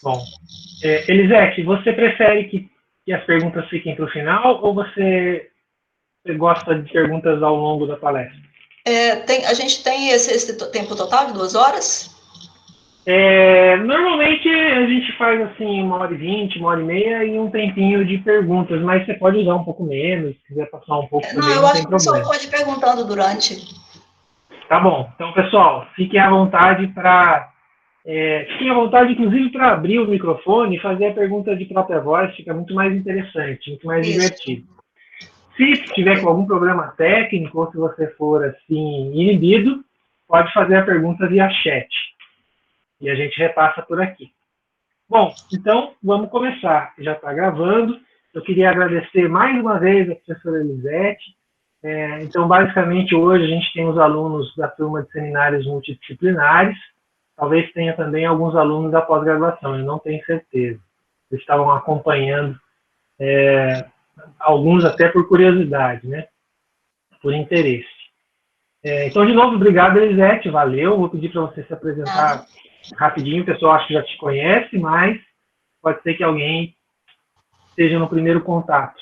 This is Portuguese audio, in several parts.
Bom, Elisete, você prefere que as perguntas fiquem para o final ou você gosta de perguntas ao longo da palestra? A gente tem esse tempo total de 2 horas? Normalmente a gente faz assim 1h20, 1h30 e um tempinho de perguntas, mas você pode usar um pouco menos, se quiser passar um pouco Não, também, eu não acho tem que o pessoal problema. pode ir perguntando durante. Tá bom. Então, pessoal, fiquem à vontade inclusive, para abrir o microfone e fazer a pergunta de própria voz, fica muito mais interessante, muito mais Isso. divertido. Se tiver com algum problema técnico ou se você for assim inibido, pode fazer a pergunta via chat e a gente repassa por aqui. Bom, então vamos começar. Já está gravando. Eu queria agradecer mais uma vez a professora Elisete. Então, basicamente, hoje a gente tem os alunos da turma de seminários multidisciplinares. Talvez tenha também alguns alunos da pós-graduação, eu não tenho certeza. Eles estavam acompanhando, alguns até por curiosidade, né? Por interesse. Então, de novo, obrigado, Elisete, valeu. Vou pedir para você se apresentar rapidinho. O pessoal acho que já te conhece, mas pode ser que alguém esteja no primeiro contato.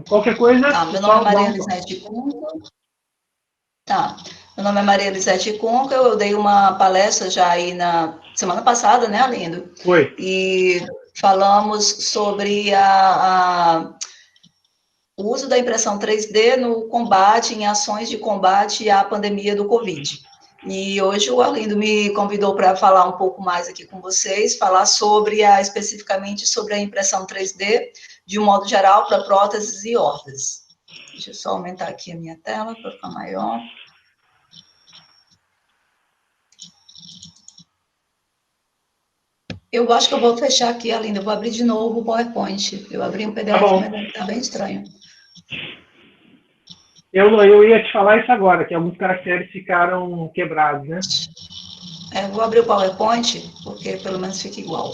Qualquer coisa, Meu nome é Maria dá um toque. Elisete Cunca. Meu nome é Maria Elisete Cunca, eu dei uma palestra já aí na semana passada, né, Alindo? Foi. E falamos sobre o uso da impressão 3D no combate, em ações de combate à pandemia do Covid. E hoje o Arlindo me convidou para falar um pouco mais aqui com vocês, falar especificamente sobre a impressão 3D, de um modo geral, para próteses e órteses. Deixa eu só aumentar aqui a minha tela para ficar maior. Eu acho que eu vou fechar aqui, Arlindo, eu vou abrir de novo o PowerPoint. Eu abri um PDF, Tá, mas está bem estranho. eu ia te falar isso agora, que alguns caracteres ficaram quebrados, né? Eu vou abrir o PowerPoint, porque pelo menos fica igual.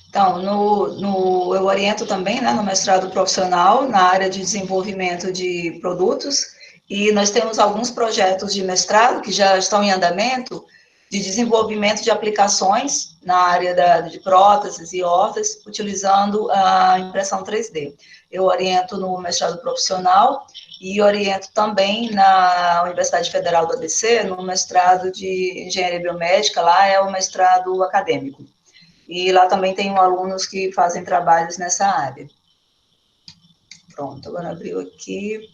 Então, eu oriento também, né, no mestrado profissional, na área de desenvolvimento de produtos, e nós temos alguns projetos de mestrado que já estão em andamento, de desenvolvimento de aplicações na área de próteses e órteses, utilizando a impressão 3D. Eu oriento no mestrado profissional e oriento também na Universidade Federal do ABC, no mestrado de engenharia biomédica, lá é o mestrado acadêmico. E lá também tenho alunos que fazem trabalhos nessa área. Pronto, agora abriu aqui.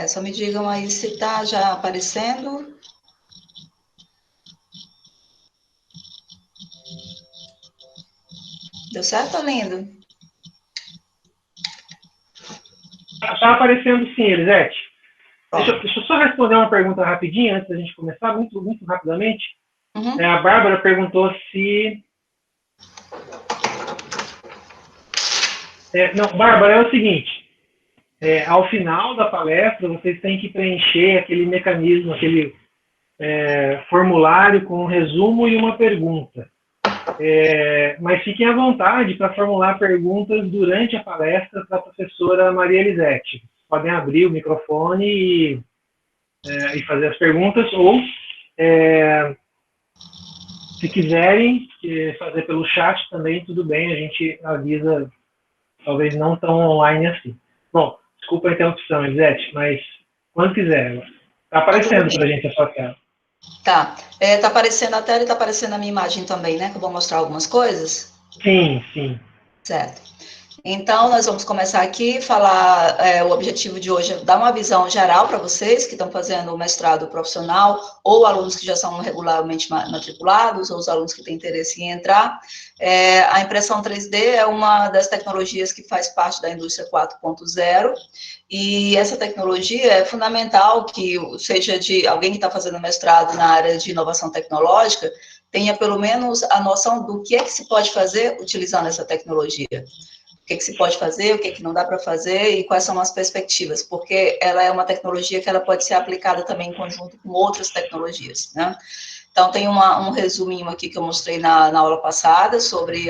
Só me digam aí se está já aparecendo. Deu certo, lindo? Está aparecendo sim, Elisete. Deixa eu só responder uma pergunta rapidinho, antes da gente começar, muito, muito rapidamente. Uhum. A Bárbara perguntou se... Não, Bárbara, é o seguinte. Ao final da palestra, vocês têm que preencher aquele mecanismo, aquele formulário com um resumo e uma pergunta. Mas fiquem à vontade para formular perguntas durante a palestra para a professora Maria Elisete. Podem abrir o microfone e fazer as perguntas, ou se quiserem fazer pelo chat também, tudo bem, a gente avisa, talvez não tão online assim. Bom, desculpa a interrupção, Elisete, mas quando quiser. Está aparecendo para a gente a sua tela. Tá. Tá aparecendo a tela e está aparecendo a minha imagem também, né? Que eu vou mostrar algumas coisas. Sim, sim. Certo. Então, nós vamos começar aqui, falar, o objetivo de hoje é dar uma visão geral para vocês que estão fazendo o mestrado profissional, ou alunos que já são regularmente matriculados, ou os alunos que têm interesse em entrar. A impressão 3D é uma das tecnologias que faz parte da indústria 4.0, e essa tecnologia é fundamental que seja de alguém que está fazendo mestrado na área de inovação tecnológica, tenha pelo menos a noção do que é que se pode fazer utilizando essa tecnologia. que se pode fazer, o que não dá para fazer e quais são as perspectivas, porque ela é uma tecnologia que ela pode ser aplicada também em conjunto com outras tecnologias, né? Então, tem um resuminho aqui que eu mostrei na aula passada sobre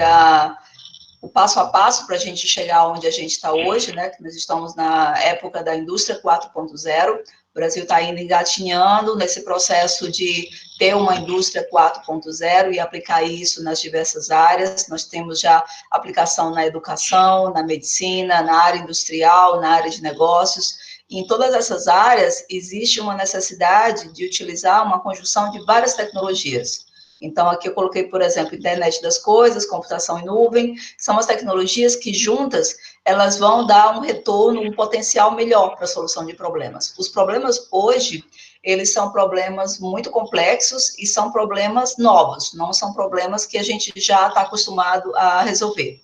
o passo a passo para a gente chegar onde a gente está hoje, né? Que nós estamos na época da indústria 4.0. O Brasil está ainda engatinhando nesse processo de ter uma indústria 4.0 e aplicar isso nas diversas áreas. Nós temos já aplicação na educação, na medicina, na área industrial, na área de negócios. E em todas essas áreas, existe uma necessidade de utilizar uma conjunção de várias tecnologias. Então, aqui eu coloquei, por exemplo, internet das coisas, computação em nuvem, são as tecnologias que juntas, elas vão dar um retorno, um potencial melhor para a solução de problemas. Os problemas hoje, eles são problemas muito complexos e são problemas novos, não são problemas que a gente já está acostumado a resolver.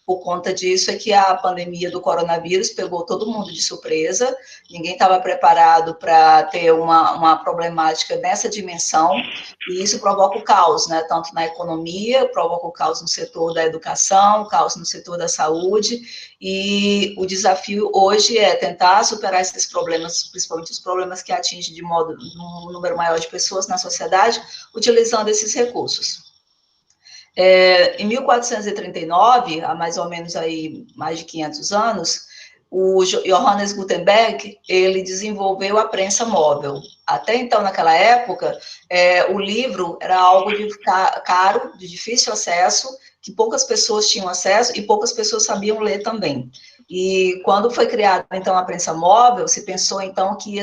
Por conta disso é que a pandemia do coronavírus pegou todo mundo de surpresa, ninguém estava preparado para ter uma problemática nessa dimensão, e isso provoca o caos, né? Tanto na economia, provoca o caos no setor da educação, o caos no setor da saúde, e o desafio hoje é tentar superar esses problemas, principalmente os problemas que atingem de modo um número maior de pessoas na sociedade, utilizando esses recursos. Em 1439, há mais ou menos aí mais de 500 anos, o Johannes Gutenberg, ele desenvolveu a prensa móvel. Até então, naquela época, o livro era algo caro, de difícil acesso, que poucas pessoas tinham acesso e poucas pessoas sabiam ler também. E quando foi criada, então, a prensa móvel, se pensou, então, que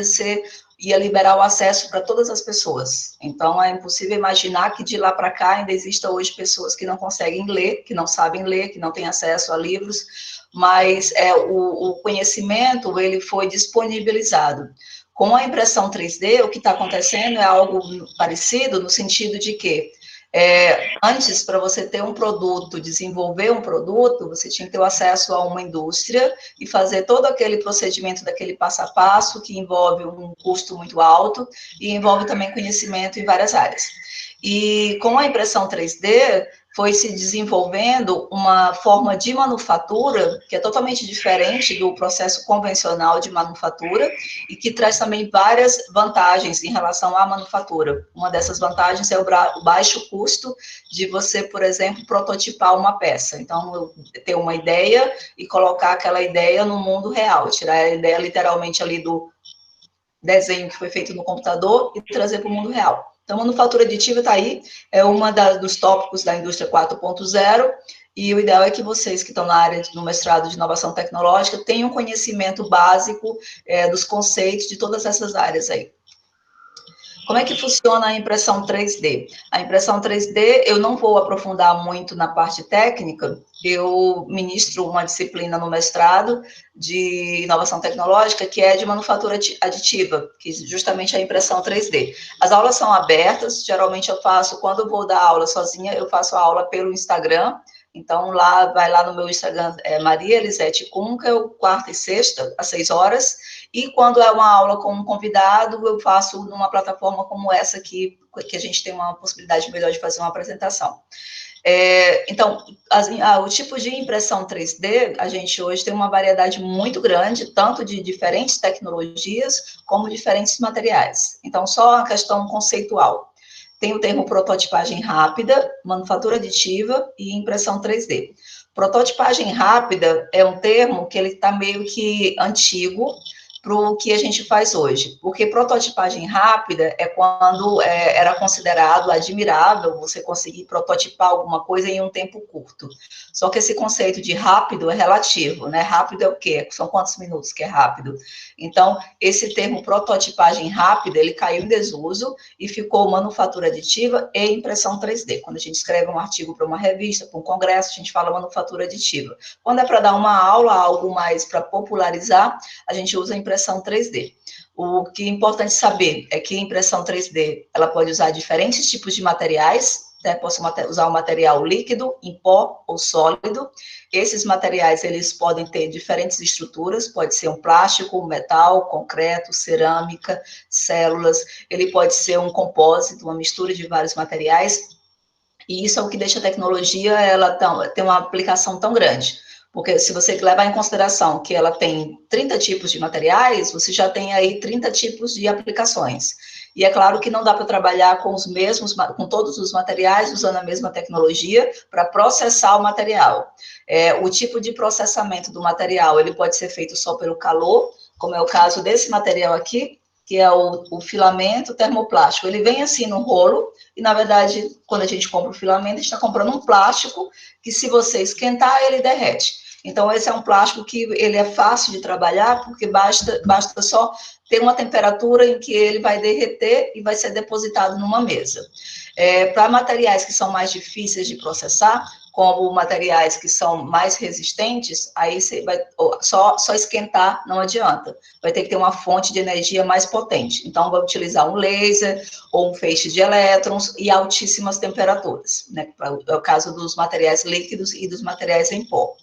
ia liberar o acesso para todas as pessoas. Então, é impossível imaginar que de lá para cá ainda exista hoje pessoas que não conseguem ler, que não sabem ler, que não têm acesso a livros, mas o conhecimento, ele foi disponibilizado. Com a impressão 3D, o que está acontecendo é algo parecido, no sentido de que antes, para você ter um produto, desenvolver um produto, você tinha que ter o acesso a uma indústria e fazer todo aquele procedimento daquele passo a passo, que envolve um custo muito alto e envolve também conhecimento em várias áreas. E com a impressão 3D, foi se desenvolvendo uma forma de manufatura que é totalmente diferente do processo convencional de manufatura e que traz também várias vantagens em relação à manufatura. Uma dessas vantagens é o baixo custo de você, por exemplo, prototipar uma peça. Então, eu ter uma ideia e colocar aquela ideia no mundo real, tirar a ideia literalmente ali do desenho que foi feito no computador e trazer para o mundo real. Então, a manufatura aditiva está aí, é uma dos tópicos da indústria 4.0, e o ideal é que vocês que estão na área no mestrado de inovação tecnológica tenham conhecimento básico dos conceitos de todas essas áreas aí. Como é que funciona a impressão 3D? A impressão 3D, eu não vou aprofundar muito na parte técnica, eu ministro uma disciplina no mestrado de inovação tecnológica, que é de manufatura aditiva, que justamente é a impressão 3D. As aulas são abertas, geralmente eu faço, quando eu vou dar aula sozinha, eu faço a aula pelo Instagram, então vai lá no meu Instagram, Maria Elisete Kunkel, quarta e sexta, às 6 horas, e quando é uma aula com um convidado, eu faço numa plataforma como essa aqui, que a gente tem uma possibilidade melhor de fazer uma apresentação. Então, o tipo de impressão 3D, a gente hoje tem uma variedade muito grande, tanto de diferentes tecnologias, como diferentes materiais. Então, só a questão conceitual. Tem o termo prototipagem rápida, manufatura aditiva e impressão 3D. Prototipagem rápida é um termo que ele está meio que antigo para o que a gente faz hoje, porque prototipagem rápida é quando era considerado admirável você conseguir prototipar alguma coisa em um tempo curto. Só que esse conceito de rápido é relativo, né? Rápido é o quê? São quantos minutos que é rápido? Então, esse termo prototipagem rápida, ele caiu em desuso e ficou manufatura aditiva e impressão 3D. Quando a gente escreve um artigo para uma revista, para um congresso, a gente fala manufatura aditiva. Quando é para dar uma aula, algo mais para popularizar, a gente usa a impressão 3D. O que é importante saber é que a impressão 3D, ela pode usar diferentes tipos de materiais, né? Posso usar um material líquido, em pó ou sólido. Esses materiais, eles podem ter diferentes estruturas, pode ser um plástico, um metal, concreto, cerâmica, células, ele pode ser um compósito, uma mistura de vários materiais, e isso é o que deixa a tecnologia, ela ter uma aplicação tão grande. Porque se você levar em consideração que ela tem 30 tipos de materiais, você já tem aí 30 tipos de aplicações. E é claro que não dá para trabalhar com os mesmos, com todos os materiais, usando a mesma tecnologia para processar o material. O tipo de processamento do material, ele pode ser feito só pelo calor, como é o caso desse material aqui, que é o filamento termoplástico. Ele vem assim no rolo, e na verdade, quando a gente compra o filamento, a gente está comprando um plástico que, se você esquentar, ele derrete. Então, esse é um plástico que ele é fácil de trabalhar, porque basta só ter uma temperatura em que ele vai derreter e vai ser depositado numa mesa. Para materiais que são mais difíceis de processar, como materiais que são mais resistentes, aí você vai só esquentar não adianta. Vai ter que ter uma fonte de energia mais potente. Então, vai utilizar um laser ou um feixe de elétrons e altíssimas temperaturas, né? É o caso dos materiais líquidos e dos materiais em pó.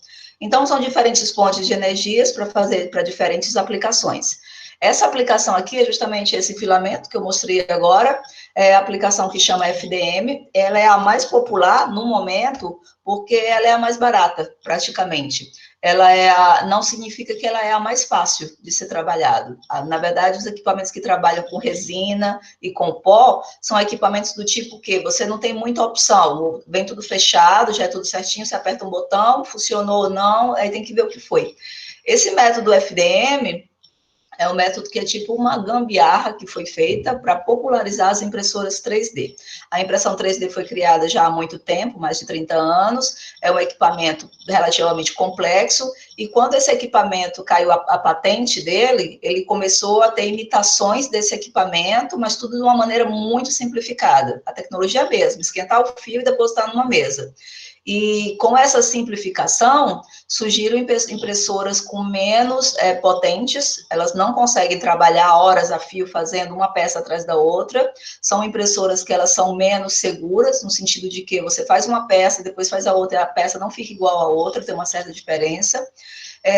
Então, são diferentes fontes de energias para diferentes aplicações. Essa aplicação aqui é justamente esse filamento que eu mostrei agora, é a aplicação que chama FDM, ela é a mais popular no momento, porque ela é a mais barata, praticamente. Não significa que ela é a mais fácil de ser trabalhado. Na verdade, os equipamentos que trabalham com resina e com pó são equipamentos do tipo que você não tem muita opção, vem tudo fechado, já é tudo certinho, você aperta um botão, funcionou ou não, aí tem que ver o que foi. Esse método FDM é um método que é tipo uma gambiarra que foi feita para popularizar as impressoras 3D. A impressão 3D foi criada já há muito tempo, mais de 30 anos, é um equipamento relativamente complexo, e quando esse equipamento caiu a patente dele, ele começou a ter imitações desse equipamento, mas tudo de uma maneira muito simplificada. A tecnologia mesmo, esquentar o fio e depositar numa mesa. E com essa simplificação, surgiram impressoras com menos potentes, elas não conseguem trabalhar horas a fio fazendo uma peça atrás da outra, são impressoras que elas são menos seguras, no sentido de que você faz uma peça, depois faz a outra, e a peça não fica igual a outra, tem uma certa diferença.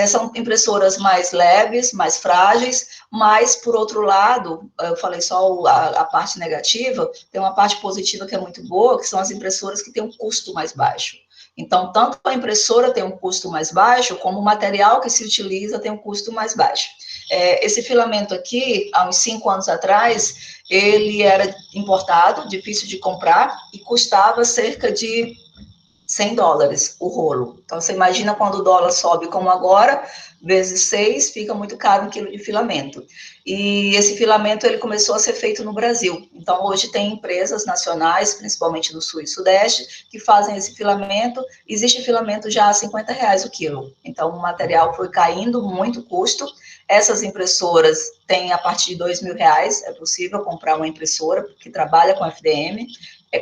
São impressoras mais leves, mais frágeis, mas, por outro lado, eu falei só a parte negativa, tem uma parte positiva que é muito boa, que são as impressoras que têm um custo mais baixo. Então, tanto a impressora tem um custo mais baixo, como o material que se utiliza tem um custo mais baixo. Esse filamento aqui, há uns 5 anos atrás, ele era importado, difícil de comprar, e custava cerca de $100 o rolo. Então, você imagina quando o dólar sobe como agora, vezes 6, fica muito caro 1 quilo de filamento. E esse filamento, ele começou a ser feito no Brasil. Então, hoje tem empresas nacionais, principalmente no Sul e Sudeste, que fazem esse filamento. Existe filamento já a R$50 o quilo. Então, o material foi caindo muito custo. Essas impressoras têm a partir de R$2.000, é possível comprar uma impressora que trabalha com FDM.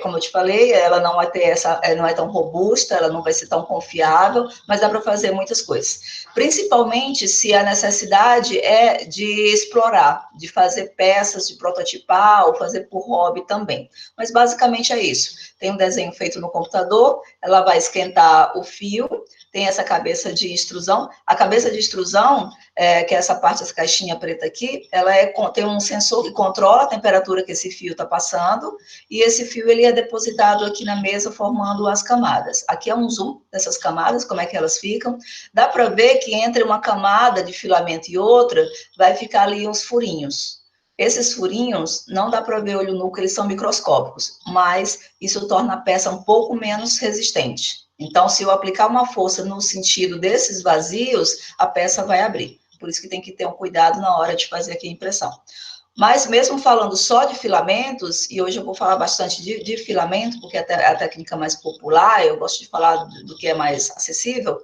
Como eu te falei, ela não vai ter não é tão robusta, ela não vai ser tão confiável, mas dá para fazer muitas coisas. Principalmente se a necessidade é de explorar, de fazer peças, de prototipar, ou fazer por hobby também. Mas basicamente é isso. Tem um desenho feito no computador, ela vai esquentar o fio, tem essa cabeça de extrusão. A cabeça de extrusão, que é essa parte, essa caixinha preta aqui, ela tem um sensor que controla a temperatura que esse fio está passando, e esse fio ele é depositado aqui na mesa, formando as camadas. Aqui é um zoom dessas camadas, como é que elas ficam. Dá para ver que entre uma camada de filamento e outra, vai ficar ali uns furinhos. Esses furinhos, não dá para ver olho nu, que eles são microscópicos, mas isso torna a peça um pouco menos resistente. Então, se eu aplicar uma força no sentido desses vazios, a peça vai abrir. Por isso que tem que ter um cuidado na hora de fazer aqui a impressão. Mas mesmo falando só de filamentos, e hoje eu vou falar bastante de filamento, porque é a técnica mais popular, eu gosto de falar do que é mais acessível,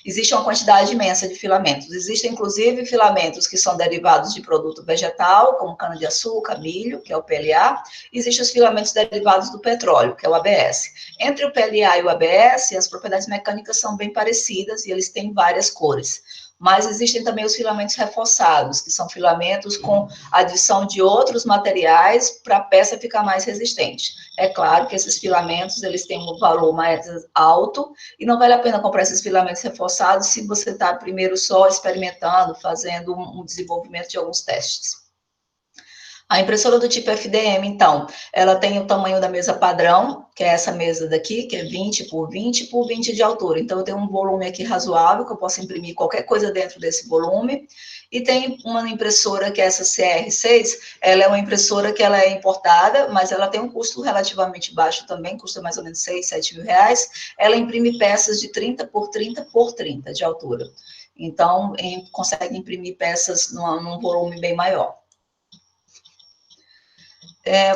existe uma quantidade imensa de filamentos. Existem, inclusive, filamentos que são derivados de produto vegetal, como cana-de-açúcar, milho, que é o PLA. Existem os filamentos derivados do petróleo, que é o ABS. Entre o PLA e o ABS, as propriedades mecânicas são bem parecidas e eles têm várias cores. Mas existem também os filamentos reforçados, que são filamentos com adição de outros materiais para a peça ficar mais resistente. É claro que esses filamentos, eles têm um valor mais alto e não vale a pena comprar esses filamentos reforçados se você está primeiro só experimentando, fazendo um desenvolvimento de alguns testes. A impressora do tipo FDM, então, ela tem o tamanho da mesa padrão, que é essa mesa daqui, que é 20 por 20 por 20 de altura. Então, eu tenho um volume aqui razoável, que eu posso imprimir qualquer coisa dentro desse volume. E tem uma impressora que é essa CR6, ela é uma impressora que ela é importada, mas ela tem um custo relativamente baixo também, custa mais ou menos 6, 7 mil reais. Ela imprime peças de 30 por 30 por 30 de altura. Então, consegue imprimir peças num volume bem maior.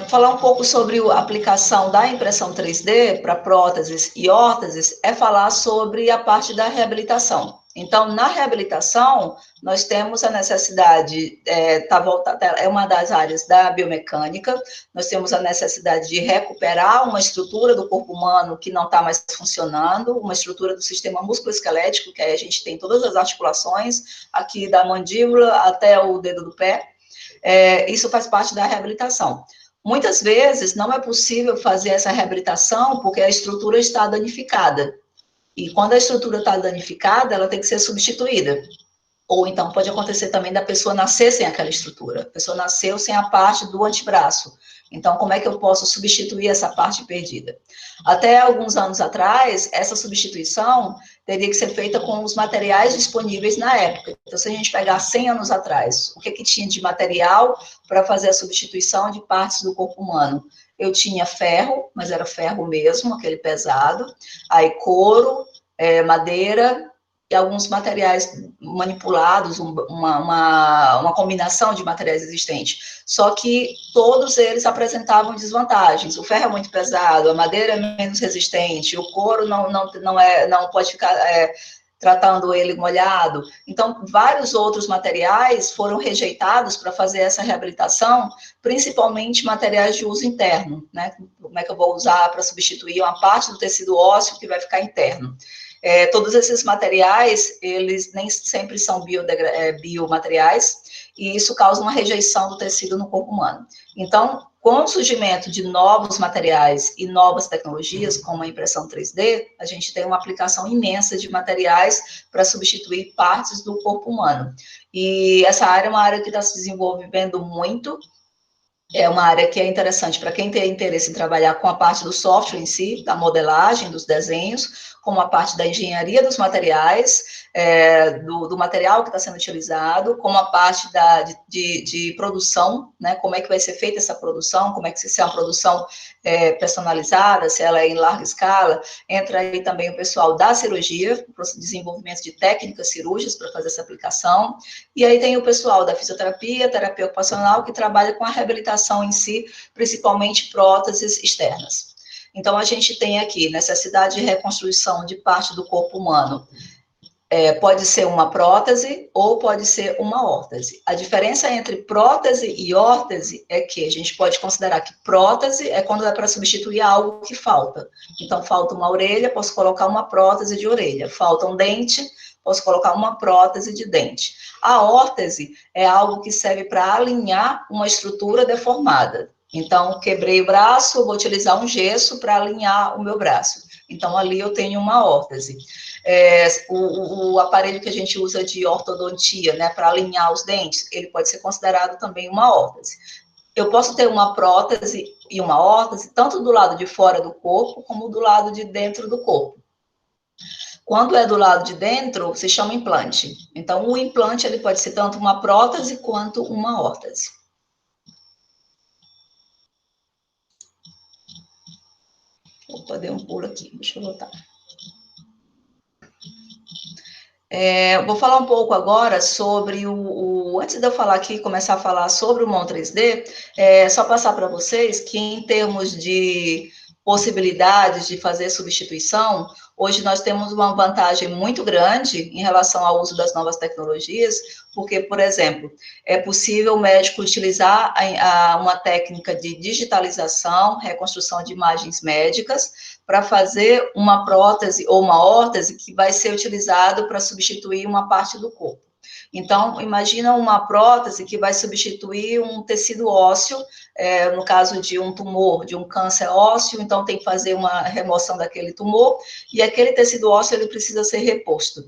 Falar um pouco sobre a aplicação da impressão 3D para próteses e órteses é falar sobre a parte da reabilitação. Então, na reabilitação, nós temos a necessidade, é uma das áreas da biomecânica, nós temos a necessidade de recuperar uma estrutura do corpo humano que não está mais funcionando, uma estrutura do sistema musculoesquelético, que aí a gente tem todas as articulações, aqui da mandíbula até o dedo do pé, isso faz parte da reabilitação. Muitas vezes não é possível fazer essa reabilitação porque a estrutura está danificada. E quando a estrutura está danificada, ela tem que ser substituída. Ou então pode acontecer também da pessoa nascer sem aquela estrutura. A pessoa nasceu sem a parte do antebraço. Então, como é que eu posso substituir essa parte perdida? Até alguns anos atrás, essa substituição teria que ser feita com os materiais disponíveis na época. Então, se a gente pegar 100 anos atrás, o que tinha de material para fazer a substituição de partes do corpo humano? Eu tinha ferro, mas era ferro mesmo, aquele pesado, aí couro, madeira, e alguns materiais manipulados, uma combinação de materiais existentes. Só que todos eles apresentavam desvantagens. O ferro é muito pesado, a madeira é menos resistente, o couro não pode ficar tratando ele molhado. Então, vários outros materiais foram rejeitados para fazer essa reabilitação, principalmente materiais de uso interno, né? Como é que eu vou usar para substituir uma parte do tecido ósseo que vai ficar interno? Todos esses materiais, eles nem sempre são biomateriais, e isso causa uma rejeição do tecido no corpo humano. Então, com o surgimento de novos materiais e novas tecnologias, como a impressão 3D, a gente tem uma aplicação imensa de materiais para substituir partes do corpo humano. E essa área é uma área que está se desenvolvendo muito, é uma área que é interessante para quem tem interesse em trabalhar com a parte do software em si, da modelagem, dos desenhos, como a parte da engenharia dos materiais, do material que está sendo utilizado, como a parte de produção, né? Como é que vai ser feita essa produção, como é que se é uma produção personalizada, se ela é em larga escala. Entra aí também o pessoal da cirurgia, desenvolvimento de técnicas cirúrgicas para fazer essa aplicação, e aí tem o pessoal da fisioterapia, terapia ocupacional, que trabalha com a reabilitação em si, principalmente próteses externas. Então, a gente tem aqui necessidade de reconstrução de parte do corpo humano. Pode ser uma prótese ou pode ser uma órtese. A diferença entre prótese e órtese é que a gente pode considerar que prótese é quando é para substituir algo que falta. Então, falta uma orelha, posso colocar uma prótese de orelha. Falta um dente, posso colocar uma prótese de dente. A órtese é algo que serve para alinhar uma estrutura deformada. Então, quebrei o braço, vou utilizar um gesso para alinhar o meu braço. Então, ali eu tenho uma órtese. O aparelho que a gente usa de ortodontia, né, para alinhar os dentes, ele pode ser considerado também uma órtese. Eu posso ter uma prótese e uma órtese, tanto do lado de fora do corpo, como do lado de dentro do corpo. Quando é do lado de dentro, se chama implante. Então, o implante ele pode ser tanto uma prótese quanto uma órtese. Opa, dei um pulo aqui, deixa eu voltar. Vou falar um pouco agora sobre antes de eu falar aqui, começar a falar sobre o Mon 3D, só passar para vocês que em termos de possibilidades de fazer substituição, hoje nós temos uma vantagem muito grande em relação ao uso das novas tecnologias, porque, por exemplo, é possível o médico utilizar uma técnica de digitalização, reconstrução de imagens médicas, para fazer uma prótese ou uma órtese que vai ser utilizado para substituir uma parte do corpo. Então, imagina uma prótese que vai substituir um tecido ósseo, no caso de um tumor, de um câncer ósseo, então tem que fazer uma remoção daquele tumor, e aquele tecido ósseo ele precisa ser reposto.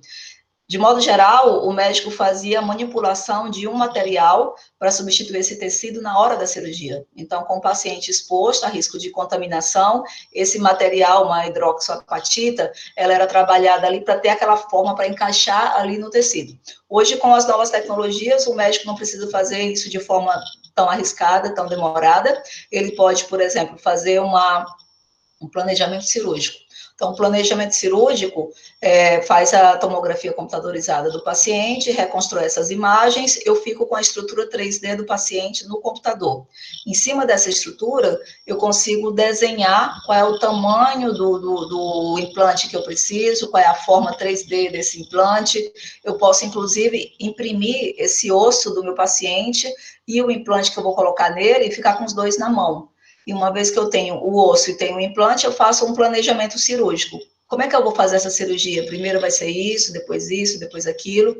De modo geral, o médico fazia a manipulação de um material para substituir esse tecido na hora da cirurgia. Então, com o paciente exposto a risco de contaminação, esse material, uma hidroxoapatita, ela era trabalhada ali para ter aquela forma para encaixar ali no tecido. Hoje, com as novas tecnologias, o médico não precisa fazer isso de forma tão arriscada, tão demorada. Ele pode, por exemplo, fazer um planejamento cirúrgico. Então, o planejamento cirúrgico faz a tomografia computadorizada do paciente, reconstrói essas imagens, eu fico com a estrutura 3D do paciente no computador. Em cima dessa estrutura, eu consigo desenhar qual é o tamanho do implante que eu preciso, qual é a forma 3D desse implante. Eu posso, inclusive, imprimir esse osso do meu paciente e o implante que eu vou colocar nele e ficar com os dois na mão. E uma vez que eu tenho o osso e tenho o implante, eu faço um planejamento cirúrgico. Como é que eu vou fazer essa cirurgia? Primeiro vai ser isso, depois aquilo.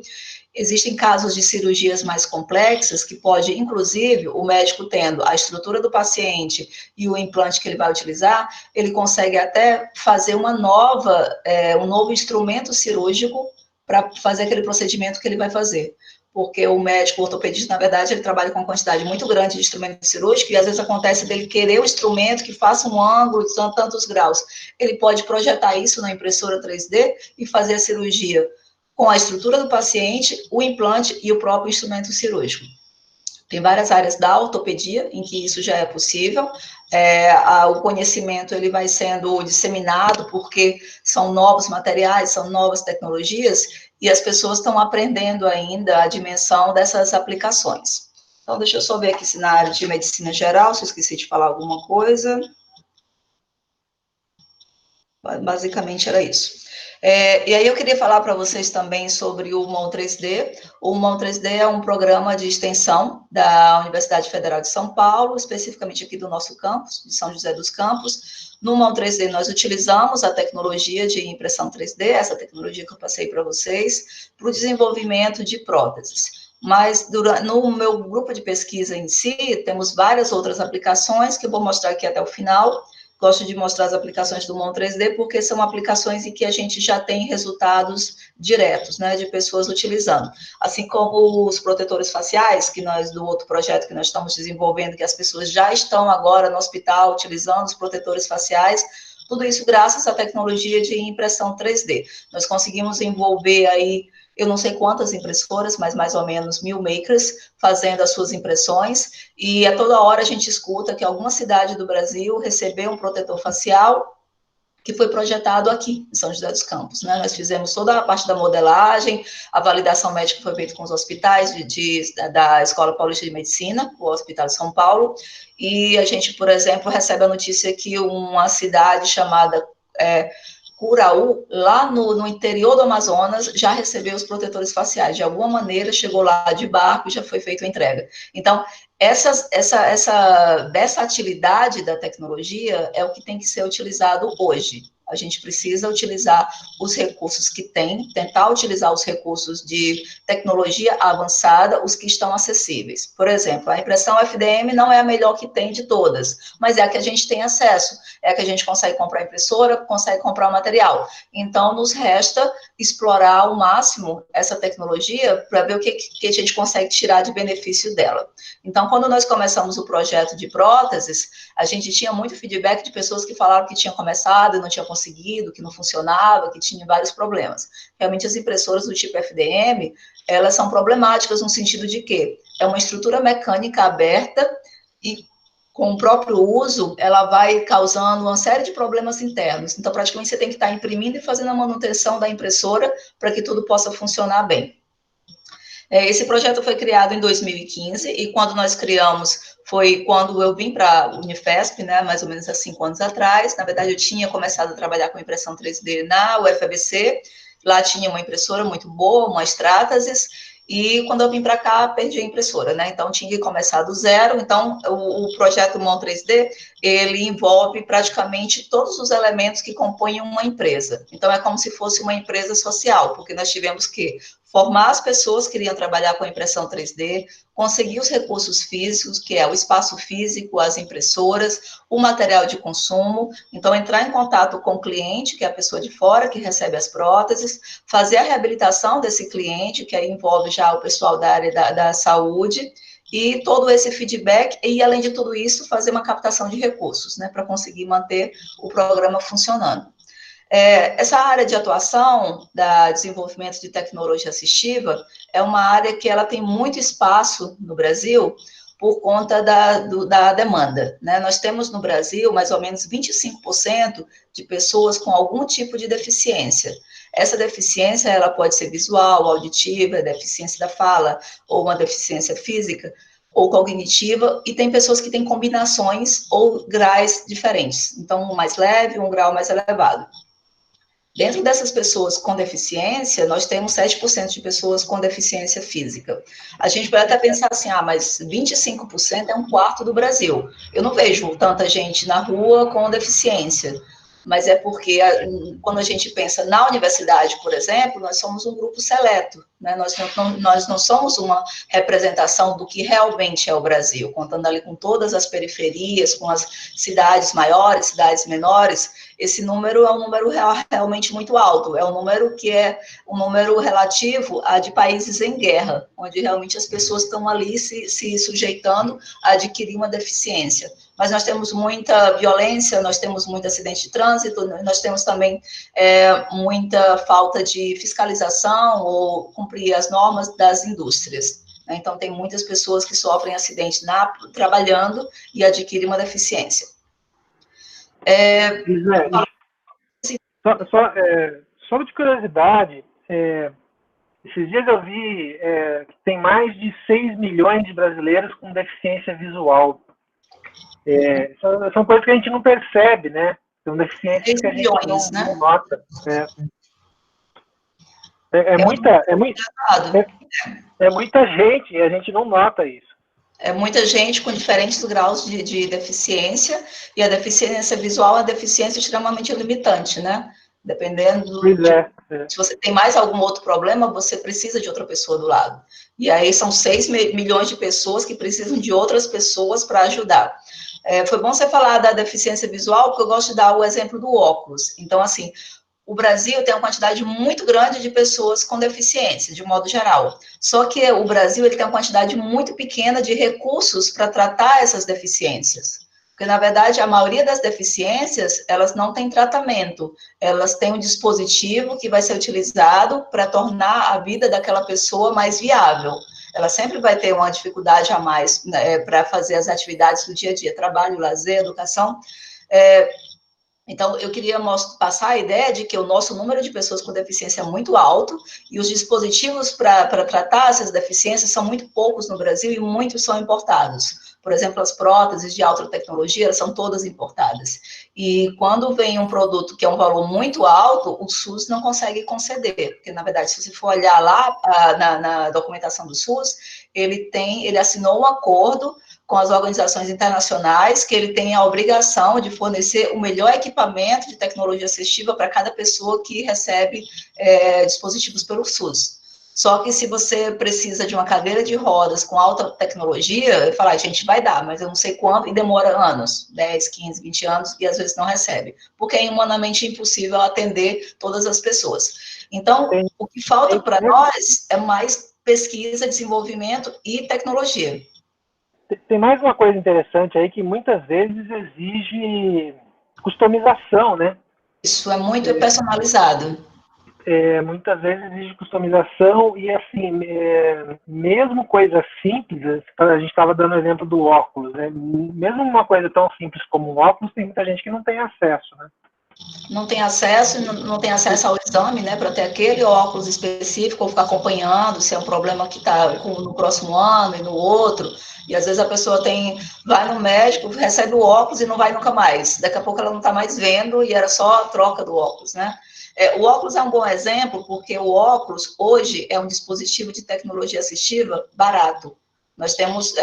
Existem casos de cirurgias mais complexas que pode, inclusive, o médico tendo a estrutura do paciente e o implante que ele vai utilizar, ele consegue até fazer um novo instrumento cirúrgico para fazer aquele procedimento que ele vai fazer. Porque o médico o ortopedista, na verdade, ele trabalha com uma quantidade muito grande de instrumento cirúrgico e às vezes acontece dele querer o instrumento que faça um ângulo de tantos graus. Ele pode projetar isso na impressora 3D e fazer a cirurgia com a estrutura do paciente, o implante e o próprio instrumento cirúrgico. Tem várias áreas da ortopedia em que isso já é possível. O conhecimento ele vai sendo disseminado porque são novos materiais, são novas tecnologias e as pessoas estão aprendendo ainda a dimensão dessas aplicações. Então, deixa eu só ver aqui se na área de medicina geral, se eu esqueci de falar alguma coisa. Basicamente era isso. E aí eu queria falar para vocês também sobre o MON 3D. O MON 3D é um programa de extensão da Universidade Federal de São Paulo, especificamente aqui do nosso campus, de São José dos Campos. No MON 3D nós utilizamos a tecnologia de impressão 3D, essa tecnologia que eu passei para vocês, para o desenvolvimento de próteses. Mas no meu grupo de pesquisa em si, temos várias outras aplicações que eu vou mostrar aqui até o final. Gosto de mostrar as aplicações do MON 3D, porque são aplicações em que a gente já tem resultados diretos, né, de pessoas utilizando. Assim como os protetores faciais, que nós, do outro projeto que nós estamos desenvolvendo, que as pessoas já estão agora no hospital utilizando os protetores faciais, tudo isso graças à tecnologia de impressão 3D. Nós conseguimos envolver aí, eu não sei quantas impressoras, mas mais ou menos 1000 makers fazendo as suas impressões, e a toda hora a gente escuta que alguma cidade do Brasil recebeu um protetor facial que foi projetado aqui, em São José dos Campos, né? Nós fizemos toda a parte da modelagem, a validação médica foi feita com os hospitais da Escola Paulista de Medicina, o Hospital de São Paulo, e a gente, por exemplo, recebe a notícia que uma cidade chamada Curaú, lá no interior do Amazonas, já recebeu os protetores faciais. De alguma maneira, chegou lá de barco e já foi feita a entrega. Então, essa versatilidade da tecnologia é o que tem que ser utilizado hoje. A gente precisa utilizar os recursos que tem, tentar utilizar os recursos de tecnologia avançada, os que estão acessíveis. Por exemplo, a impressão FDM não é a melhor que tem de todas, mas é a que a gente tem acesso, é a que a gente consegue comprar a impressora, consegue comprar o material. Então, nos resta explorar ao máximo essa tecnologia para ver o que a gente consegue tirar de benefício dela. Então, quando nós começamos o projeto de próteses, a gente tinha muito feedback de pessoas que falaram que tinham começado e não tinham conseguido, que não funcionava, que tinha vários problemas. Realmente, as impressoras do tipo FDM, elas são problemáticas no sentido de que é uma estrutura mecânica aberta e com o próprio uso, ela vai causando uma série de problemas internos. Então, praticamente, você tem que estar imprimindo e fazendo a manutenção da impressora para que tudo possa funcionar bem. Esse projeto foi criado em 2015 e quando nós criamos foi quando eu vim para a Unifesp, né, mais ou menos há 5 anos atrás. Na verdade, eu tinha começado a trabalhar com impressão 3D na UFABC, lá tinha uma impressora muito boa, uma Stratasys, e quando eu vim para cá, perdi a impressora, né? Então, tinha que começar do zero. Então, o projeto MON 3D, ele envolve praticamente todos os elementos que compõem uma empresa. Então, é como se fosse uma empresa social, porque nós tivemos que formar as pessoas que iriam trabalhar com impressão 3D, conseguir os recursos físicos, que é o espaço físico, as impressoras, o material de consumo, então entrar em contato com o cliente, que é a pessoa de fora, que recebe as próteses, fazer a reabilitação desse cliente, que aí envolve já o pessoal da área da saúde, e todo esse feedback, e além de tudo isso, fazer uma captação de recursos, né, para conseguir manter o programa funcionando. Essa área de atuação da desenvolvimento de tecnologia assistiva é uma área que ela tem muito espaço no Brasil por conta da demanda, né? Nós temos no Brasil mais ou menos 25% de pessoas com algum tipo de deficiência. Essa deficiência ela pode ser visual, auditiva, deficiência da fala, ou uma deficiência física, ou cognitiva, e tem pessoas que têm combinações ou graus diferentes. Então, um mais leve, um grau mais elevado. Dentro dessas pessoas com deficiência, nós temos 7% de pessoas com deficiência física. A gente pode até pensar assim, mas 25% é um quarto do Brasil. Eu não vejo tanta gente na rua com deficiência, mas é porque quando a gente pensa na universidade, por exemplo, nós somos um grupo seleto, né? Nós não somos uma representação do que realmente é o Brasil, contando ali com todas as periferias, com as cidades maiores, cidades menores. Esse número é um número realmente muito alto, é um número que é um número relativo a de países em guerra, onde realmente as pessoas estão ali se sujeitando a adquirir uma deficiência. Mas nós temos muita violência, nós temos muito acidente de trânsito, nós temos também muita falta de fiscalização ou cumprir as normas das indústrias. Então, tem muitas pessoas que sofrem acidente trabalhando e adquirem uma deficiência. Só de curiosidade, esses dias eu vi que tem mais de 6 milhões de brasileiros com deficiência visual. São coisas que a gente não percebe, né? São deficiências que a gente não nota. É muita gente e a gente não nota isso. É muita gente com diferentes graus de deficiência, e a deficiência visual é uma deficiência extremamente limitante, né? Dependendo se você tem mais algum outro problema, você precisa de outra pessoa do lado. E aí são 6 milhões de pessoas que precisam de outras pessoas para ajudar. Foi bom você falar da deficiência visual, porque eu gosto de dar o exemplo do óculos. Então, assim, o Brasil tem uma quantidade muito grande de pessoas com deficiência, de modo geral. Só que o Brasil ele tem uma quantidade muito pequena de recursos para tratar essas deficiências. Porque, na verdade, a maioria das deficiências, elas não têm tratamento. Elas têm um dispositivo que vai ser utilizado para tornar a vida daquela pessoa mais viável. Ela sempre vai ter uma dificuldade a mais, né, para fazer as atividades do dia a dia, trabalho, lazer, educação. Então, eu queria passar a ideia de que o nosso número de pessoas com deficiência é muito alto e os dispositivos para tratar essas deficiências são muito poucos no Brasil e muitos são importados. Por exemplo, as próteses de alta tecnologia, elas são todas importadas. E quando vem um produto que é um valor muito alto, o SUS não consegue conceder. Porque, na verdade, se você for olhar lá na documentação do SUS, ele assinou um acordo com as organizações internacionais, que ele tem a obrigação de fornecer o melhor equipamento de tecnologia assistiva para cada pessoa que recebe dispositivos pelo SUS. Só que se você precisa de uma cadeira de rodas com alta tecnologia, eu falo, a gente vai dar, mas eu não sei quanto, e demora anos, 10, 15, 20 anos, e às vezes não recebe, porque é humanamente impossível atender todas as pessoas. Então, o que falta para nós é mais pesquisa, desenvolvimento e tecnologia. Tem mais uma coisa interessante aí que muitas vezes exige customização, né? Isso é muito personalizado. Muitas vezes exige customização e, assim, mesmo coisas simples, a gente estava dando o exemplo do óculos, né? Mesmo uma coisa tão simples como um óculos, tem muita gente que não tem acesso, né? Não tem acesso, não tem acesso ao exame, né, para ter aquele óculos específico, ou ficar acompanhando se é um problema que está no próximo ano e no outro, e às vezes a pessoa vai no médico, recebe o óculos e não vai nunca mais, daqui a pouco ela não está mais vendo e era só a troca do óculos, né? O óculos é um bom exemplo, porque o óculos hoje é um dispositivo de tecnologia assistiva barato. Nós temos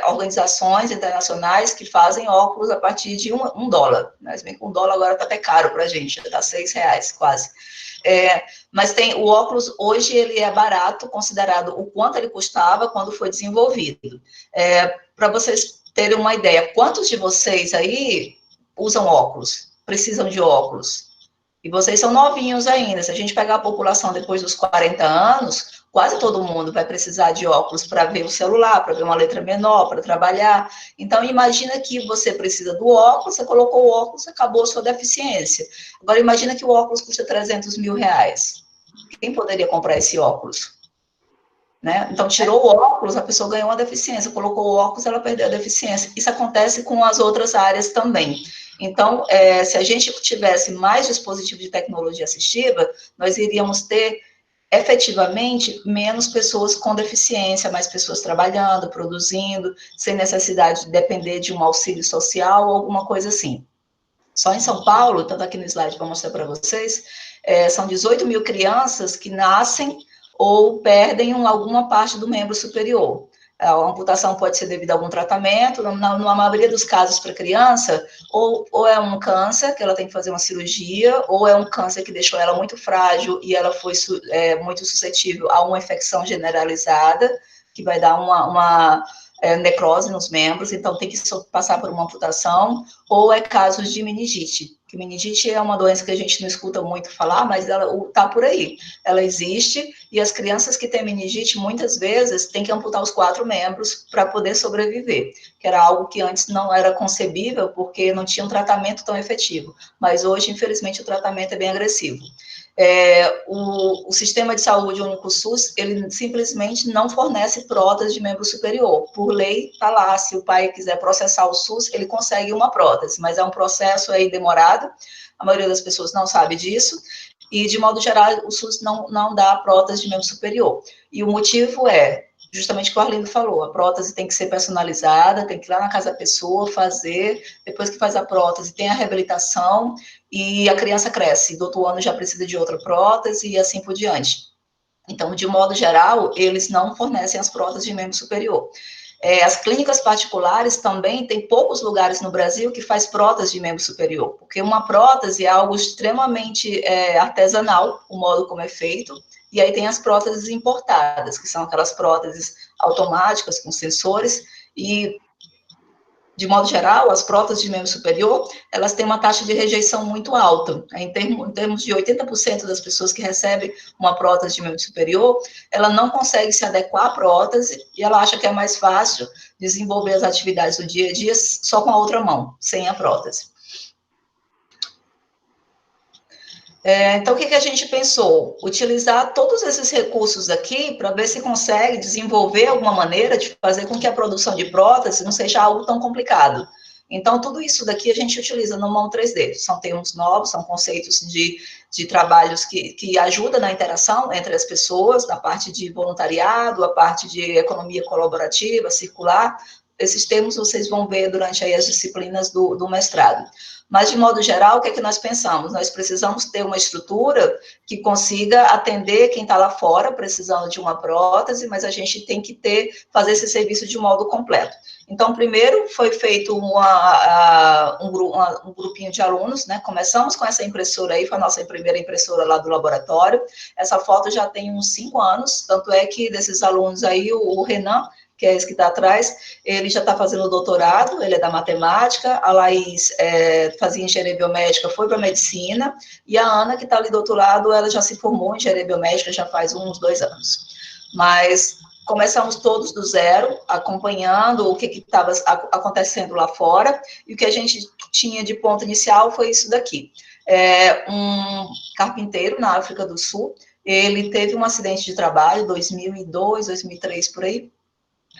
organizações internacionais que fazem óculos a partir de $1, né? Se bem que $1 agora está até caro para a gente, está R$6 quase. Mas o óculos hoje ele é barato, considerado o quanto ele custava quando foi desenvolvido. Para vocês terem uma ideia, quantos de vocês aí usam óculos, precisam de óculos? E vocês são novinhos ainda. Se a gente pegar a população depois dos 40 anos, quase todo mundo vai precisar de óculos para ver o celular, para ver uma letra menor, para trabalhar. Então, imagina que você precisa do óculos, você colocou o óculos, acabou a sua deficiência. Agora, imagina que o óculos custa R$300 mil. Quem poderia comprar esse óculos? Né? Então, tirou o óculos, a pessoa ganhou uma deficiência. Colocou o óculos, ela perdeu a deficiência. Isso acontece com as outras áreas também. Então, se a gente tivesse mais dispositivos de tecnologia assistiva, nós iríamos ter, efetivamente, menos pessoas com deficiência, mais pessoas trabalhando, produzindo, sem necessidade de depender de um auxílio social ou alguma coisa assim. Só em São Paulo, tanto aqui no slide para mostrar para vocês, são 18 mil crianças que nascem ou perdem alguma parte do membro superior. A amputação pode ser devido a algum tratamento, na maioria dos casos para criança, ou é um câncer, que ela tem que fazer uma cirurgia, ou é um câncer que deixou ela muito frágil e ela foi muito suscetível a uma infecção generalizada, que vai dar uma necrose nos membros, então tem que passar por uma amputação, ou é casos de meningite, que meningite é uma doença que a gente não escuta muito falar, mas ela está por aí, ela existe, e as crianças que têm meningite, muitas vezes, têm que amputar os 4 membros para poder sobreviver, que era algo que antes não era concebível, porque não tinha um tratamento tão efetivo, mas hoje, infelizmente, o tratamento é bem agressivo. O sistema de saúde único SUS, ele simplesmente não fornece prótese de membro superior. Por lei, está lá, se o pai quiser processar o SUS, ele consegue uma prótese, mas é um processo aí demorado, a maioria das pessoas não sabe disso, e, de modo geral, o SUS não dá prótese de membro superior. E o motivo é, justamente o que o Arlindo falou, a prótese tem que ser personalizada, tem que ir lá na casa da pessoa, fazer, depois que faz a prótese, tem a reabilitação, e a criança cresce, do outro ano já precisa de outra prótese, e assim por diante. Então, de modo geral, eles não fornecem as próteses de membro superior. As clínicas particulares também tem poucos lugares no Brasil que faz prótese de membro superior, porque uma prótese é algo extremamente artesanal, o modo como é feito, e aí tem as próteses importadas, que são aquelas próteses automáticas com sensores, e, de modo geral, as próteses de membro superior, elas têm uma taxa de rejeição muito alta. Em termos de 80% das pessoas que recebem uma prótese de membro superior, ela não consegue se adequar à prótese e ela acha que é mais fácil desenvolver as atividades do dia a dia só com a outra mão, sem a prótese. Então, o que a gente pensou? Utilizar todos esses recursos aqui para ver se consegue desenvolver alguma maneira de fazer com que a produção de prótese não seja algo tão complicado. Então, tudo isso daqui a gente utiliza no mão 3D. São termos novos, são conceitos de trabalhos que ajudam na interação entre as pessoas, na parte de voluntariado, a parte de economia colaborativa, circular. Esses termos vocês vão ver durante aí as disciplinas do mestrado. Mas, de modo geral, o que é que nós pensamos? Nós precisamos ter uma estrutura que consiga atender quem está lá fora, precisando de uma prótese, mas a gente tem que fazer esse serviço de modo completo. Então, primeiro foi feito um grupinho de alunos, né? Começamos com essa impressora aí, foi a nossa primeira impressora lá do laboratório. Essa foto já tem uns 5 anos, tanto é que desses alunos aí, o Renan, que é esse que está atrás, ele já está fazendo doutorado, ele é da matemática, a Laís fazia engenharia biomédica, foi para medicina, e a Ana, que está ali do outro lado, ela já se formou em engenharia biomédica já faz uns 2 anos. Mas começamos todos do zero, acompanhando o que estava acontecendo lá fora, e o que a gente tinha de ponto inicial foi isso daqui. Um carpinteiro na África do Sul, ele teve um acidente de trabalho, 2002, 2003, por aí.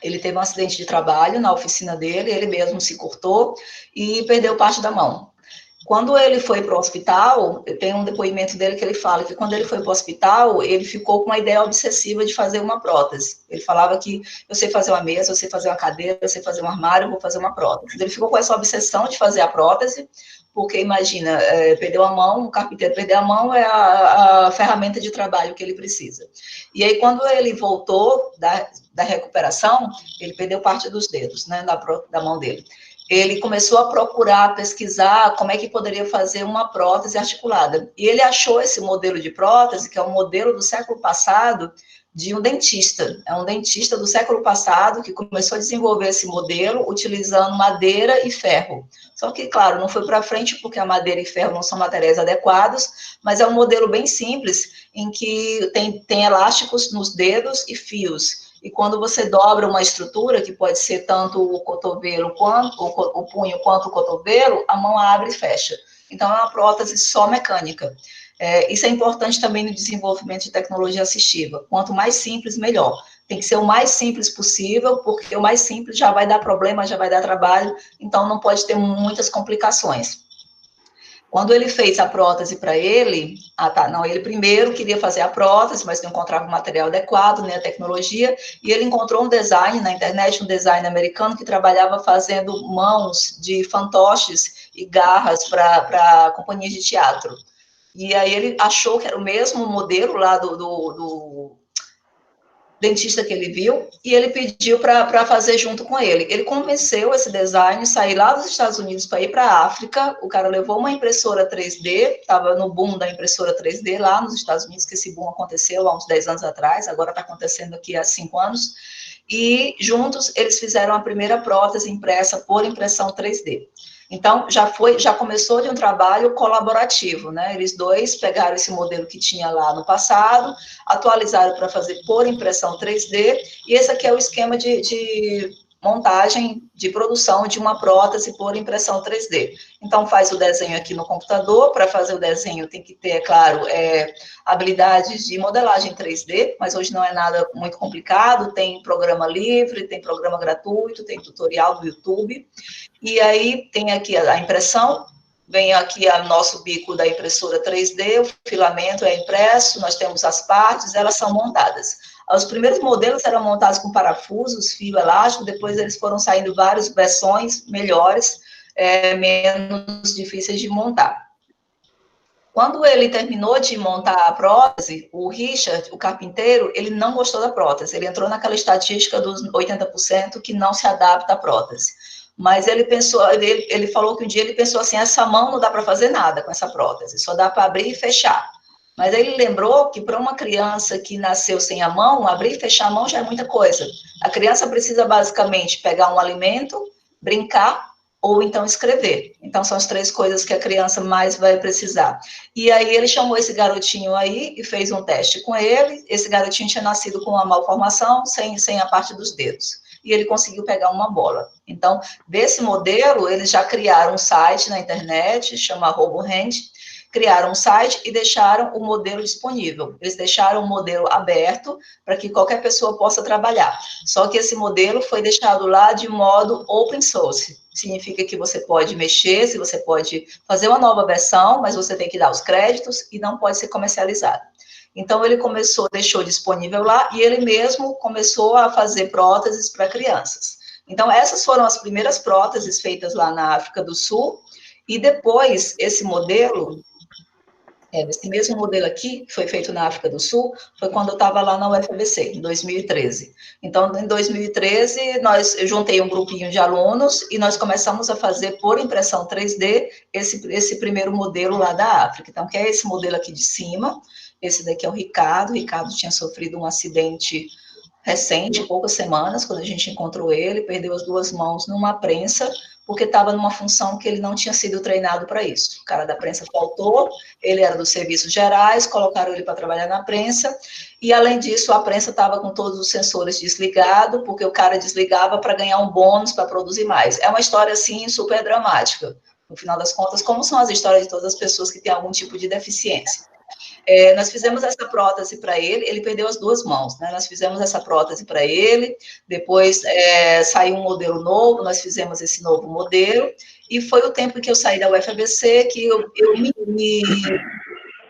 Ele teve um acidente de trabalho na oficina dele, ele mesmo se cortou e perdeu parte da mão. Quando ele foi para o hospital, tem um depoimento dele que ele fala que quando ele foi para o hospital, ele ficou com uma ideia obsessiva de fazer uma prótese. Ele falava que eu sei fazer uma mesa, eu sei fazer uma cadeira, eu sei fazer um armário, eu vou fazer uma prótese. Ele ficou com essa obsessão de fazer a prótese, porque imagina, perdeu a mão, o carpinteiro perder a mão é a ferramenta de trabalho que ele precisa. E aí, quando ele voltou da recuperação, ele perdeu parte dos dedos, né, da mão dele. Ele começou a procurar, pesquisar como é que poderia fazer uma prótese articulada. E ele achou esse modelo de prótese, que é um modelo do século passado, de um dentista. É um dentista do século passado que começou a desenvolver esse modelo utilizando madeira e ferro. Só que, claro, não foi para frente porque a madeira e ferro não são materiais adequados, mas é um modelo bem simples, em que tem elásticos nos dedos e fios. E quando você dobra uma estrutura, que pode ser tanto o cotovelo, quanto o punho, quanto o cotovelo, a mão abre e fecha. Então, é uma prótese só mecânica. Isso é importante também no desenvolvimento de tecnologia assistiva. Quanto mais simples, melhor. Tem que ser o mais simples possível, porque o mais simples já vai dar problema, já vai dar trabalho, então não pode ter muitas complicações. Quando ele fez a prótese para ele, ele primeiro queria fazer a prótese, mas não encontrava o material adequado, nem a tecnologia, e ele encontrou um design na internet, um design americano que trabalhava fazendo mãos de fantoches e garras para companhias de teatro. E aí ele achou que era o mesmo modelo lá do dentista que ele viu, e ele pediu para fazer junto com ele. Ele convenceu esse design, sair lá dos Estados Unidos para ir para a África. O cara levou uma impressora 3D, estava no boom da impressora 3D lá nos Estados Unidos, que esse boom aconteceu há uns 10 anos atrás, agora está acontecendo aqui há 5 anos, e juntos eles fizeram a primeira prótese impressa por impressão 3D. Então, já começou de um trabalho colaborativo, né? Eles dois pegaram esse modelo que tinha lá no passado, atualizaram para fazer por impressão 3D, e esse aqui é o esquema de montagem, de produção de uma prótese por impressão 3D. Então, faz o desenho aqui no computador. Para fazer o desenho tem que ter, é claro, habilidades de modelagem 3D, mas hoje não é nada muito complicado, tem programa livre, tem programa gratuito, tem tutorial do YouTube, e aí tem aqui a impressão, vem aqui o nosso bico da impressora 3D, o filamento é impresso, nós temos as partes, elas são montadas. Os primeiros modelos eram montados com parafusos, fio elástico, depois eles foram saindo várias versões melhores, menos difíceis de montar. Quando ele terminou de montar a prótese, o Richard, o carpinteiro, ele não gostou da prótese, ele entrou naquela estatística dos 80% que não se adapta à prótese. Mas ele pensou, ele falou que um dia ele pensou assim, essa mão não dá para fazer nada com essa prótese, só dá para abrir e fechar. Mas aí ele lembrou que para uma criança que nasceu sem a mão, abrir e fechar a mão já é muita coisa. A criança precisa basicamente pegar um alimento, brincar ou então escrever. Então são as 3 coisas que a criança mais vai precisar. E aí ele chamou esse garotinho aí e fez um teste com ele. Esse garotinho tinha nascido com uma malformação, sem a parte dos dedos. E ele conseguiu pegar uma bola. Então, desse modelo, eles já criaram um site na internet, chama RoboHand, criaram um site e deixaram o modelo disponível. Eles deixaram o modelo aberto para que qualquer pessoa possa trabalhar. Só que esse modelo foi deixado lá de modo open source. Significa que você pode mexer, se você pode fazer uma nova versão, mas você tem que dar os créditos e não pode ser comercializado. Então, ele deixou disponível lá, e ele mesmo começou a fazer próteses para crianças. Então, essas foram as primeiras próteses feitas lá na África do Sul, e depois, esse mesmo modelo aqui, que foi feito na África do Sul, foi quando eu estava lá na UFABC, em 2013. Então, em 2013, eu juntei um grupinho de alunos e nós começamos a fazer por impressão 3D esse primeiro modelo lá da África. Então, que é esse modelo aqui de cima. Esse daqui é o Ricardo. O Ricardo tinha sofrido um acidente recente, poucas semanas, quando a gente encontrou ele, perdeu as 2 mãos numa prensa, porque estava numa função que ele não tinha sido treinado para isso. O cara da prensa faltou, ele era dos serviços gerais, colocaram ele para trabalhar na prensa, e além disso, a prensa estava com todos os sensores desligados, porque o cara desligava para ganhar um bônus para produzir mais. É uma história, assim, super dramática, no final das contas, como são as histórias de todas as pessoas que têm algum tipo de deficiência. Nós fizemos essa prótese para ele perdeu as 2 mãos, né? Nós fizemos essa prótese para ele, depois saiu um modelo novo, nós fizemos esse novo modelo, e foi o tempo que eu saí da UFABC que eu me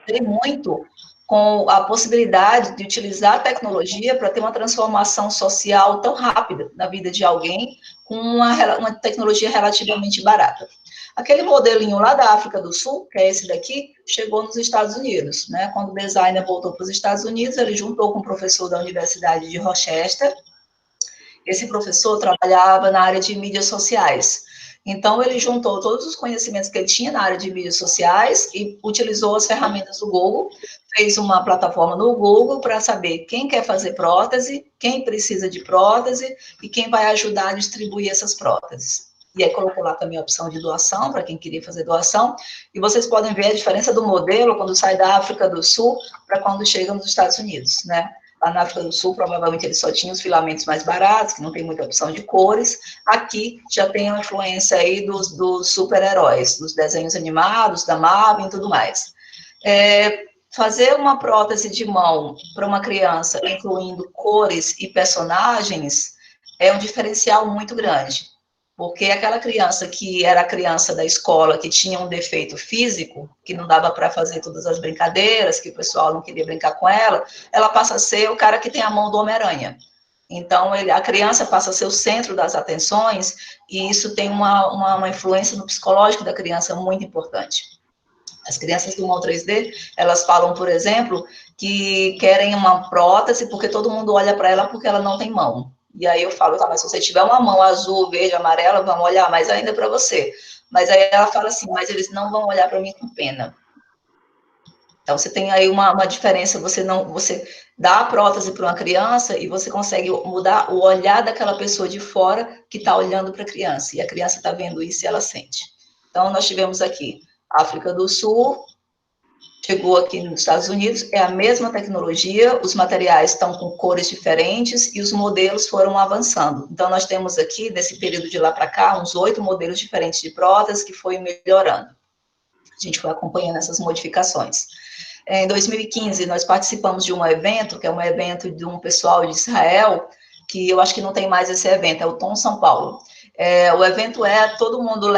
dei muito com a possibilidade de utilizar a tecnologia para ter uma transformação social tão rápida na vida de alguém, com uma tecnologia relativamente barata. Aquele modelinho lá da África do Sul, que é esse daqui, chegou nos Estados Unidos, né? Quando o designer voltou para os Estados Unidos, ele juntou com um professor da Universidade de Rochester. Esse professor trabalhava na área de mídias sociais. Então, ele juntou todos os conhecimentos que ele tinha na área de mídias sociais e utilizou as ferramentas do Google, fez uma plataforma no Google para saber quem quer fazer prótese, quem precisa de prótese e quem vai ajudar a distribuir essas próteses. E aí colocou lá também a opção de doação, para quem queria fazer doação, e vocês podem ver a diferença do modelo quando sai da África do Sul para quando chega nos Estados Unidos, né? Lá na África do Sul, provavelmente, eles só tinham os filamentos mais baratos, que não tem muita opção de cores. Aqui, já tem a influência aí dos super-heróis, dos desenhos animados, da Marvel e tudo mais. Fazer uma prótese de mão para uma criança, incluindo cores e personagens, é um diferencial muito grande. Porque aquela criança que era a criança da escola, que tinha um defeito físico, que não dava para fazer todas as brincadeiras, que o pessoal não queria brincar com ela passa a ser o cara que tem a mão do Homem-Aranha. Então, a criança passa a ser o centro das atenções, e isso tem uma influência no psicológico da criança muito importante. As crianças do Mão 3D, elas falam, por exemplo, que querem uma prótese porque todo mundo olha para ela porque ela não tem mão. E aí eu falo, tá, mas se você tiver uma mão azul, verde, amarela, vão olhar mais ainda para você. Mas aí ela fala assim, mas eles não vão olhar para mim com pena. Então, você tem aí uma diferença, você dá a prótese para uma criança e você consegue mudar o olhar daquela pessoa de fora que está olhando para a criança, e a criança está vendo isso e ela sente. Então, nós tivemos aqui África do Sul, chegou aqui nos Estados Unidos, é a mesma tecnologia, os materiais estão com cores diferentes e os modelos foram avançando. Então, nós temos aqui, nesse período de lá para cá, uns 8 modelos diferentes de prótese que foi melhorando. A gente foi acompanhando essas modificações. Em 2015, nós participamos de um evento, que é um evento de um pessoal de Israel, que eu acho que não tem mais esse evento, é o Tom São Paulo. O evento todo mundo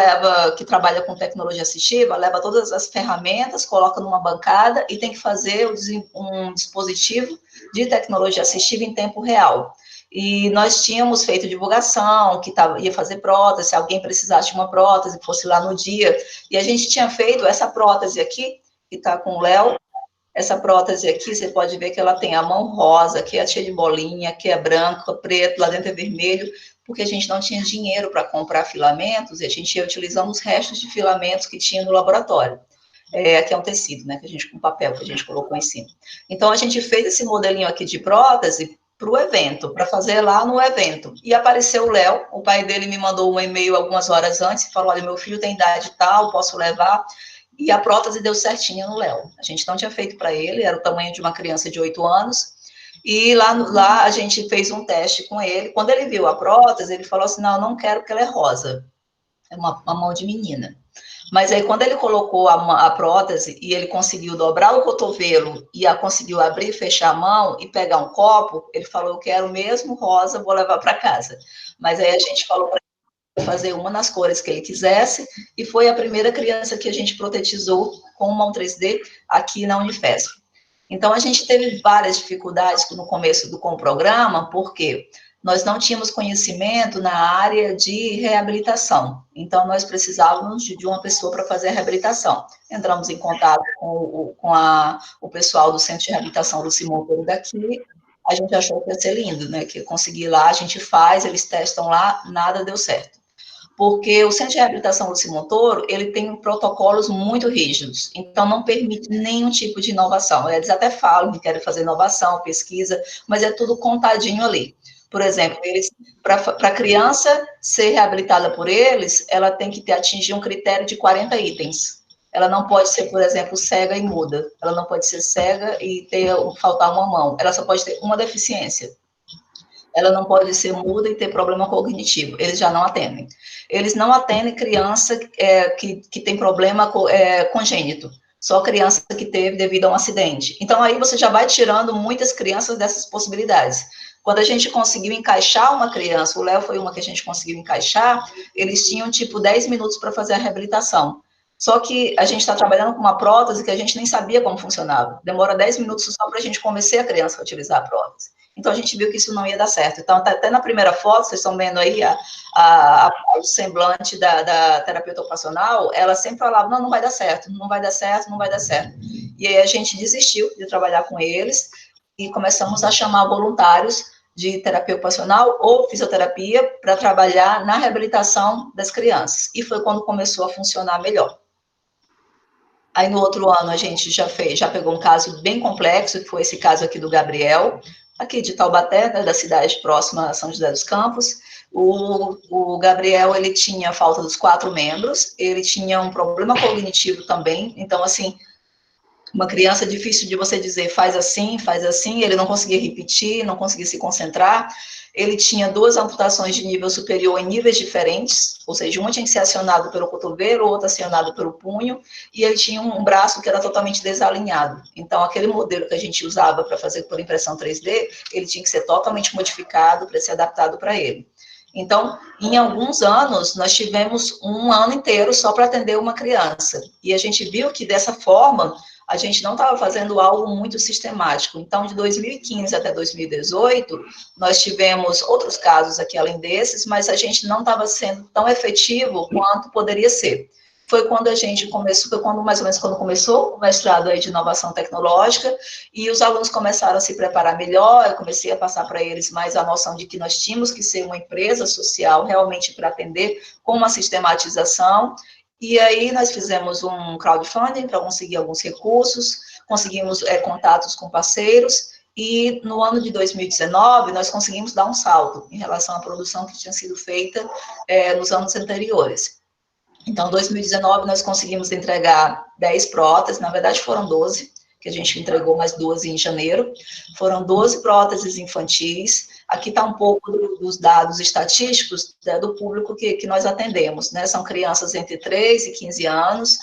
que trabalha com tecnologia assistiva, leva todas as ferramentas, coloca numa bancada e tem que fazer um dispositivo de tecnologia assistiva em tempo real. E nós tínhamos feito divulgação, que ia fazer prótese, se alguém precisasse de uma prótese, fosse lá no dia, e a gente tinha feito essa prótese aqui, que está com o Léo. Essa prótese aqui, você pode ver que ela tem a mão rosa, que é cheia de bolinha, que é branca, preto, lá dentro é vermelho, porque a gente não tinha dinheiro para comprar filamentos, e a gente ia utilizando os restos de filamentos que tinha no laboratório. Aqui é um tecido, né, com papel que a gente colocou em cima. Então, a gente fez esse modelinho aqui de prótese para o evento, para fazer lá no evento. E apareceu o Léo, o pai dele me mandou um e-mail algumas horas antes, e falou, olha, meu filho tem idade tal, posso levar? E a prótese deu certinho no Léo. A gente não tinha feito para ele, era o tamanho de uma criança de 8 anos, e lá a gente fez um teste com ele. Quando ele viu a prótese, ele falou assim, não, eu não quero porque ela é rosa. É uma mão de menina. Mas aí, quando ele colocou a prótese e ele conseguiu dobrar o cotovelo e conseguiu abrir e fechar a mão e pegar um copo, ele falou, eu quero mesmo rosa, vou levar para casa. Mas aí a gente falou para ele fazer uma nas cores que ele quisesse, e foi a primeira criança que a gente protetizou com mão 3D aqui na Unifesp. Então, a gente teve várias dificuldades no começo com o programa, porque nós não tínhamos conhecimento na área de reabilitação. Então, nós precisávamos de uma pessoa para fazer a reabilitação. Entramos em contato com o pessoal do Centro de Reabilitação do Simão Toro daqui. A gente achou que ia ser lindo, né? Que conseguir ir lá, a gente faz, eles testam lá, nada deu certo. Porque o Centro de Reabilitação Luci Montoro, ele tem protocolos muito rígidos, então não permite nenhum tipo de inovação. Eles até falam que querem fazer inovação, pesquisa, mas é tudo contadinho ali. Por exemplo, para a criança ser reabilitada por eles, ela tem que atingir um critério de 40 itens. Ela não pode ser, por exemplo, cega e muda. Ela não pode ser cega e faltar uma mão. Ela só pode ter uma deficiência. Ela não pode ser muda e ter problema cognitivo. Eles já não atendem. Eles não atendem criança que tem problema congênito. só criança que teve devido a um acidente. Então, aí você já vai tirando muitas crianças dessas possibilidades. Quando a gente conseguiu encaixar uma criança, o Léo foi uma que a gente conseguiu encaixar, eles tinham, tipo, 10 minutos para fazer a reabilitação. Só que a gente está trabalhando com uma prótese que a gente nem sabia como funcionava. Demora 10 minutos só para a gente convencer a criança a utilizar a prótese. Então, a gente viu que isso não ia dar certo. Então, até na primeira foto, vocês estão vendo aí o semblante da terapeuta ocupacional, ela sempre falava, não vai dar certo, não vai dar certo, não vai dar certo. E aí a gente desistiu de trabalhar com eles e começamos a chamar voluntários de terapia ocupacional ou fisioterapia para trabalhar na reabilitação das crianças. E foi quando começou a funcionar melhor. Aí no outro ano a gente já pegou um caso bem complexo, que foi esse caso aqui do Gabriel, aqui de Taubaté, né, da cidade próxima a São José dos Campos. O Gabriel, ele tinha falta dos 4 membros, ele tinha um problema cognitivo também, então, assim, uma criança difícil de você dizer faz assim, ele não conseguia repetir, não conseguia se concentrar. Ele tinha 2 amputações de nível superior em níveis diferentes, ou seja, uma tinha que ser acionado pelo cotovelo, outra acionado pelo punho, e ele tinha um braço que era totalmente desalinhado. Então, aquele modelo que a gente usava para fazer por impressão 3D, ele tinha que ser totalmente modificado para ser adaptado para ele. Então, em alguns anos, nós tivemos um ano inteiro só para atender uma criança. E a gente viu que, dessa forma, a gente não estava fazendo algo muito sistemático. Então, de 2015 até 2018, nós tivemos outros casos aqui além desses, mas a gente não estava sendo tão efetivo quanto poderia ser. Foi quando a gente começou, foi quando, mais ou menos quando começou o mestrado aí de inovação tecnológica, e os alunos começaram a se preparar melhor, eu comecei a passar para eles mais a noção de que nós tínhamos que ser uma empresa social realmente para atender com uma sistematização. E aí nós fizemos um crowdfunding para conseguir alguns recursos, conseguimos contatos com parceiros, e no ano de 2019 nós conseguimos dar um salto em relação à produção que tinha sido feita nos anos anteriores. Então, em 2019 nós conseguimos entregar 10 próteses, na verdade foram 12, que a gente entregou mais 12 em janeiro, foram 12 próteses infantis. Aqui está um pouco dos dados estatísticos, né, do público que nós atendemos, né? São crianças entre 3 e 15 anos,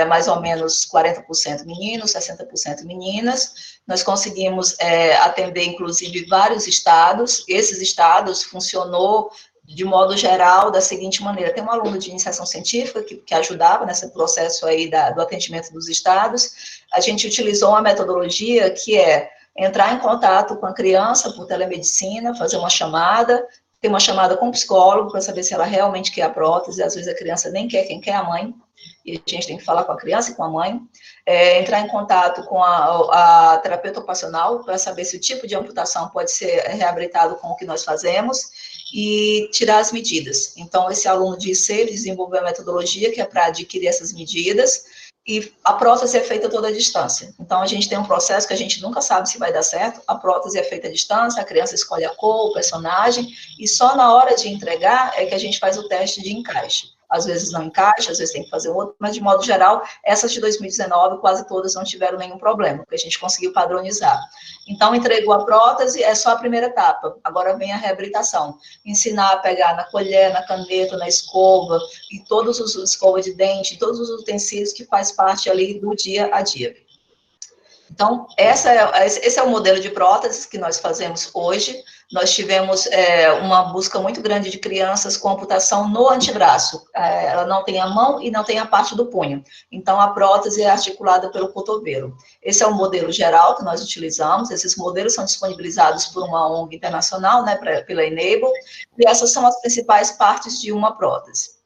mais ou menos 40% meninos, 60% meninas. Nós conseguimos atender, inclusive, vários estados. Esses estados funcionou de modo geral, da seguinte maneira: tem um aluno de iniciação científica que ajudava nesse processo aí do atendimento dos estados. A gente utilizou uma metodologia que é entrar em contato com a criança por telemedicina, fazer uma chamada, ter uma chamada com o psicólogo para saber se ela realmente quer a prótese. Às vezes a criança nem quer, quem quer é a mãe, e a gente tem que falar com a criança e com a mãe. Entrar em contato com a terapeuta ocupacional para saber se o tipo de amputação pode ser reabilitado com o que nós fazemos, e tirar as medidas. Então, esse aluno de IC, ele desenvolveu a metodologia que é para adquirir essas medidas, e a prótese é feita toda à distância. Então, a gente tem um processo que a gente nunca sabe se vai dar certo. A prótese é feita à distância, a criança escolhe a cor, o personagem, e só na hora de entregar é que a gente faz o teste de encaixe. Às vezes não encaixa, às vezes tem que fazer outro, mas de modo geral, essas de 2019, quase todas não tiveram nenhum problema, porque a gente conseguiu padronizar. Então, entregou a prótese, é só a primeira etapa. Agora vem a reabilitação. Ensinar a pegar na colher, na caneta, na escova, e todos os escovas de dente, todos os utensílios que faz parte ali do dia a dia. Então, esse é o modelo de próteses que nós fazemos hoje. Nós tivemos uma busca muito grande de crianças com amputação no antebraço. Ela não tem a mão e não tem a parte do punho. Então, a prótese é articulada pelo cotovelo. Esse é o modelo geral que nós utilizamos. Esses modelos são disponibilizados por uma ONG internacional, né, pela Enable, e essas são as principais partes de uma prótese.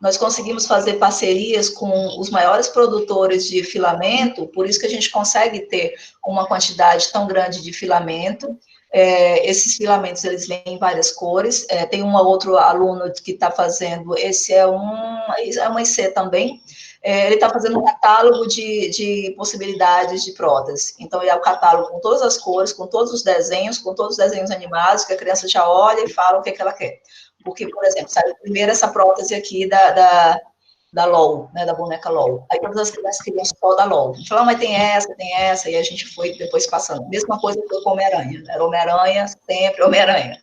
Nós conseguimos fazer parcerias com os maiores produtores de filamento, por isso que a gente consegue ter uma quantidade tão grande de filamento. Esses filamentos, eles vêm em várias cores. Tem um outro aluno que está fazendo, esse é uma IC também. Ele está fazendo um catálogo de possibilidades de prótese. Então, é o catálogo com todas as cores, com todos os desenhos animados, que a criança já olha e fala o que ela quer. Porque, por exemplo, saiu primeiro essa prótese aqui da LOL, né, da boneca LOL. Aí todas as crianças queriam só da LOL. A gente falou, mas tem essa, e a gente foi depois passando. Mesma coisa foi com Homem-Aranha. Era Homem-Aranha, sempre Homem-Aranha.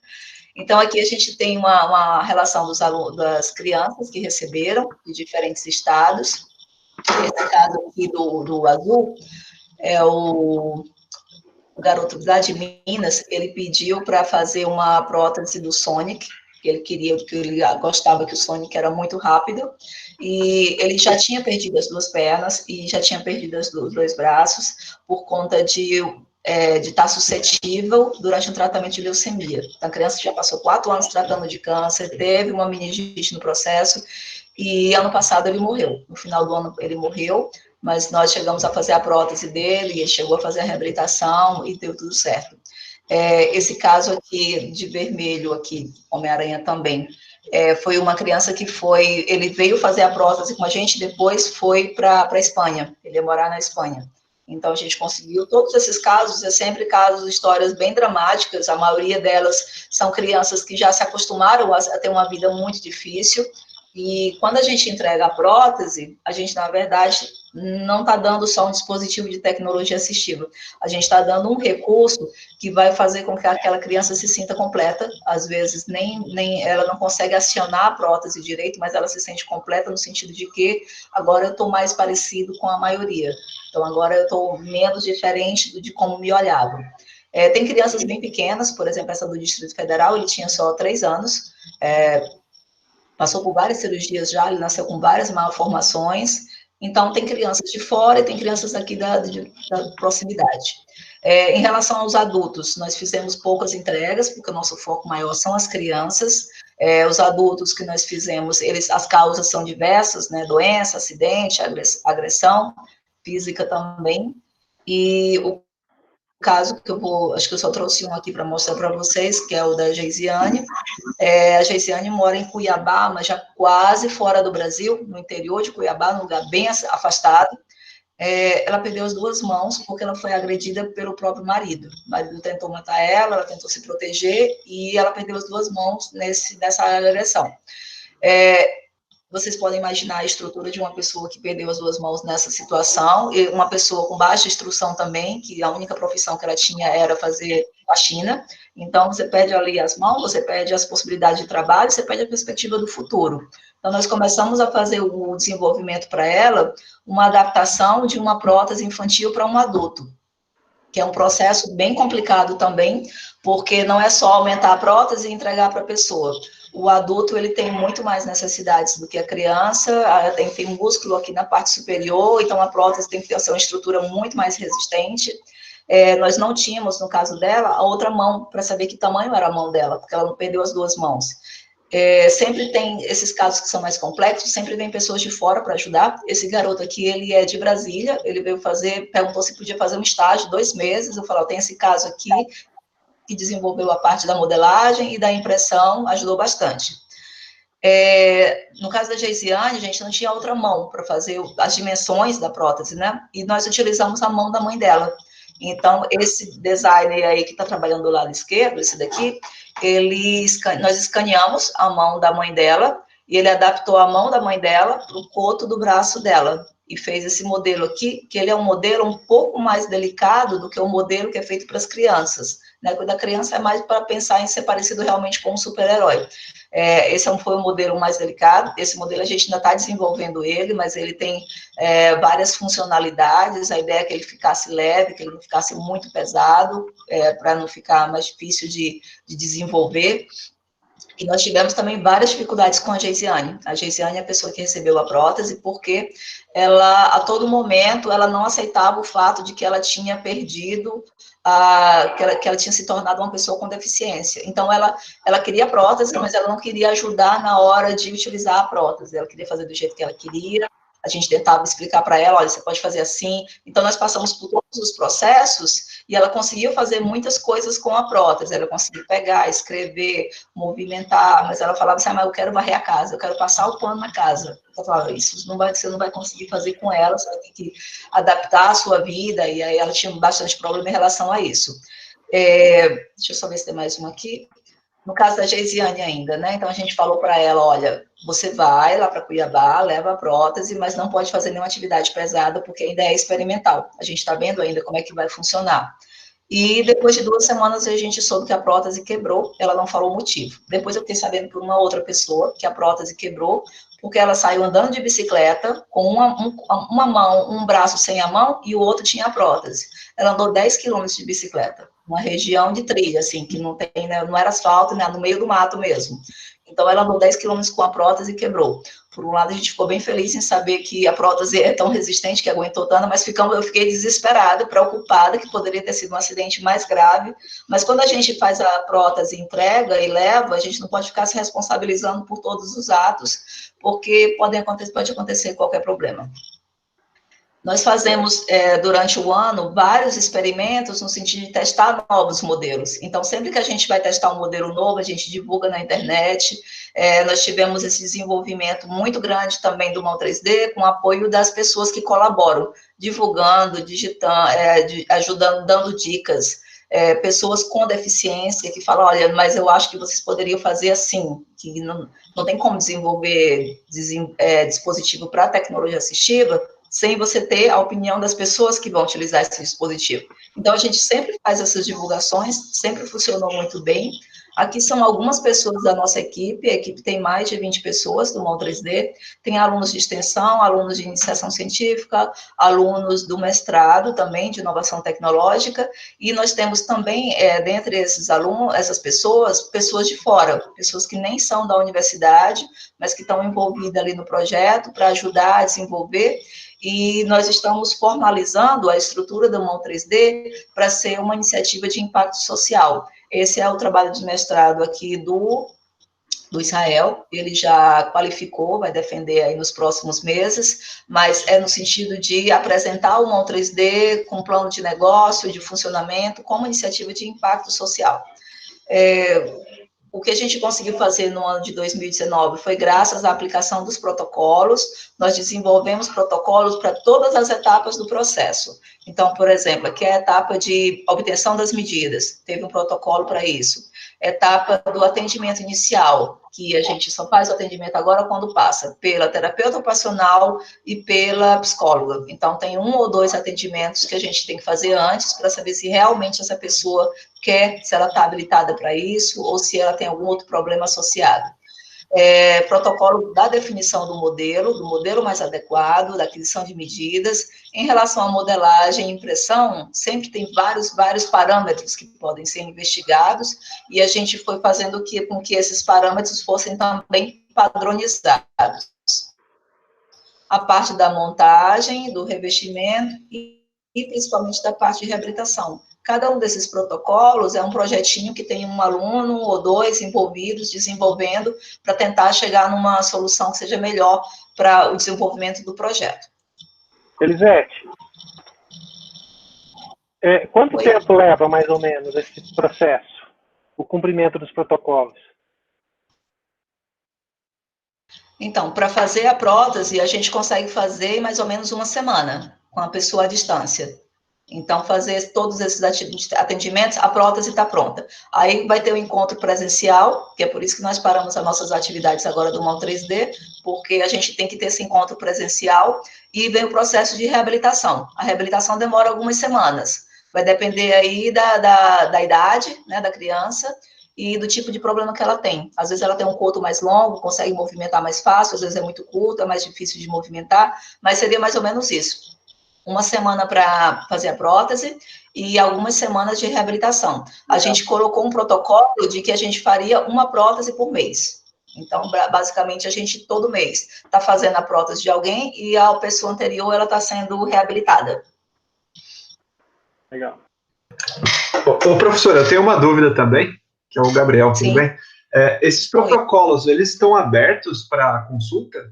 Então, aqui a gente tem uma relação das crianças que receberam, de diferentes estados. Esse caso aqui do azul é o garoto lá de Minas, ele pediu para fazer uma prótese do Sonic, que ele queria, que ele gostava que o Sonic era muito rápido, e ele já tinha perdido as 2 pernas e já tinha perdido os 2 braços por conta de estar suscetível durante um tratamento de leucemia. Então, a criança já passou 4 anos tratando de câncer, teve uma meningite no processo, e ano passado ele morreu. No final do ano ele morreu, mas nós chegamos a fazer a prótese dele, ele chegou a fazer a reabilitação e deu tudo certo. Esse caso aqui de vermelho, aqui, Homem-Aranha também, foi uma criança que ele veio fazer a prótese com a gente, depois foi para a Espanha, ele ia morar na Espanha. Então, a gente conseguiu todos esses casos, sempre casos, histórias bem dramáticas, a maioria delas são crianças que já se acostumaram a ter uma vida muito difícil, e quando a gente entrega a prótese, a gente, na verdade, não está dando só um dispositivo de tecnologia assistiva, a gente está dando um recurso que vai fazer com que aquela criança se sinta completa, às vezes nem ela não consegue acionar a prótese direito, mas ela se sente completa no sentido de que agora eu estou mais parecido com a maioria, então agora eu estou menos diferente de como me olhavam. Tem crianças bem pequenas, por exemplo, essa do Distrito Federal, ele tinha só 3 anos, passou por várias cirurgias já, ele nasceu com várias malformações, então tem crianças de fora e tem crianças aqui da proximidade. Em relação aos adultos, nós fizemos poucas entregas, porque o nosso foco maior são as crianças. Os adultos que nós fizemos, as causas são diversas, né? Doença, acidente, agressão física também. E o caso que acho que eu só trouxe um aqui para mostrar para vocês, que é o da Geisiane. A Geisiane mora em Cuiabá, mas já quase fora do Brasil, no interior de Cuiabá, num lugar bem afastado. Ela perdeu as 2 mãos porque ela foi agredida pelo próprio marido. O marido tentou matar ela tentou se proteger e ela perdeu as 2 mãos nessa agressão. Vocês podem imaginar a estrutura de uma pessoa que perdeu as 2 mãos nessa situação, e uma pessoa com baixa instrução também, que a única profissão que ela tinha era fazer faxina. Então, você perde ali as mãos, você perde as possibilidades de trabalho, você perde a perspectiva do futuro. Então, nós começamos a fazer o desenvolvimento para ela, uma adaptação de uma prótese infantil para um adulto, que é um processo bem complicado também, porque não é só aumentar a prótese e entregar para a pessoa. O adulto, ele tem muito mais necessidades do que a criança, tem músculo aqui na parte superior, então a prótese tem que ter uma estrutura muito mais resistente. Nós não tínhamos, no caso dela, a outra mão, para saber que tamanho era a mão dela, porque ela não perdeu as 2 mãos. Sempre tem esses casos que são mais complexos, sempre vem pessoas de fora para ajudar. Esse garoto aqui, ele é de Brasília, ele veio perguntou se podia fazer um estágio, 2 meses, eu falei, tem esse caso aqui, que desenvolveu a parte da modelagem e da impressão, ajudou bastante. No caso da Geisiane, a gente não tinha outra mão para fazer as dimensões da prótese, né? E nós utilizamos a mão da mãe dela. Então, esse designer aí que está trabalhando do lado esquerdo, esse daqui, nós escaneamos a mão da mãe dela e ele adaptou a mão da mãe dela para o coto do braço dela e fez esse modelo aqui, que ele é um modelo um pouco mais delicado do que o modelo que é feito para as crianças, né? Quando a criança é mais para pensar em ser parecido realmente com um super-herói. Esse foi um modelo mais delicado, esse modelo a gente ainda está desenvolvendo ele, mas ele tem várias funcionalidades, a ideia é que ele ficasse leve, que ele não ficasse muito pesado, para não ficar mais difícil de desenvolver. E nós tivemos também várias dificuldades com a Geisiane. A Geisiane é a pessoa que recebeu a prótese porque ela, a todo momento, ela não aceitava o fato de que ela tinha perdido, que ela tinha se tornado uma pessoa com deficiência. Então, ela queria a prótese, mas ela não queria ajudar na hora de utilizar a prótese. Ela queria fazer do jeito que ela queria. A gente tentava explicar para ela, olha, você pode fazer assim. Então, nós passamos por todos os processos e ela conseguiu fazer muitas coisas com a prótese. Ela conseguiu pegar, escrever, movimentar, mas ela falava assim, mas eu quero varrer a casa, eu quero passar o pano na casa. Eu falava, isso você não vai conseguir fazer com ela, você vai ter que adaptar a sua vida, e aí ela tinha bastante problema em relação a isso. Deixa eu só ver se tem mais uma aqui. No caso da Geisiane ainda, né? Então a gente falou para ela, olha, você vai lá para Cuiabá, leva a prótese, mas não pode fazer nenhuma atividade pesada, porque ainda é experimental. A gente está vendo ainda como é que vai funcionar. E depois de 2 semanas a gente soube que a prótese quebrou, ela não falou o motivo. Depois eu fiquei sabendo por uma outra pessoa que a prótese quebrou porque ela saiu andando de bicicleta, com uma mão, um braço sem a mão, e o outro tinha a prótese. Ela andou 10 quilômetros de bicicleta, uma região de trilha, assim, que não tem, né, não era asfalto, né, no meio do mato mesmo. Então, ela andou 10 quilômetros com a prótese e quebrou. Por um lado, a gente ficou bem feliz em saber que a prótese é tão resistente, que aguentou tanto, mas eu fiquei desesperada, preocupada, que poderia ter sido um acidente mais grave. Mas quando a gente faz a prótese, entrega e leva, a gente não pode ficar se responsabilizando por todos os atos, porque pode acontecer qualquer problema. Nós fazemos, durante o ano, vários experimentos no sentido de testar novos modelos. Então, sempre que a gente vai testar um modelo novo, a gente divulga na internet. Nós tivemos esse desenvolvimento muito grande também do Mão 3D, com o apoio das pessoas que colaboram, divulgando, digitando, ajudando, dando dicas. Pessoas com deficiência que falam, olha, mas eu acho que vocês poderiam fazer assim, que não tem como desenvolver dispositivo para tecnologia assistiva, sem você ter a opinião das pessoas que vão utilizar esse dispositivo. Então, a gente sempre faz essas divulgações, sempre funcionou muito bem. Aqui são algumas pessoas da nossa equipe, a equipe tem mais de 20 pessoas do Mão 3D, tem alunos de extensão, alunos de iniciação científica, alunos do mestrado também, de inovação tecnológica, e nós temos também, dentre esses alunos, essas pessoas, pessoas de fora, pessoas que nem são da universidade, mas que estão envolvidas ali no projeto para ajudar a desenvolver. E nós estamos formalizando a estrutura do Mão 3D para ser uma iniciativa de impacto social. Esse é o trabalho de mestrado aqui do Israel, ele já qualificou, vai defender aí nos próximos meses, mas é no sentido de apresentar o Mão 3D com plano de negócio, de funcionamento, como iniciativa de impacto social. O que a gente conseguiu fazer no ano de 2019 foi graças à aplicação dos protocolos. Nós desenvolvemos protocolos para todas as etapas do processo. Então, por exemplo, aqui é a etapa de obtenção das medidas, teve um protocolo para isso. Etapa do atendimento inicial, que a gente só faz o atendimento agora quando passa pela terapeuta ocupacional e pela psicóloga. Então, tem 1 ou 2 atendimentos que a gente tem que fazer antes para saber se realmente essa pessoa quer, se ela está habilitada para isso ou se ela tem algum outro problema associado. Protocolo da definição do modelo mais adequado, da aquisição de medidas. Em relação à modelagem e impressão, sempre tem vários parâmetros que podem ser investigados, e a gente foi fazendo com que esses parâmetros fossem também padronizados. A parte da montagem, do revestimento e principalmente da parte de reabilitação. Cada um desses protocolos é um projetinho que tem um aluno ou 2 envolvidos, desenvolvendo, para tentar chegar numa solução que seja melhor para o desenvolvimento do projeto. Elisete, quanto tempo leva, mais ou menos, esse processo, o cumprimento dos protocolos? Então, para fazer a prótese, a gente consegue fazer em mais ou menos 1 semana, com a pessoa à distância. Então, fazer todos esses atendimentos, a prótese está pronta. Aí vai ter o encontro presencial, que é por isso que nós paramos as nossas atividades agora do Mão 3D, porque a gente tem que ter esse encontro presencial, e vem o processo de reabilitação. A reabilitação demora algumas semanas, vai depender aí da idade, né, da criança, e do tipo de problema que ela tem. Às vezes ela tem um coto mais longo, consegue movimentar mais fácil, às vezes é muito curto, é mais difícil de movimentar, mas seria mais ou menos isso. 1 semana para fazer a prótese e algumas semanas de reabilitação. A gente colocou um protocolo de que a gente faria uma prótese por mês. Então, basicamente, a gente, todo mês, está fazendo a prótese de alguém e a pessoa anterior, ela está sendo reabilitada. Legal. Ô, professora, eu tenho uma dúvida também, que é o Gabriel, tudo bem? Esses protocolos, eles estão abertos para consulta?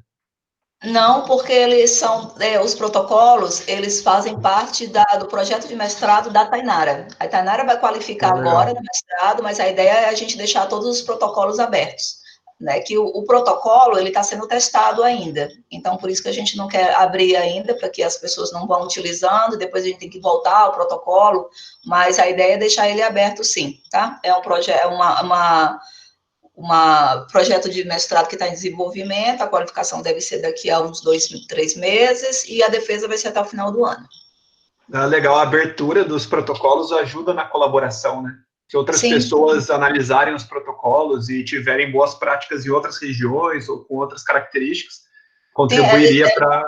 Não, porque eles são, os protocolos, eles fazem parte do projeto de mestrado da Tainara. A Tainara vai qualificar agora no mestrado, mas a ideia é a gente deixar todos os protocolos abertos, né? Que o protocolo, ele está sendo testado ainda. Então, por isso que a gente não quer abrir ainda, para que as pessoas não vão utilizando, depois a gente tem que voltar ao protocolo, mas a ideia é deixar ele aberto sim, tá? É um projeto, projeto de mestrado que está em desenvolvimento, a qualificação deve ser daqui a uns 2, 3 meses, e a defesa vai ser até o final do ano. Legal, a abertura dos protocolos ajuda na colaboração, né? Se outras pessoas analisarem os protocolos e tiverem boas práticas em outras regiões ou com outras características, contribuiria para...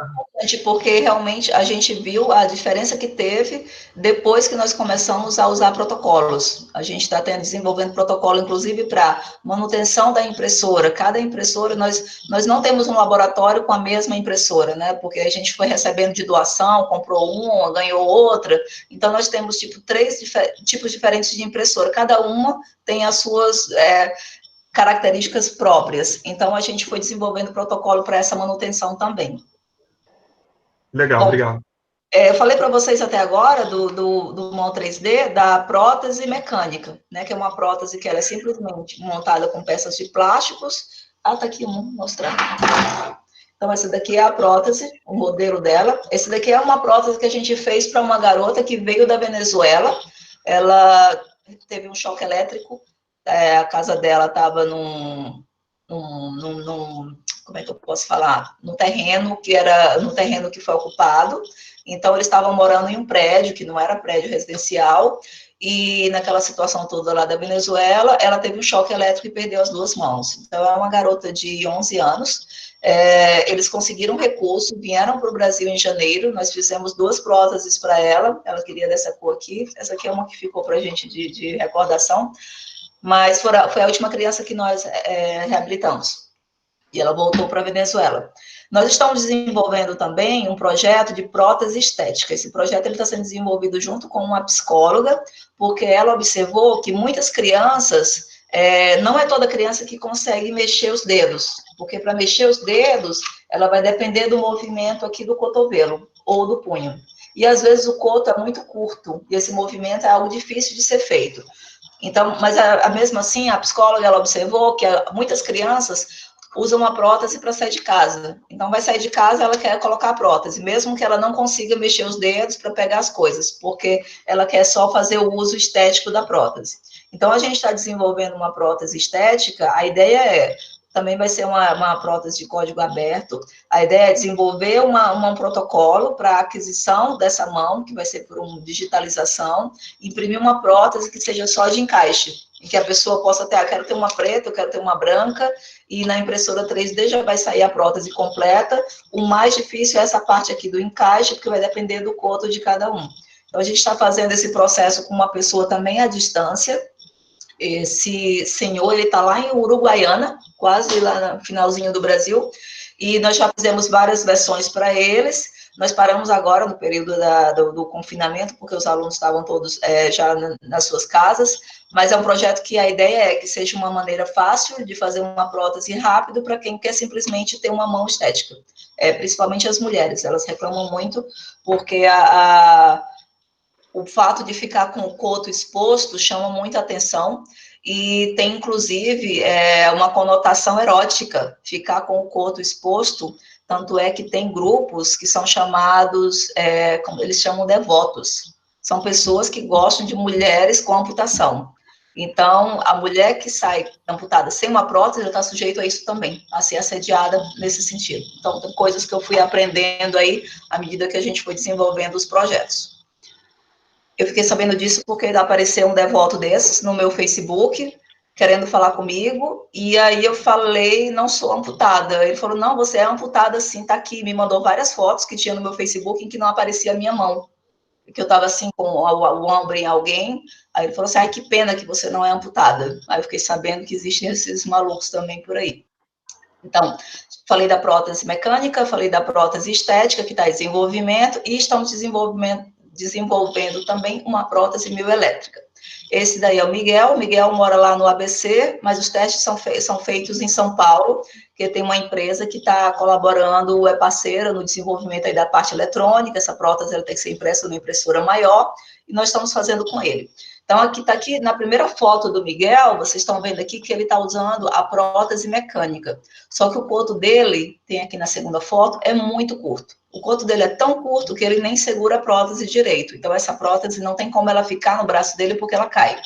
Porque realmente a gente viu a diferença que teve depois que nós começamos a usar protocolos. A gente está desenvolvendo protocolo, inclusive, para manutenção da impressora. Cada impressora, nós não temos um laboratório com a mesma impressora, né? Porque a gente foi recebendo de doação, comprou uma, ganhou outra. Então, nós temos, tipo, 3 tipos diferentes de impressora. Cada uma tem as suas... características próprias. Então, a gente foi desenvolvendo protocolo para essa manutenção também. Legal, obrigado. Eu falei para vocês até agora do mão 3D, da prótese mecânica, né, que é uma prótese que ela é simplesmente montada com peças de plásticos. Tá aqui vou mostrar. Então, essa daqui é a prótese, o modelo dela. Esse daqui é uma prótese que a gente fez para uma garota que veio da Venezuela. Ela teve um choque elétrico. A casa dela estava como é que eu posso falar? No terreno que foi ocupado. Então, eles estavam morando em um prédio que não era prédio residencial, e naquela situação toda lá da Venezuela, ela teve um choque elétrico e perdeu as 2 mãos. Então, é uma garota de 11 anos. Eles conseguiram recurso, vieram para o Brasil em janeiro, nós fizemos 2 próteses para ela queria dessa cor aqui, essa aqui é uma que ficou para a gente de recordação, mas foi a última criança que nós reabilitamos, e ela voltou para a Venezuela. Nós estamos desenvolvendo também um projeto de prótese estética. Esse projeto está sendo desenvolvido junto com uma psicóloga, porque ela observou que muitas crianças, não é toda criança que consegue mexer os dedos, porque para mexer os dedos, ela vai depender do movimento aqui do cotovelo ou do punho. E às vezes o coto é muito curto, e esse movimento é algo difícil de ser feito. Então, mas mesmo assim, a psicóloga ela observou que muitas crianças usam uma prótese para sair de casa. Então, vai sair de casa, ela quer colocar a prótese, mesmo que ela não consiga mexer os dedos para pegar as coisas, porque ela quer só fazer o uso estético da prótese. Então, a gente está desenvolvendo uma prótese estética, a ideia também vai ser uma prótese de código aberto. A ideia é desenvolver um protocolo para a aquisição dessa mão, que vai ser por uma digitalização, imprimir uma prótese que seja só de encaixe, em que a pessoa possa ter, quero ter uma preta, eu quero ter uma branca, e na impressora 3D já vai sair a prótese completa. O mais difícil é essa parte aqui do encaixe, porque vai depender do coto de cada um. Então, a gente está fazendo esse processo com uma pessoa também à distância. Esse senhor, ele está lá em Uruguaiana, quase lá no finalzinho do Brasil, e nós já fizemos várias versões para eles. Nós paramos agora no período do confinamento, porque os alunos estavam todos já nas suas casas, mas é um projeto que a ideia é que seja uma maneira fácil de fazer uma prótese rápido para quem quer simplesmente ter uma mão estética. Principalmente as mulheres, elas reclamam muito, porque o fato de ficar com o coto exposto chama muita atenção, e tem, inclusive, uma conotação erótica, ficar com o coto exposto, tanto é que tem grupos que são chamados, como eles chamam, devotos. São pessoas que gostam de mulheres com amputação. Então, a mulher que sai amputada sem uma prótese, está sujeito a isso também, a ser assediada nesse sentido. Então, tem coisas que eu fui aprendendo aí, à medida que a gente foi desenvolvendo os projetos. Eu fiquei sabendo disso porque apareceu um devoto desses no meu Facebook, querendo falar comigo, e aí eu falei, não sou amputada. Ele falou, não, você é amputada sim, tá aqui. Me mandou várias fotos que tinha no meu Facebook em que não aparecia a minha mão, que eu estava assim com o ombro em alguém. Aí ele falou assim, ai, que pena que você não é amputada. Aí eu fiquei sabendo que existem esses malucos também por aí. Então, falei da prótese mecânica, falei da prótese estética, que está em desenvolvimento, e estamos desenvolvendo também uma prótese mioelétrica. Esse daí é o Miguel mora lá no ABC, mas os testes são feitos em São Paulo, que tem uma empresa que está colaborando, é parceira no desenvolvimento aí da parte eletrônica. Essa prótese ela tem que ser impressa numa impressora maior, e nós estamos fazendo com ele. Então, está aqui na primeira foto do Miguel, vocês estão vendo aqui que ele está usando a prótese mecânica. Só que o coto dele, tem aqui na segunda foto, é muito curto. O coto dele é tão curto que ele nem segura a prótese direito. Então, essa prótese não tem como ela ficar no braço dele porque ela cai.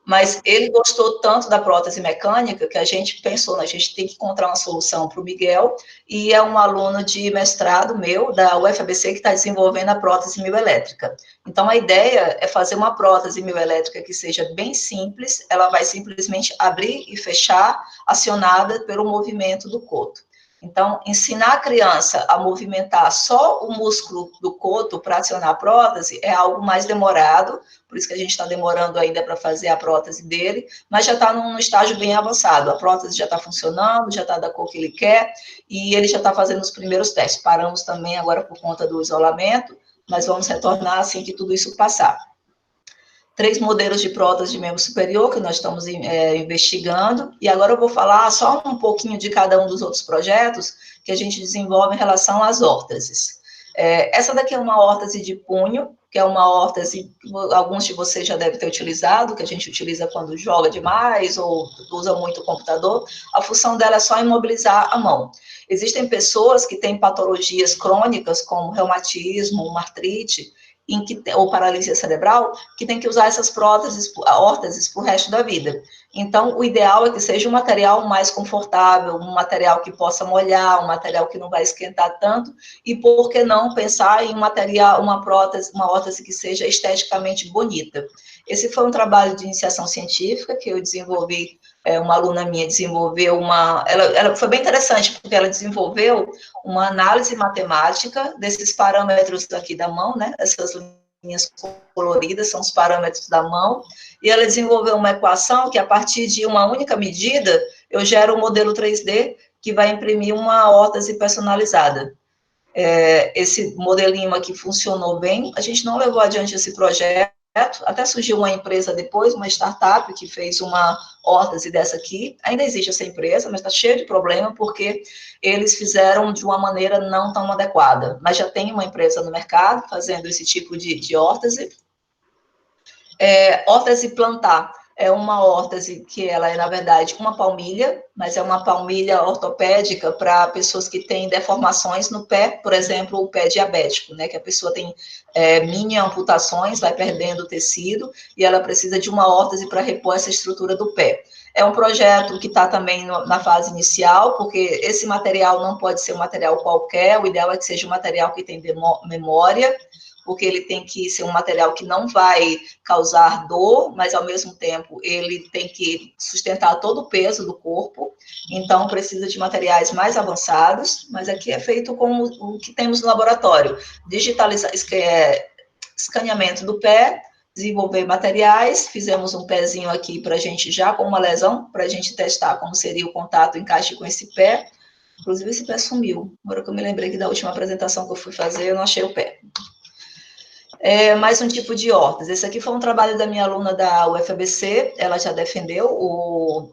Mas ele gostou tanto da prótese mecânica que a gente pensou, a gente tem que encontrar uma solução para o Miguel, e é um aluno de mestrado meu, da UFABC, que está desenvolvendo a prótese mioelétrica. Então, a ideia é fazer uma prótese mioelétrica que seja bem simples, ela vai simplesmente abrir e fechar, acionada pelo movimento do coto. Então, ensinar a criança a movimentar só o músculo do coto para acionar a prótese é algo mais demorado, por isso que a gente está demorando ainda para fazer a prótese dele, mas já está num estágio bem avançado. A prótese já está funcionando, já está da cor que ele quer, e ele já está fazendo os primeiros testes. Paramos também agora por conta do isolamento, mas vamos retornar assim que tudo isso passar. 3 modelos de prótese de membro superior que nós estamos investigando, e agora eu vou falar só um pouquinho de cada um dos outros projetos que a gente desenvolve em relação às órteses. Essa daqui é uma órtese de punho, que é uma órtese que alguns de vocês já devem ter utilizado, que a gente utiliza quando joga demais ou usa muito o computador. A função dela é só imobilizar a mão. Existem pessoas que têm patologias crônicas, como reumatismo, uma artrite, ou paralisia cerebral, que tem que usar essas próteses, órteses, para o resto da vida. Então, o ideal é que seja um material mais confortável, um material que possa molhar, um material que não vai esquentar tanto, e por que não pensar em um material, uma prótese, uma órtese que seja esteticamente bonita. Esse foi um trabalho de iniciação científica que eu desenvolvi, uma aluna minha desenvolveu ela foi bem interessante, porque ela desenvolveu uma análise matemática desses parâmetros aqui da mão, né? Essas linhas coloridas são os parâmetros da mão, e ela desenvolveu uma equação que, a partir de uma única medida, eu gero um modelo 3D que vai imprimir uma órtese personalizada. Esse modelinho aqui funcionou bem, a gente não levou adiante esse projeto, até surgiu uma empresa depois, uma startup, que fez uma órtese dessa aqui. Ainda existe essa empresa, mas está cheio de problema, porque eles fizeram de uma maneira não tão adequada. Mas já tem uma empresa no mercado fazendo esse tipo de órtese. Órtese plantar. É uma órtese que ela é, na verdade, uma palmilha, mas é uma palmilha ortopédica para pessoas que têm deformações no pé, por exemplo, o pé diabético, né, que a pessoa tem mini amputações, vai perdendo tecido, e ela precisa de uma órtese para repor essa estrutura do pé. É um projeto que está também na fase inicial, porque esse material não pode ser um material qualquer, o ideal é que seja um material que tem memória, porque ele tem que ser um material que não vai causar dor, mas, ao mesmo tempo, ele tem que sustentar todo o peso do corpo, então precisa de materiais mais avançados, mas aqui é feito com o que temos no laboratório, escaneamento do pé, desenvolver materiais, fizemos um pezinho aqui para a gente, já com uma lesão, para a gente testar como seria o contato, o encaixe com esse pé. Inclusive, esse pé sumiu, agora que eu me lembrei que da última apresentação que eu fui fazer, eu não achei o pé. Mais um tipo de órtese. Esse aqui foi um trabalho da minha aluna da UFABC, ela já defendeu o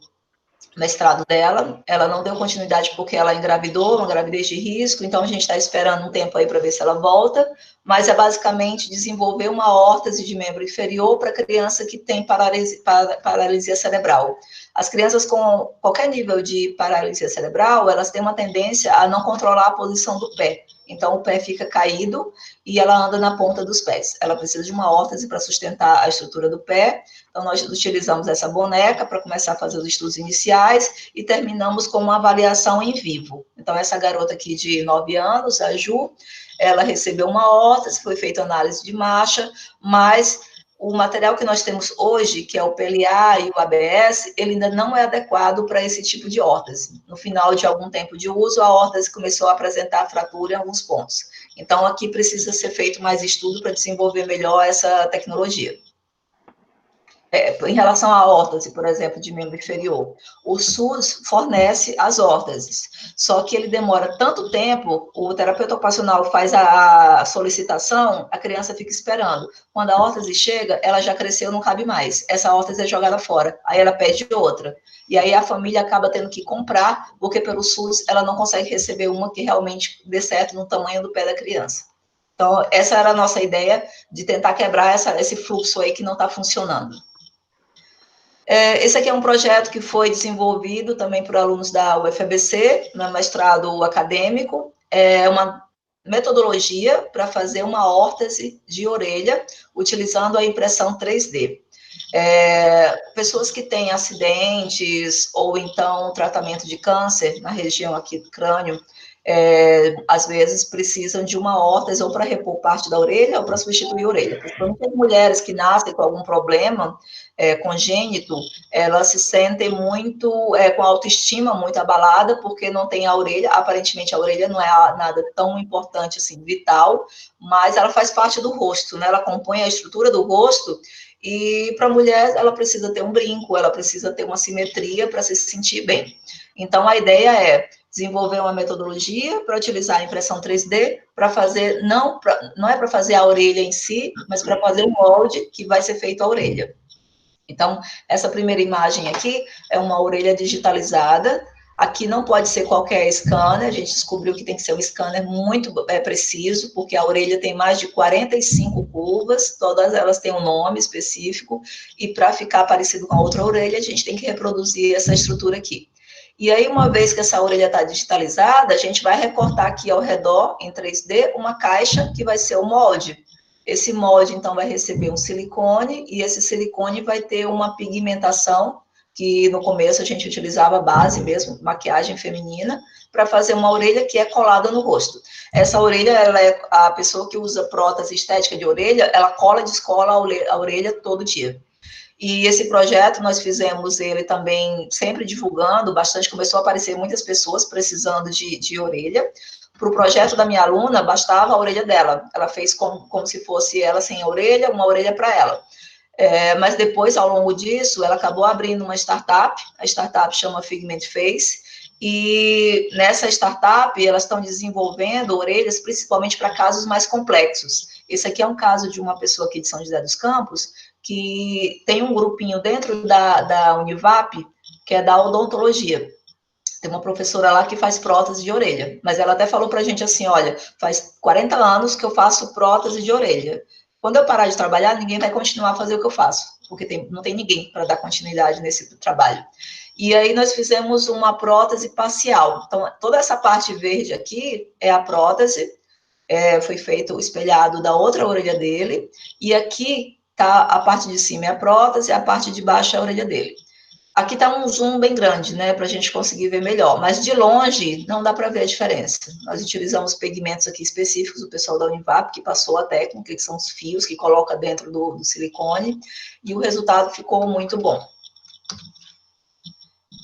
mestrado dela, ela não deu continuidade porque ela engravidou, uma gravidez de risco, então a gente está esperando um tempo aí para ver se ela volta, mas é basicamente desenvolver uma órtese de membro inferior para criança que tem paralisia cerebral. As crianças com qualquer nível de paralisia cerebral, elas têm uma tendência a não controlar a posição do pé. Então, o pé fica caído e ela anda na ponta dos pés. Ela precisa de uma órtese para sustentar a estrutura do pé. Então, nós utilizamos essa boneca para começar a fazer os estudos iniciais e terminamos com uma avaliação em vivo. Então, essa garota aqui de 9 anos, a Ju, ela recebeu uma órtese, foi feita análise de marcha, mas o material que nós temos hoje, que é o PLA e o ABS, ele ainda não é adequado para esse tipo de órtese. No final de algum tempo de uso, a órtese começou a apresentar fratura em alguns pontos. Então, aqui precisa ser feito mais estudo para desenvolver melhor essa tecnologia. Em relação à órtese, por exemplo, de membro inferior, o SUS fornece as órteses, só que ele demora tanto tempo, o terapeuta ocupacional faz a solicitação, a criança fica esperando. Quando a órtese chega, ela já cresceu, não cabe mais. Essa órtese é jogada fora, aí ela pede outra. E aí a família acaba tendo que comprar, porque pelo SUS ela não consegue receber uma que realmente dê certo no tamanho do pé da criança. Então, essa era a nossa ideia, de tentar quebrar esse fluxo aí que não está funcionando. Esse aqui é um projeto que foi desenvolvido também por alunos da UFABC, no mestrado acadêmico. É uma metodologia para fazer uma órtese de orelha, utilizando a impressão 3D. Pessoas que têm acidentes ou então tratamento de câncer na região aqui do crânio, às vezes precisam de uma órtese ou para repor parte da orelha ou para substituir a orelha. Principalmente as mulheres que nascem com algum problema congênito, elas se sentem muito com a autoestima muito abalada porque não tem a orelha. Aparentemente a orelha não é nada tão importante assim, vital, mas ela faz parte do rosto, né? Ela compõe a estrutura do rosto. E para a mulher, ela precisa ter um brinco, ela precisa ter uma simetria para se sentir bem. Então, a ideia é desenvolver uma metodologia para utilizar a impressão 3D para fazer, não é para fazer a orelha em si, mas para fazer o molde que vai ser feito a orelha. Então, essa primeira imagem aqui é uma orelha digitalizada. Aqui não pode ser qualquer scanner, a gente descobriu que tem que ser um scanner muito preciso, porque a orelha tem mais de 45 curvas, todas elas têm um nome específico, e para ficar parecido com a outra orelha, a gente tem que reproduzir essa estrutura aqui. E aí, uma vez que essa orelha está digitalizada, a gente vai recortar aqui ao redor, em 3D, uma caixa que vai ser o molde. Esse molde, então, vai receber um silicone, e esse silicone vai ter uma pigmentação, que no começo a gente utilizava base mesmo, maquiagem feminina, para fazer uma orelha que é colada no rosto. Essa orelha, ela é a pessoa que usa prótese estética de orelha, ela cola e descola a orelha todo dia. E esse projeto, nós fizemos ele também sempre divulgando bastante, começou a aparecer muitas pessoas precisando de orelha. Para o projeto da minha aluna, bastava a orelha dela. Ela fez como se fosse ela sem a orelha, uma orelha para ela. Mas depois, ao longo disso, ela acabou abrindo uma startup, a startup chama Figment Face, e nessa startup elas estão desenvolvendo orelhas principalmente para casos mais complexos. Esse aqui é um caso de uma pessoa aqui de São José dos Campos, que tem um grupinho dentro da Univap, que é da odontologia. Tem uma professora lá que faz prótese de orelha, mas ela até falou para a gente assim, olha, faz 40 anos que eu faço prótese de orelha. Quando eu parar de trabalhar, ninguém vai continuar a fazer o que eu faço, porque não tem ninguém para dar continuidade nesse trabalho. E aí nós fizemos uma prótese parcial. Então, toda essa parte verde aqui é a prótese, foi feito o espelhado da outra orelha dele, e aqui tá a parte de cima é a prótese, a parte de baixo é a orelha dele. Aqui está um zoom bem grande, né, para a gente conseguir ver melhor, mas de longe não dá para ver a diferença. Nós utilizamos pigmentos aqui específicos do pessoal da Univap, que passou a técnica, que são os fios que coloca dentro do silicone, e o resultado ficou muito bom.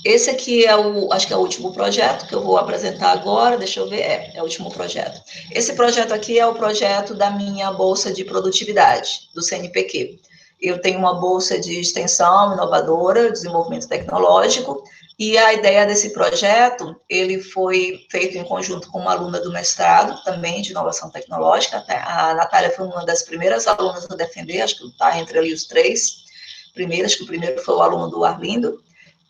Esse aqui acho que é o último projeto que eu vou apresentar agora, deixa eu ver, é o último projeto. Esse projeto aqui é o projeto da minha bolsa de produtividade, do CNPq. Eu tenho uma bolsa de extensão inovadora, desenvolvimento tecnológico, e a ideia desse projeto, ele foi feito em conjunto com uma aluna do mestrado, também de inovação tecnológica. A Natália foi uma das primeiras alunas a defender, acho que está entre ali os 3 primeiros, acho que o primeiro foi o aluno do Arlindo.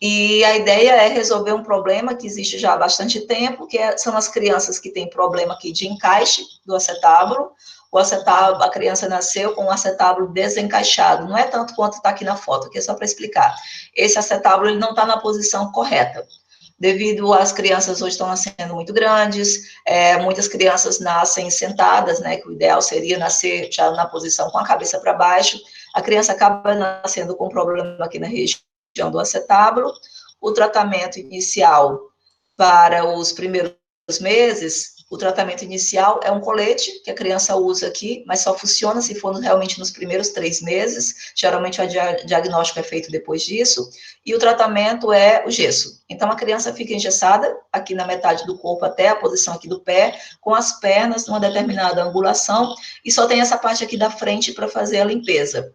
E a ideia é resolver um problema que existe já há bastante tempo, que são as crianças que têm problema aqui de encaixe do acetábulo. O acetábulo, a criança nasceu com o acetábulo desencaixado, não é tanto quanto está aqui na foto, aqui é só para explicar. Esse acetábulo ele não está na posição correta, devido às crianças hoje estão nascendo muito grandes, muitas crianças nascem sentadas, né, que o ideal seria nascer já na posição com a cabeça para baixo, a criança acaba nascendo com problema aqui na região do acetábulo. O tratamento inicial para os primeiros meses, o tratamento inicial é um colete que a criança usa aqui, mas só funciona se for realmente nos primeiros 3 meses. Geralmente o diagnóstico é feito depois disso. E o tratamento é o gesso. Então a criança fica engessada aqui na metade do corpo até a posição aqui do pé, com as pernas numa determinada angulação, e só tem essa parte aqui da frente para fazer a limpeza.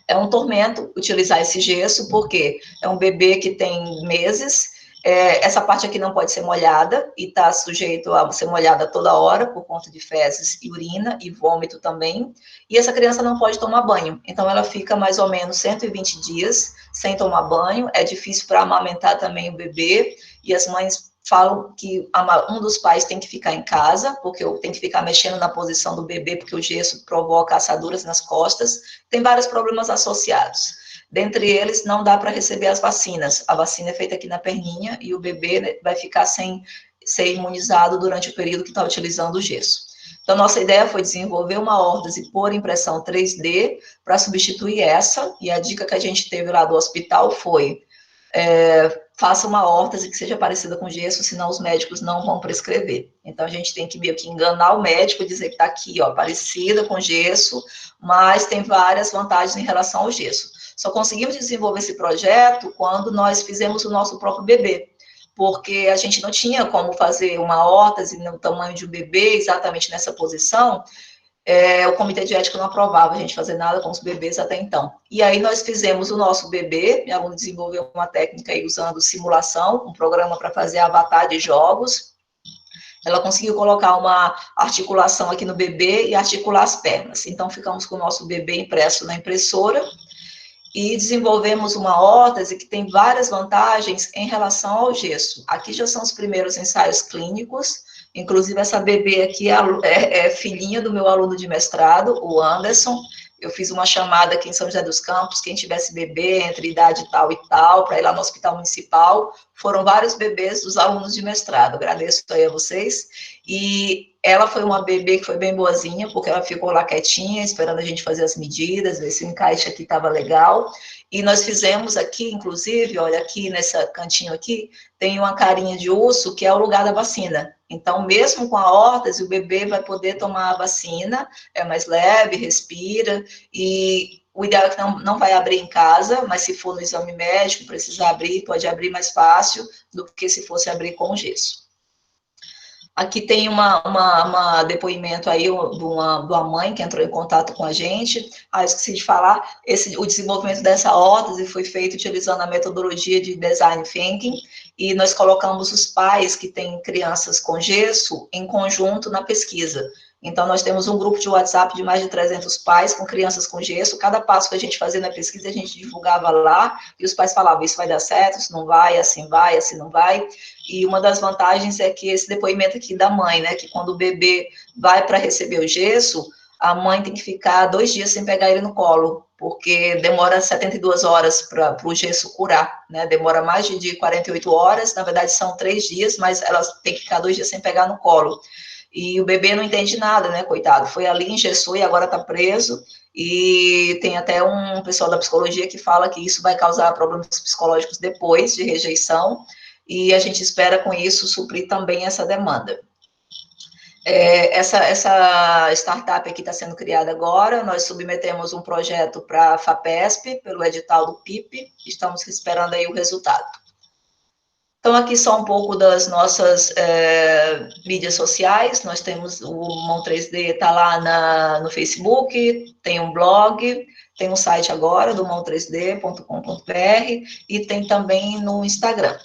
É um tormento utilizar esse gesso, porque é um bebê que tem meses. Essa parte aqui não pode ser molhada e está sujeito a ser molhada toda hora por conta de fezes e urina e vômito também. E essa criança não pode tomar banho, então ela fica mais ou menos 120 dias sem tomar banho. É difícil para amamentar também o bebê, e as mães falam que um dos pais tem que ficar em casa, porque tem que ficar mexendo na posição do bebê, porque o gesso provoca assaduras nas costas. Tem vários problemas associados. Dentre eles, não dá para receber as vacinas. A vacina é feita aqui na perninha e o bebê vai ficar sem ser imunizado durante o período que está utilizando o gesso. Então, nossa ideia foi desenvolver uma órtese por impressão 3D para substituir essa, e a dica que a gente teve lá do hospital foi faça uma órtese que seja parecida com gesso, senão os médicos não vão prescrever. Então, a gente tem que meio que enganar o médico e dizer que está aqui, ó, parecida com gesso, mas tem várias vantagens em relação ao gesso. Só conseguimos desenvolver esse projeto quando nós fizemos o nosso próprio bebê, porque a gente não tinha como fazer uma órtese no tamanho de um bebê, exatamente nessa posição. O comitê de ética não aprovava a gente fazer nada com os bebês até então. E aí nós fizemos o nosso bebê, minha aluna desenvolveu uma técnica aí usando simulação, um programa para fazer avatar de jogos. Ela conseguiu colocar uma articulação aqui no bebê e articular as pernas. Então, ficamos com o nosso bebê impresso na impressora e desenvolvemos uma órtese que tem várias vantagens em relação ao gesso. Aqui já são os primeiros ensaios clínicos. Inclusive, essa bebê aqui é filhinha do meu aluno de mestrado, o Anderson. Eu fiz uma chamada aqui em São José dos Campos, quem tivesse bebê entre idade tal e tal, para ir lá no hospital municipal. Foram vários bebês dos alunos de mestrado. Agradeço aí a vocês. E ela foi uma bebê que foi bem boazinha, porque ela ficou lá quietinha, esperando a gente fazer as medidas, ver se o encaixe aqui estava legal. E nós fizemos aqui, inclusive, olha, aqui nesse cantinho aqui, tem uma carinha de urso, que é o lugar da vacina. Então, mesmo com a órtese, o bebê vai poder tomar a vacina, é mais leve, respira, e o ideal é que não vai abrir em casa, mas se for no exame médico, precisar abrir, pode abrir mais fácil do que se fosse abrir com gesso. Aqui tem uma depoimento aí de uma mãe que entrou em contato com a gente. Esqueci de falar, o desenvolvimento dessa órtese foi feito utilizando a metodologia de Design Thinking, e nós colocamos os pais que têm crianças com gesso em conjunto na pesquisa. Então, nós temos um grupo de WhatsApp de mais de 300 pais com crianças com gesso. Cada passo que a gente fazia na pesquisa, a gente divulgava lá, e os pais falavam, isso vai dar certo, isso não vai, assim não vai. E uma das vantagens é que esse depoimento aqui da mãe, né, que quando o bebê vai para receber o gesso, a mãe tem que ficar 2 dias sem pegar ele no colo, porque demora 72 horas para o gesso curar, né, demora mais de 48 horas, na verdade são 3 dias, mas ela tem que ficar 2 dias sem pegar no colo. E o bebê não entende nada, né, coitado, foi ali, engessou e agora está preso, e tem até um pessoal da psicologia que fala que isso vai causar problemas psicológicos depois de rejeição, e a gente espera, com isso, suprir também essa demanda. Essa startup aqui está sendo criada agora, nós submetemos um projeto para a FAPESP, pelo edital do PIP, estamos esperando aí o resultado. Então, aqui só um pouco das nossas mídias sociais, nós temos o Mão 3D, está lá no Facebook, tem um blog, tem um site agora, do mão3d.com.br, e tem também no Instagram.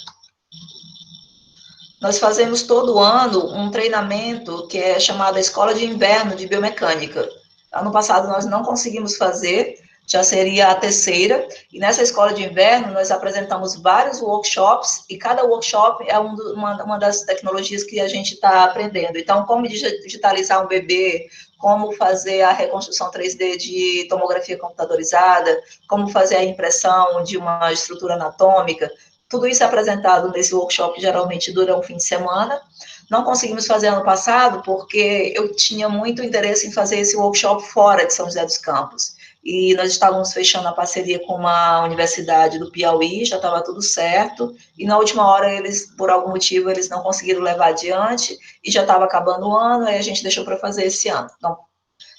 Nós fazemos todo ano um treinamento que é chamado a Escola de Inverno de Biomecânica. Ano passado nós não conseguimos fazer, já seria a 3ª, e nessa Escola de Inverno nós apresentamos vários workshops, e cada workshop é uma das tecnologias que a gente está aprendendo. Então, como digitalizar um bebê, como fazer a reconstrução 3D de tomografia computadorizada, como fazer a impressão de uma estrutura anatômica. Tudo isso é apresentado nesse workshop, que geralmente dura um fim de semana. Não conseguimos fazer ano passado, porque eu tinha muito interesse em fazer esse workshop fora de São José dos Campos. E nós estávamos fechando a parceria com uma universidade do Piauí, já estava tudo certo, e na última hora, por algum motivo, eles não conseguiram levar adiante, e já estava acabando o ano, aí a gente deixou para fazer esse ano. Então,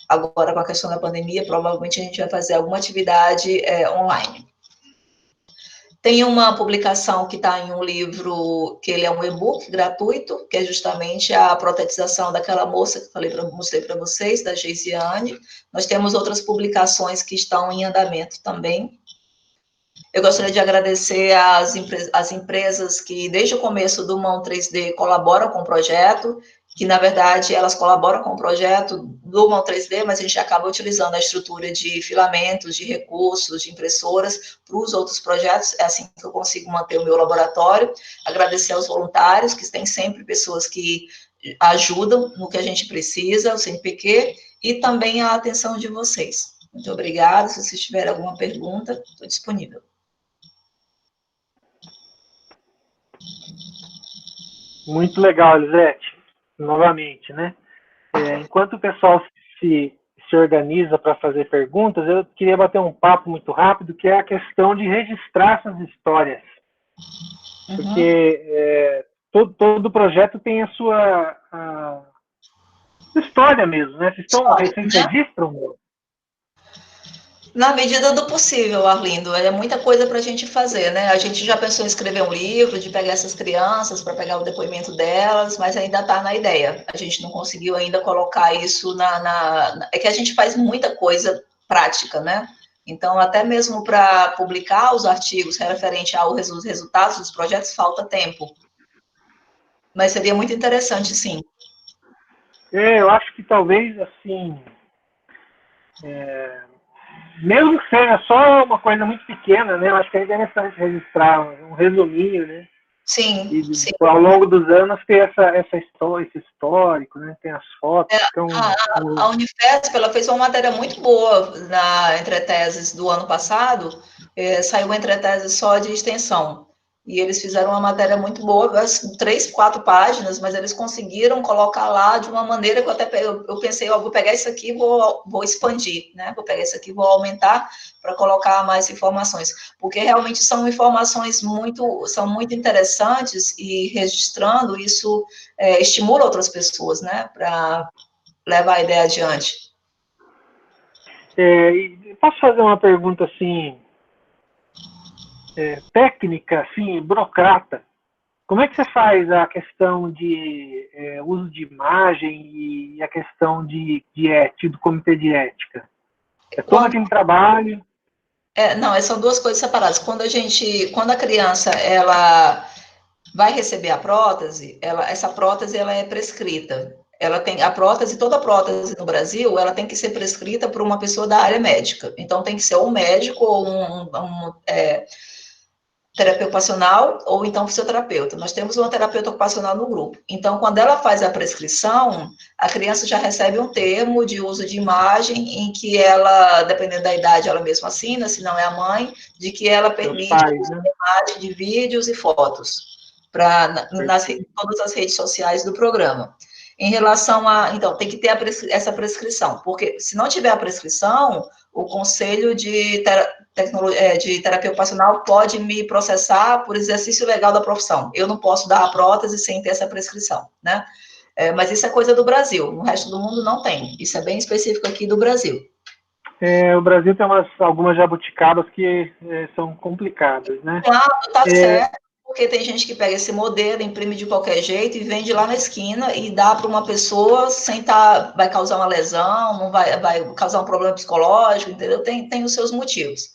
agora, com a questão da pandemia, provavelmente a gente vai fazer alguma atividade online. Tem uma publicação que está em um livro, que ele é um e-book gratuito, que é justamente a protetização daquela moça que mostrei para vocês, da Geisiane. Nós temos outras publicações que estão em andamento também. Eu gostaria de agradecer às empresas que, desde o começo do Mão 3D, colaboram com o projeto, que, na verdade, elas colaboram com o projeto do Mão 3D, mas a gente acaba utilizando a estrutura de filamentos, de recursos, de impressoras para os outros projetos. É assim que eu consigo manter o meu laboratório. Agradecer aos voluntários, que tem sempre pessoas que ajudam no que a gente precisa, o CNPq, e também a atenção de vocês. Muito obrigada. Se vocês tiverem alguma pergunta, estou disponível. Muito legal, Elisete, novamente, né? Enquanto o pessoal se organiza para fazer perguntas, eu queria bater um papo muito rápido, que é a questão de registrar essas histórias. Porque todo projeto tem a sua história mesmo, né? Vocês registram? Na medida do possível, Arlindo, é muita coisa para a gente fazer, né? A gente já pensou em escrever um livro, de pegar essas crianças para pegar o depoimento delas, mas ainda está na ideia. A gente não conseguiu ainda colocar isso É que a gente faz muita coisa prática, né? Então, até mesmo para publicar os artigos referente aos resultados dos projetos, falta tempo. Mas seria muito interessante, sim. Eu acho que talvez, assim, mesmo que seja só uma coisa muito pequena, né? Eu acho que é interessante registrar um resuminho, né? Sim, e sim. Ao longo dos anos ter esse histórico, né? Tem as fotos. A Unifesp, ela fez uma matéria muito boa na Entreteses do ano passado, saiu uma Entretese só de extensão, e eles fizeram uma matéria muito boa, 3, 4 páginas, mas eles conseguiram colocar lá de uma maneira que eu pensei, vou pegar isso aqui e vou expandir, né? Vou pegar isso aqui e vou aumentar para colocar mais informações, porque realmente são informações são muito interessantes, e registrando isso estimula outras pessoas, né? Para levar a ideia adiante. Posso fazer uma pergunta assim, técnica, assim, burocrata? Como é que você faz a questão de uso de imagem e a questão do comitê de ética? Todo aquele trabalho? Não, são duas coisas separadas. Quando a criança ela vai receber a prótese, essa prótese ela é prescrita. Ela tem toda a prótese no Brasil, ela tem que ser prescrita por uma pessoa da área médica. Então tem que ser um médico ou um terapeuta ocupacional ou então fisioterapeuta. Nós temos uma terapeuta ocupacional no grupo. Então, quando ela faz a prescrição, a criança já recebe um termo de uso de imagem em que ela, dependendo da idade, ela mesma assina, se não é a mãe, de que ela permite o uso de imagem, de vídeos e fotos para todas as redes sociais do programa. Em relação então, tem que ter essa prescrição, porque se não tiver a prescrição, o Conselho de Terapia Ocupacional pode me processar por exercício legal da profissão. Eu não posso dar a prótese sem ter essa prescrição, né? Mas isso é coisa do Brasil, no resto do mundo não tem. Isso é bem específico aqui do Brasil. O Brasil tem algumas jabuticabas que são complicadas, né? Claro, tá certo, porque tem gente que pega esse modelo, imprime de qualquer jeito e vende lá na esquina e dá para uma pessoa sem vai causar uma lesão, não vai causar um problema psicológico, entendeu? Tem os seus motivos.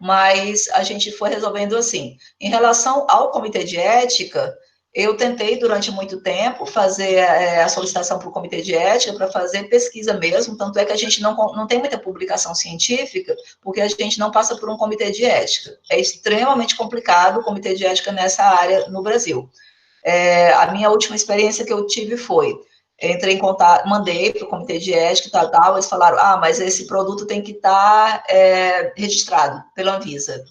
Mas a gente foi resolvendo assim. Em relação ao comitê de ética, eu tentei durante muito tempo fazer a solicitação para o comitê de ética para fazer pesquisa mesmo, tanto é que a gente não tem muita publicação científica, porque a gente não passa por um comitê de ética. É extremamente complicado o comitê de ética nessa área no Brasil. A minha última experiência que eu tive foi, entrei em contato, mandei para o comitê de ética e tal, eles falaram, mas esse produto tem que estar registrado pela Anvisa.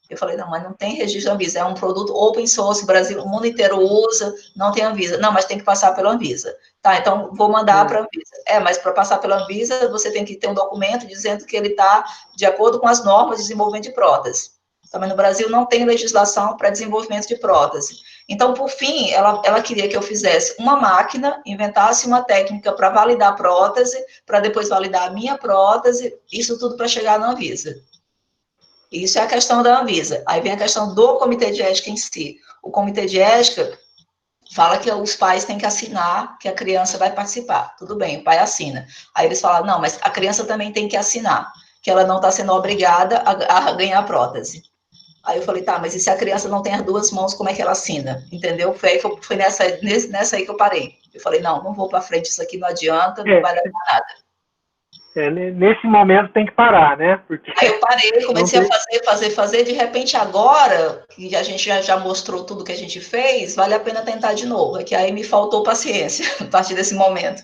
Eu falei, não, mas não tem registro da Anvisa, é um produto open source, o Brasil, o mundo inteiro usa, não tem Anvisa. Não, mas tem que passar pela Anvisa. Tá, então vou mandar para a Anvisa. Mas para passar pela Anvisa, você tem que ter um documento dizendo que ele está de acordo com as normas de desenvolvimento de prótese. Também no Brasil não tem legislação para desenvolvimento de prótese. Então, por fim, ela queria que eu fizesse uma máquina, inventasse uma técnica para validar a prótese, para depois validar a minha prótese, isso tudo para chegar na Anvisa. Isso é a questão da Anvisa. Aí vem a questão do comitê de ética em si. O comitê de ética fala que os pais têm que assinar que a criança vai participar. Tudo bem, o pai assina. Aí eles falam, não, mas a criança também tem que assinar, que ela não está sendo obrigada a ganhar a prótese. Aí eu falei, tá, mas e se a criança não tem as duas mãos, como é que ela assina? Entendeu? Foi nessa aí que eu parei. Eu falei, não vou para frente, isso aqui não adianta, não vai levar nada. Nesse momento tem que parar, né? Porque aí eu parei, comecei a fazer, de repente agora, que a gente já mostrou tudo que a gente fez, vale a pena tentar de novo, é que aí me faltou paciência a partir desse momento.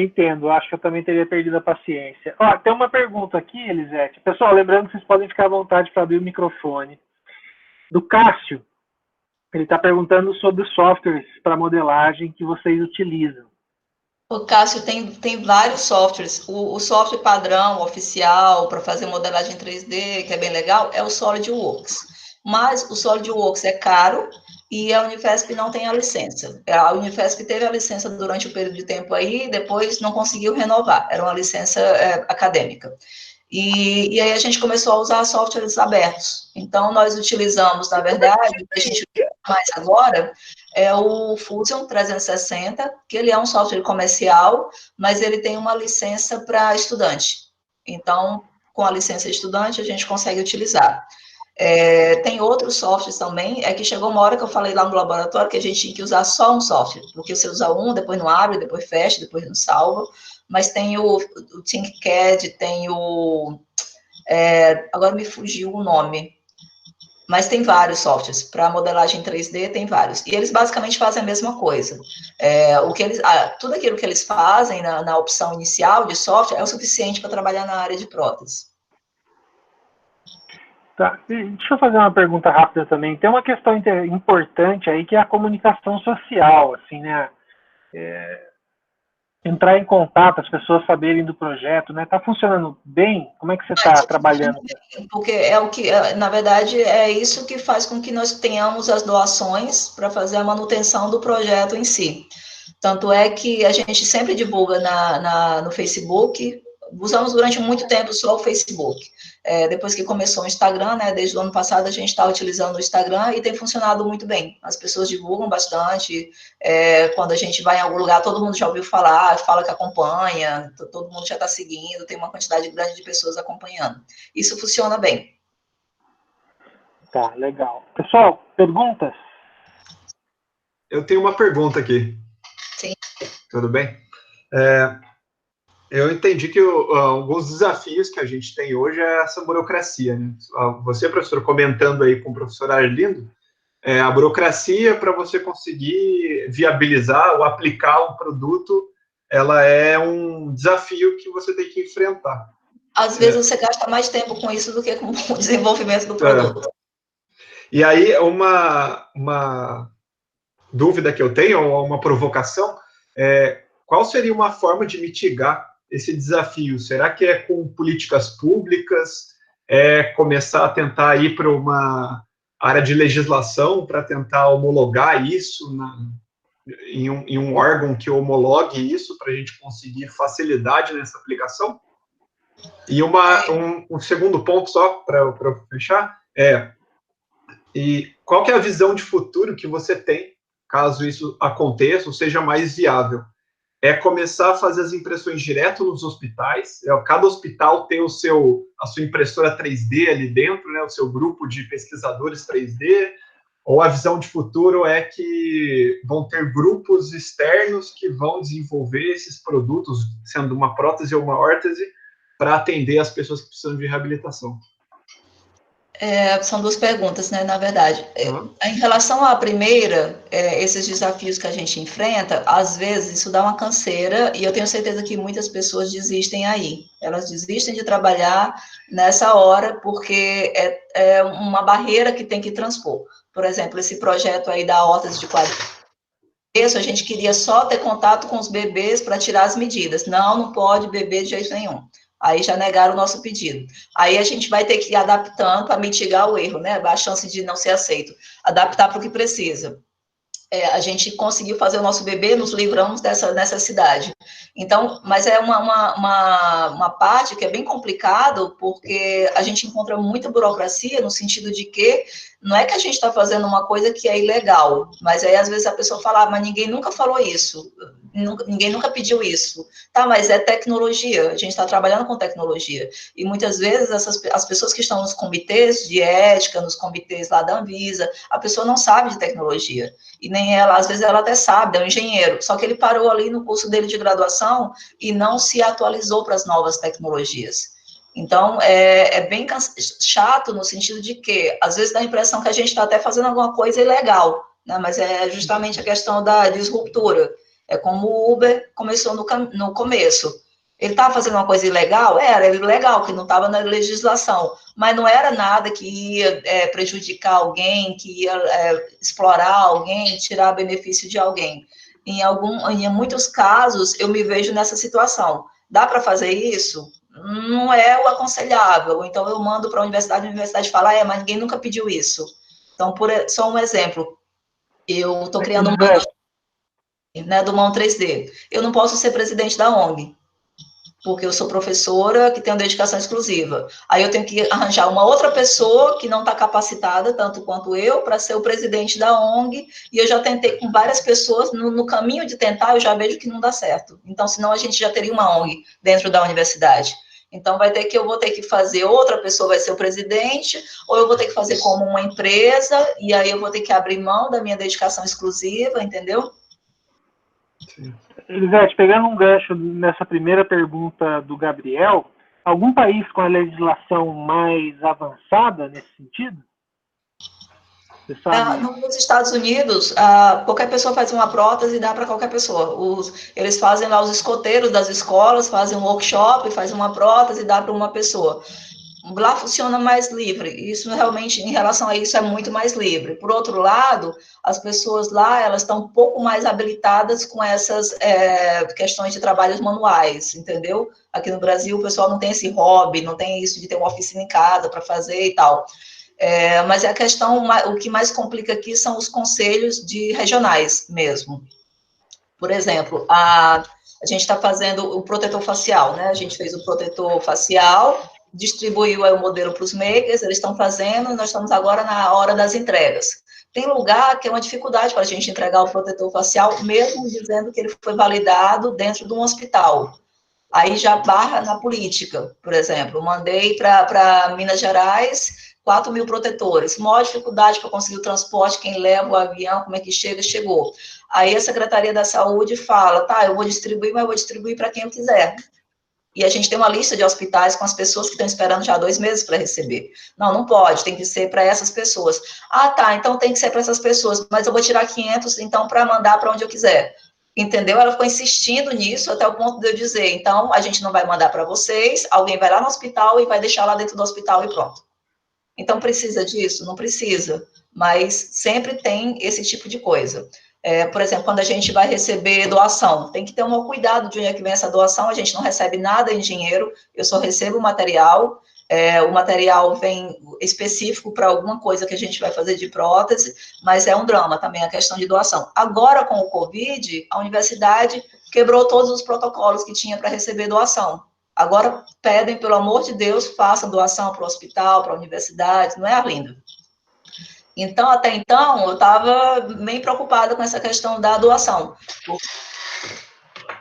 Entendo, acho que eu também teria perdido a paciência. Tem uma pergunta aqui, Elisete. Pessoal, lembrando que vocês podem ficar à vontade para abrir o microfone. Do Cássio, ele está perguntando sobre os softwares para modelagem que vocês utilizam. O Cássio tem vários softwares. O software padrão, oficial, para fazer modelagem 3D, que é bem legal, é o SolidWorks. Mas o SolidWorks é caro e a Unifesp não tem a licença. A Unifesp teve a licença durante o período de tempo aí, depois não conseguiu renovar. Era uma licença acadêmica. E aí a gente começou a usar softwares abertos. Então, nós utilizamos, na verdade, o que a gente usa mais agora é o Fusion 360, que ele é um software comercial, mas ele tem uma licença para estudante. Então, com a licença estudante, a gente consegue utilizar. Tem outros softwares também, é que chegou uma hora que eu falei lá no laboratório que a gente tinha que usar só um software, porque você usa um, depois não abre, depois fecha, depois não salva, mas tem o ThinkCAD, tem agora me fugiu o nome, mas tem vários softwares, para modelagem 3D tem vários, e eles basicamente fazem a mesma coisa. Tudo aquilo que eles fazem na opção inicial de software é o suficiente para trabalhar na área de prótese. Tá. Deixa eu fazer uma pergunta rápida também. Tem uma questão importante aí que é a comunicação social, assim, né? Entrar em contato, as pessoas saberem do projeto, né? Tá funcionando bem? Como é que você está trabalhando? Porque na verdade, é isso que faz com que nós tenhamos as doações para fazer a manutenção do projeto em si. Tanto é que a gente sempre divulga no Facebook. Usamos durante muito tempo só o Facebook. Depois que começou o Instagram, né, desde o ano passado, a gente está utilizando o Instagram e tem funcionado muito bem. As pessoas divulgam bastante. Quando a gente vai em algum lugar, todo mundo já ouviu falar, fala que acompanha, todo mundo já está seguindo, tem uma quantidade grande de pessoas acompanhando. Isso funciona bem. Tá, legal. Pessoal, perguntas? Eu tenho uma pergunta aqui. Sim. Tudo bem? Eu entendi que alguns desafios que a gente tem hoje é essa burocracia, né? Você, professor, comentando aí com o professor Arlindo, a burocracia para você conseguir viabilizar ou aplicar um produto, ela é um desafio que você tem que enfrentar. Às vezes você gasta mais tempo com isso do que com o desenvolvimento do produto. E aí, uma dúvida que eu tenho, ou uma provocação, qual seria uma forma de mitigar esse desafio? Será que é com políticas públicas? É começar a tentar ir para uma área de legislação para tentar homologar isso em um órgão que homologue isso para a gente conseguir facilidade nessa aplicação? E um segundo ponto só para fechar e qual que é a visão de futuro que você tem caso isso aconteça ou seja mais viável? É começar a fazer as impressões direto nos hospitais, cada hospital ter a sua impressora 3D ali dentro, né, o seu grupo de pesquisadores 3D, ou a visão de futuro é que vão ter grupos externos que vão desenvolver esses produtos, sendo uma prótese ou uma órtese, para atender as pessoas que precisam de reabilitação? São duas perguntas, né, na verdade. Em relação à primeira, esses desafios que a gente enfrenta, às vezes isso dá uma canseira, e eu tenho certeza que muitas pessoas desistem aí. Elas desistem de trabalhar nessa hora, porque é uma barreira que tem que transpor. Por exemplo, esse projeto aí da órtese de quadril, a gente queria só ter contato com os bebês para tirar as medidas. Não pode beber de jeito nenhum. Aí já negaram o nosso pedido. Aí a gente vai ter que ir adaptando para mitigar o erro, né? A chance de não ser aceito. Adaptar para o que precisa. A gente conseguiu fazer o nosso bebê, nos livramos dessa necessidade. Então, mas é uma parte que é bem complicado, porque a gente encontra muita burocracia, no sentido de que não é que a gente está fazendo uma coisa que é ilegal, mas aí às vezes a pessoa fala, mas ninguém nunca falou isso, ninguém nunca pediu isso. Tá, mas é tecnologia, a gente está trabalhando com tecnologia. E muitas vezes as pessoas que estão nos comitês de ética, nos comitês lá da Anvisa, a pessoa não sabe de tecnologia. E nem ela, às vezes ela até sabe, é um engenheiro, só que ele parou ali no curso dele de graduação e não se atualizou para as novas tecnologias. Então, é bem chato no sentido de que, às vezes, dá a impressão que a gente está até fazendo alguma coisa ilegal, né? Mas é justamente a questão da disruptura. É como o Uber começou no começo. Ele estava fazendo uma coisa ilegal? Era ilegal, que não estava na legislação, mas não era nada que ia prejudicar alguém, que ia explorar alguém, tirar benefício de alguém. Em muitos casos, eu me vejo nessa situação. Dá para fazer isso? Não é o aconselhável. Então, eu mando para a universidade fala, mas ninguém nunca pediu isso. Então, só um exemplo. Eu estou criando uma ONG, né, do Mão 3D. Eu não posso ser presidente da ONG, porque eu sou professora que tenho dedicação exclusiva. Aí eu tenho que arranjar uma outra pessoa que não está capacitada, tanto quanto eu, para ser o presidente da ONG, e eu já tentei com várias pessoas, no caminho de tentar, eu já vejo que não dá certo. Então, senão a gente já teria uma ONG dentro da universidade. Então, eu vou ter que fazer, outra pessoa vai ser o presidente, ou eu vou ter que fazer como uma empresa, e aí eu vou ter que abrir mão da minha dedicação exclusiva, entendeu? Sim. Elisete, pegando um gancho nessa primeira pergunta do Gabriel, algum país com a legislação mais avançada nesse sentido? Você sabe? Nos Estados Unidos, qualquer pessoa faz uma prótese e dá para qualquer pessoa. Eles fazem lá, os escoteiros das escolas, fazem um workshop, faz uma prótese e dá para uma pessoa. Lá funciona mais livre, isso realmente, em relação a isso, é muito mais livre. Por outro lado, as pessoas lá, elas estão um pouco mais habilitadas com essas questões de trabalhos manuais, entendeu? Aqui no Brasil, o pessoal não tem esse hobby, não tem isso de ter uma oficina em casa para fazer e tal. Mas a questão, o que mais complica aqui são os conselhos regionais mesmo. Por exemplo, a gente está fazendo o protetor facial, né? A gente fez o protetor facial, distribuiu aí o modelo para os makers, eles estão fazendo, nós estamos agora na hora das entregas. Tem lugar que é uma dificuldade para a gente entregar o protetor facial, mesmo dizendo que ele foi validado dentro de um hospital. Aí já barra na política, por exemplo. Mandei para Minas Gerais 4.000 protetores. Maior dificuldade para conseguir o transporte, quem leva o avião, como é que chega, chegou. Aí a Secretaria da Saúde fala, tá, eu vou distribuir, mas eu vou distribuir para quem eu quiser. E a gente tem uma lista de hospitais com as pessoas que estão esperando já 2 meses para receber. Não, não pode, tem que ser para essas pessoas. Ah, tá, então tem que ser para essas pessoas, mas eu vou tirar 500, então, para mandar para onde eu quiser. Entendeu? Ela ficou insistindo nisso até o ponto de eu dizer, então, a gente não vai mandar para vocês, alguém vai lá no hospital e vai deixar lá dentro do hospital e pronto. Então, precisa disso? Não precisa, mas sempre tem esse tipo de coisa. Por exemplo, quando a gente vai receber doação, tem que ter um cuidado de onde é que vem essa doação, a gente não recebe nada em dinheiro, eu só recebo o material vem específico para alguma coisa que a gente vai fazer de prótese, mas é um drama também a questão de doação. Agora, com o Covid, a universidade quebrou todos os protocolos que tinha para receber doação. Agora pedem, pelo amor de Deus, façam doação para o hospital, para a universidade, não é, Arlindo? Então, até então, eu estava bem preocupada com essa questão da doação.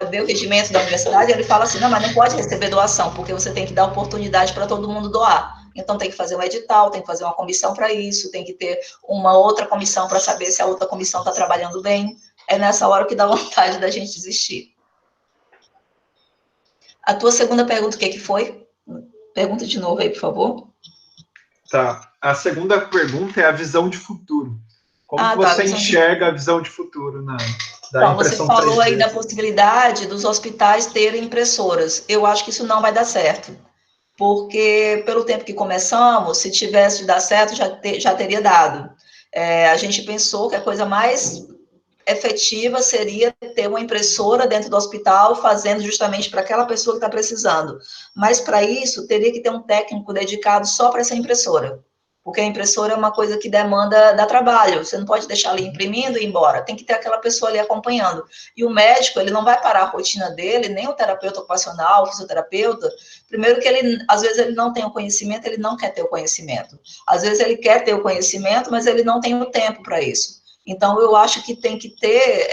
Ver o regimento da universidade, ele fala assim, não, mas não pode receber doação, porque você tem que dar oportunidade para todo mundo doar. Então, tem que fazer um edital, tem que fazer uma comissão para isso, tem que ter uma outra comissão para saber se a outra comissão está trabalhando bem. É nessa hora que dá vontade da gente desistir. A tua segunda pergunta, o que foi? Pergunta de novo aí, por favor. Tá. A segunda pergunta é a visão de futuro. Como você enxerga a visão de futuro da impressão 3D? Você falou aí da possibilidade dos hospitais terem impressoras. Eu acho que isso não vai dar certo. Porque, pelo tempo que começamos, se tivesse de dar certo, já teria dado. A gente pensou que a coisa mais efetiva seria ter uma impressora dentro do hospital, fazendo justamente para aquela pessoa que está precisando. Mas, para isso, teria que ter um técnico dedicado só para essa impressora. Porque a impressora é uma coisa que dá trabalho. Você não pode deixar ali imprimindo e ir embora. Tem que ter aquela pessoa ali acompanhando. E o médico, ele não vai parar a rotina dele, nem o terapeuta ocupacional, o fisioterapeuta. Primeiro que ele, às vezes, ele não tem o conhecimento, ele não quer ter o conhecimento. Às vezes, ele quer ter o conhecimento, mas ele não tem o tempo para isso. Então, eu acho que tem que ter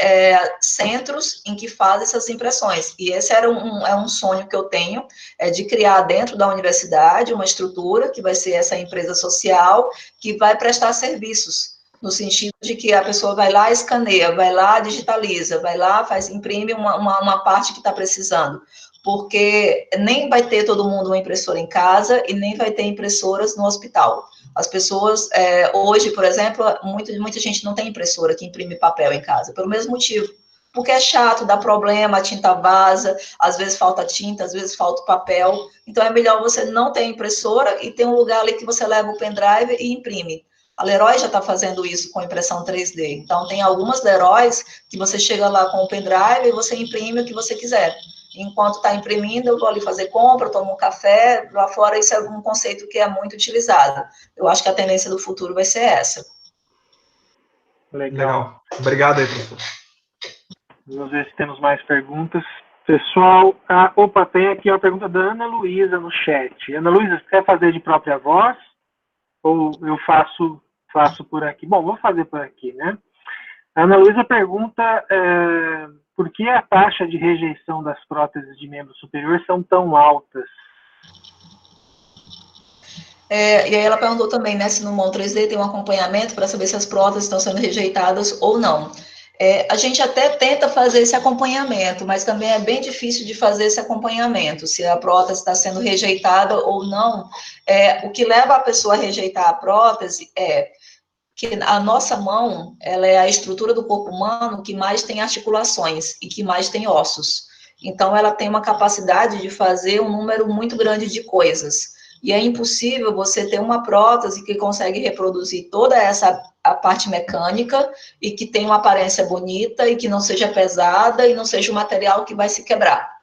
centros em que fazem essas impressões. E esse é um sonho que eu tenho, de criar dentro da universidade uma estrutura que vai ser essa empresa social que vai prestar serviços, no sentido de que a pessoa vai lá, escaneia, vai lá, digitaliza, vai lá, imprime uma parte que está precisando. Porque nem vai ter todo mundo uma impressora em casa e nem vai ter impressoras no hospital. As pessoas, hoje, por exemplo, muita gente não tem impressora que imprime papel em casa, pelo mesmo motivo. Porque é chato, dá problema, a tinta vaza, às vezes falta tinta, às vezes falta papel. Então, é melhor você não ter impressora e ter um lugar ali que você leva o pendrive e imprime. A Leroy já está fazendo isso com impressão 3D. Então, tem algumas Leroys que você chega lá com o pendrive e você imprime o que você quiser. Enquanto está imprimindo, eu vou ali fazer compra, tomo um café. Lá fora, isso é um conceito que é muito utilizado. Eu acho que a tendência do futuro vai ser essa. Legal. Obrigado aí, professor. Vamos ver se temos mais perguntas. Pessoal, tem aqui a pergunta da Ana Luísa no chat. Ana Luísa, você quer fazer de própria voz? Ou eu faço por aqui? Bom, vou fazer por aqui, né? A Ana Luísa pergunta por que a taxa de rejeição das próteses de membro superior são tão altas? E aí ela perguntou também, né, se no MOL 3D tem um acompanhamento para saber se as próteses estão sendo rejeitadas ou não. A gente até tenta fazer esse acompanhamento, mas também é bem difícil de fazer esse acompanhamento, se a prótese está sendo rejeitada ou não. O que leva a pessoa a rejeitar a prótese é que a nossa mão, ela é a estrutura do corpo humano que mais tem articulações e que mais tem ossos. Então, ela tem uma capacidade de fazer um número muito grande de coisas. E é impossível você ter uma prótese que consegue reproduzir toda a parte mecânica e que tem uma aparência bonita e que não seja pesada e não seja um material que vai se quebrar.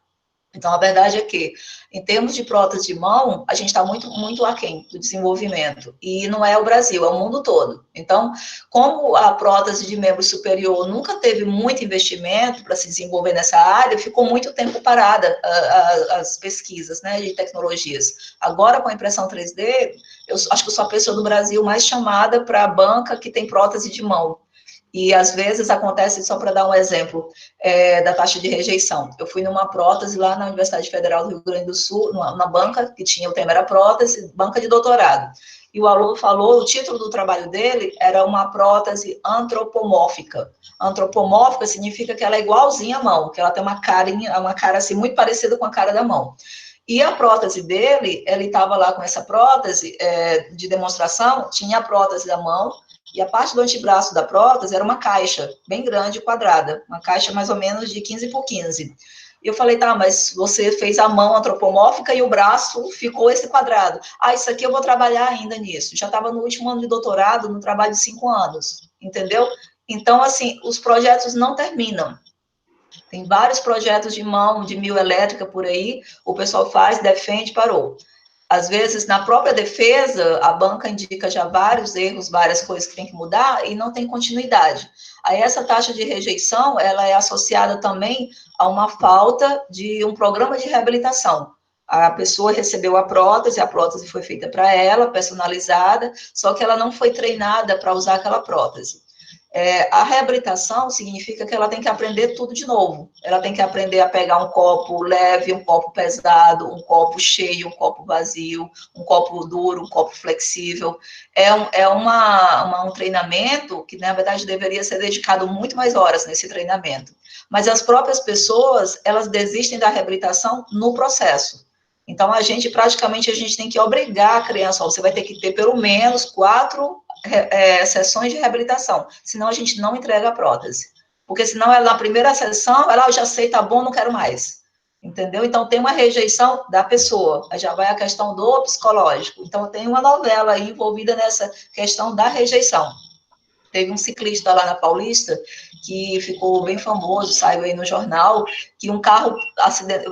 Então, a verdade é que, em termos de prótese de mão, a gente está muito, muito aquém do desenvolvimento. E não é o Brasil, é o mundo todo. Então, como a prótese de membro superior nunca teve muito investimento para se desenvolver nessa área, ficou muito tempo parada as pesquisas, né, de tecnologias. Agora, com a impressão 3D, eu acho que eu sou a pessoa do Brasil mais chamada para a banca que tem prótese de mão. E, às vezes, acontece, só para dar um exemplo, da taxa de rejeição. Eu fui numa prótese lá na Universidade Federal do Rio Grande do Sul, na banca, que tinha o tema era prótese, banca de doutorado. E o aluno falou, o título do trabalho dele era uma prótese antropomórfica. Antropomórfica significa que ela é igualzinha à mão, que ela tem uma cara assim, muito parecida com a cara da mão. E a prótese dele, ele estava lá com essa prótese de demonstração, tinha a prótese da mão, e a parte do antebraço da prótese era uma caixa bem grande, quadrada, uma caixa mais ou menos de 15 por 15. E eu falei, tá, mas você fez a mão antropomórfica e o braço ficou esse quadrado. Isso aqui eu vou trabalhar ainda nisso. Já estava no último ano de doutorado, no trabalho de 5 anos, entendeu? Então, assim, os projetos não terminam. Tem vários projetos de mão, de mioelétrica por aí, o pessoal faz, defende, parou. Às vezes, na própria defesa, a banca indica já vários erros, várias coisas que tem que mudar e não tem continuidade. Aí, essa taxa de rejeição, ela é associada também a uma falta de um programa de reabilitação. A pessoa recebeu a prótese foi feita para ela, personalizada, só que ela não foi treinada para usar aquela prótese. A reabilitação significa que ela tem que aprender tudo de novo. Ela tem que aprender a pegar um copo leve, um copo pesado, um copo cheio, um copo vazio, um copo duro, um copo flexível. É um treinamento que, na verdade, deveria ser dedicado muito mais horas nesse treinamento. Mas as próprias pessoas, elas desistem da reabilitação no processo. Então, a gente tem que obrigar a criança, você vai ter que ter pelo menos 4 sessões de reabilitação, senão a gente não entrega a prótese. Porque senão, na primeira sessão, ela já sei, tá bom, não quero mais. Entendeu? Então, tem uma rejeição da pessoa. Aí já vai a questão do psicológico. Então, tem uma novela aí envolvida nessa questão da rejeição. Teve um ciclista lá na Paulista que ficou bem famoso, saiu aí no jornal, que um carro,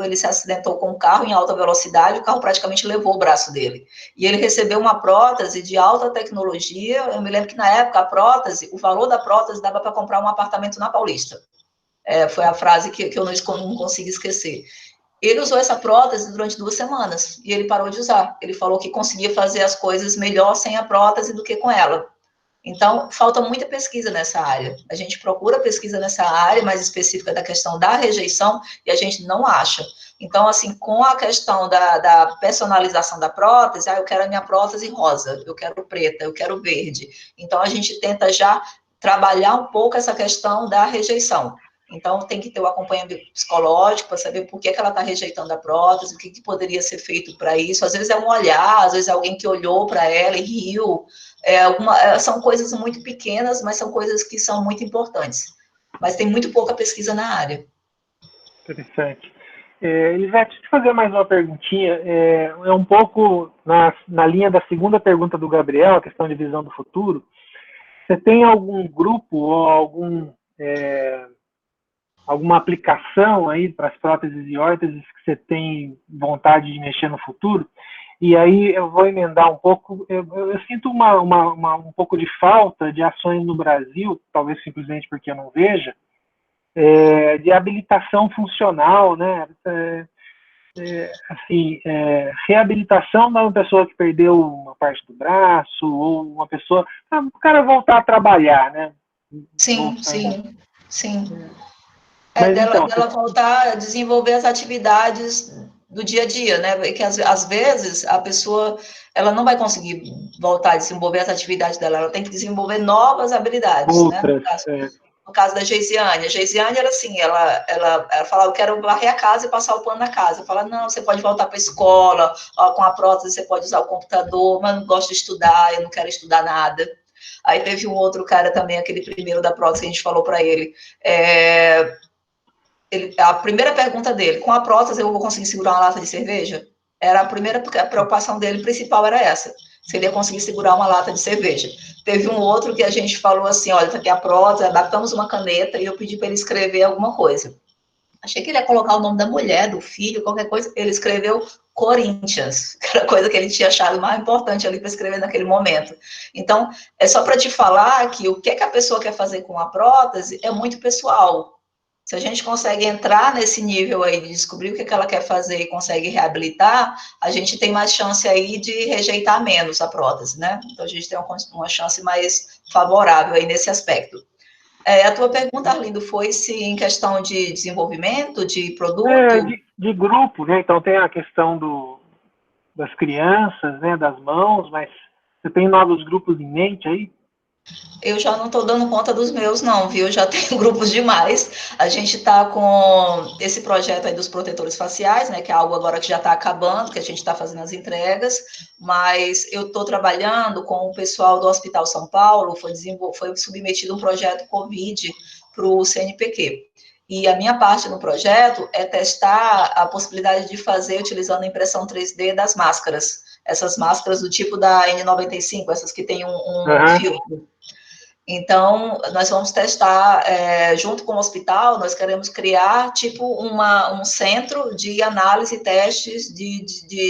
ele se acidentou com um carro em alta velocidade, o carro praticamente levou o braço dele. E ele recebeu uma prótese de alta tecnologia. Eu me lembro que, na época, o valor da prótese dava para comprar um apartamento na Paulista. Foi a frase que eu não consigo esquecer. Ele usou essa prótese durante 2 semanas e ele parou de usar. Ele falou que conseguia fazer as coisas melhor sem a prótese do que com ela. Então, falta muita pesquisa nessa área. A gente procura pesquisa nessa área mais específica da questão da rejeição e a gente não acha. Então, assim, com a questão da personalização da prótese, eu quero a minha prótese rosa, eu quero preta, eu quero verde. Então, a gente tenta já trabalhar um pouco essa questão da rejeição. Então, tem que ter o acompanhamento psicológico para saber por que ela está rejeitando a prótese, o que poderia ser feito para isso. Às vezes é um olhar, às vezes é alguém que olhou para ela e riu. São coisas muito pequenas, mas são coisas que são muito importantes. Mas tem muito pouca pesquisa na área. Interessante. Elisete, deixa eu fazer mais uma perguntinha. É um pouco na linha da segunda pergunta do Gabriel, a questão de visão do futuro. Você tem algum grupo ou alguma aplicação aí para as próteses e órteses que você tem vontade de mexer no futuro? E aí eu vou emendar um pouco. Eu sinto um pouco de falta de ações no Brasil, talvez simplesmente porque eu não veja, de habilitação funcional, né? Reabilitação de uma pessoa que perdeu uma parte do braço, ou uma pessoa, o cara voltar a trabalhar, né? Sim. Mas Dela então, voltar a desenvolver as atividades do dia a dia, né? Porque às vezes a pessoa ela não vai conseguir voltar a desenvolver as atividades dela, ela tem que desenvolver novas habilidades, né? No caso da Geisiane, a Geisiane era assim, ela falava, eu quero varrer a casa e passar o pano na casa. Fala, não, você pode voltar para a escola, com a prótese você pode usar o computador, mas eu não gosto de estudar, eu não quero estudar nada. Aí teve um outro cara também, aquele primeiro da prótese, que a gente falou para ele, a primeira pergunta dele, com a prótese eu vou conseguir segurar uma lata de cerveja? Era a primeira preocupação dele, principal era essa, se ele ia conseguir segurar uma lata de cerveja. Teve um outro que a gente falou assim, olha, tá aqui a prótese, adaptamos uma caneta e eu pedi para ele escrever alguma coisa. Achei que ele ia colocar o nome da mulher, do filho, qualquer coisa. Ele escreveu Corinthians, que era a coisa que ele tinha achado mais importante ali para escrever naquele momento. Então, é só para te falar que o que a pessoa quer fazer com a prótese é muito pessoal. Se a gente consegue entrar nesse nível aí de descobrir o que ela quer fazer e consegue reabilitar, a gente tem mais chance aí de rejeitar menos a prótese, né? Então, a gente tem uma chance mais favorável aí nesse aspecto. A tua pergunta, Arlindo, foi se em questão de desenvolvimento, de produto? De grupo, né? Então, tem a questão das crianças, né? Das mãos, mas você tem novos grupos em mente aí? Eu já não estou dando conta dos meus, não, viu? Eu já tenho grupos demais. A gente está com esse projeto aí dos protetores faciais, né? Que é algo agora que já está acabando, que a gente está fazendo as entregas, mas eu estou trabalhando com o pessoal do Hospital São Paulo, foi submetido um projeto COVID para o CNPq. E a minha parte no projeto é testar a possibilidade de fazer utilizando a impressão 3D das máscaras. Essas máscaras do tipo da N95, essas que tem um filtro. Então, nós vamos testar, junto com o hospital, nós queremos criar, tipo, um centro de análise e testes de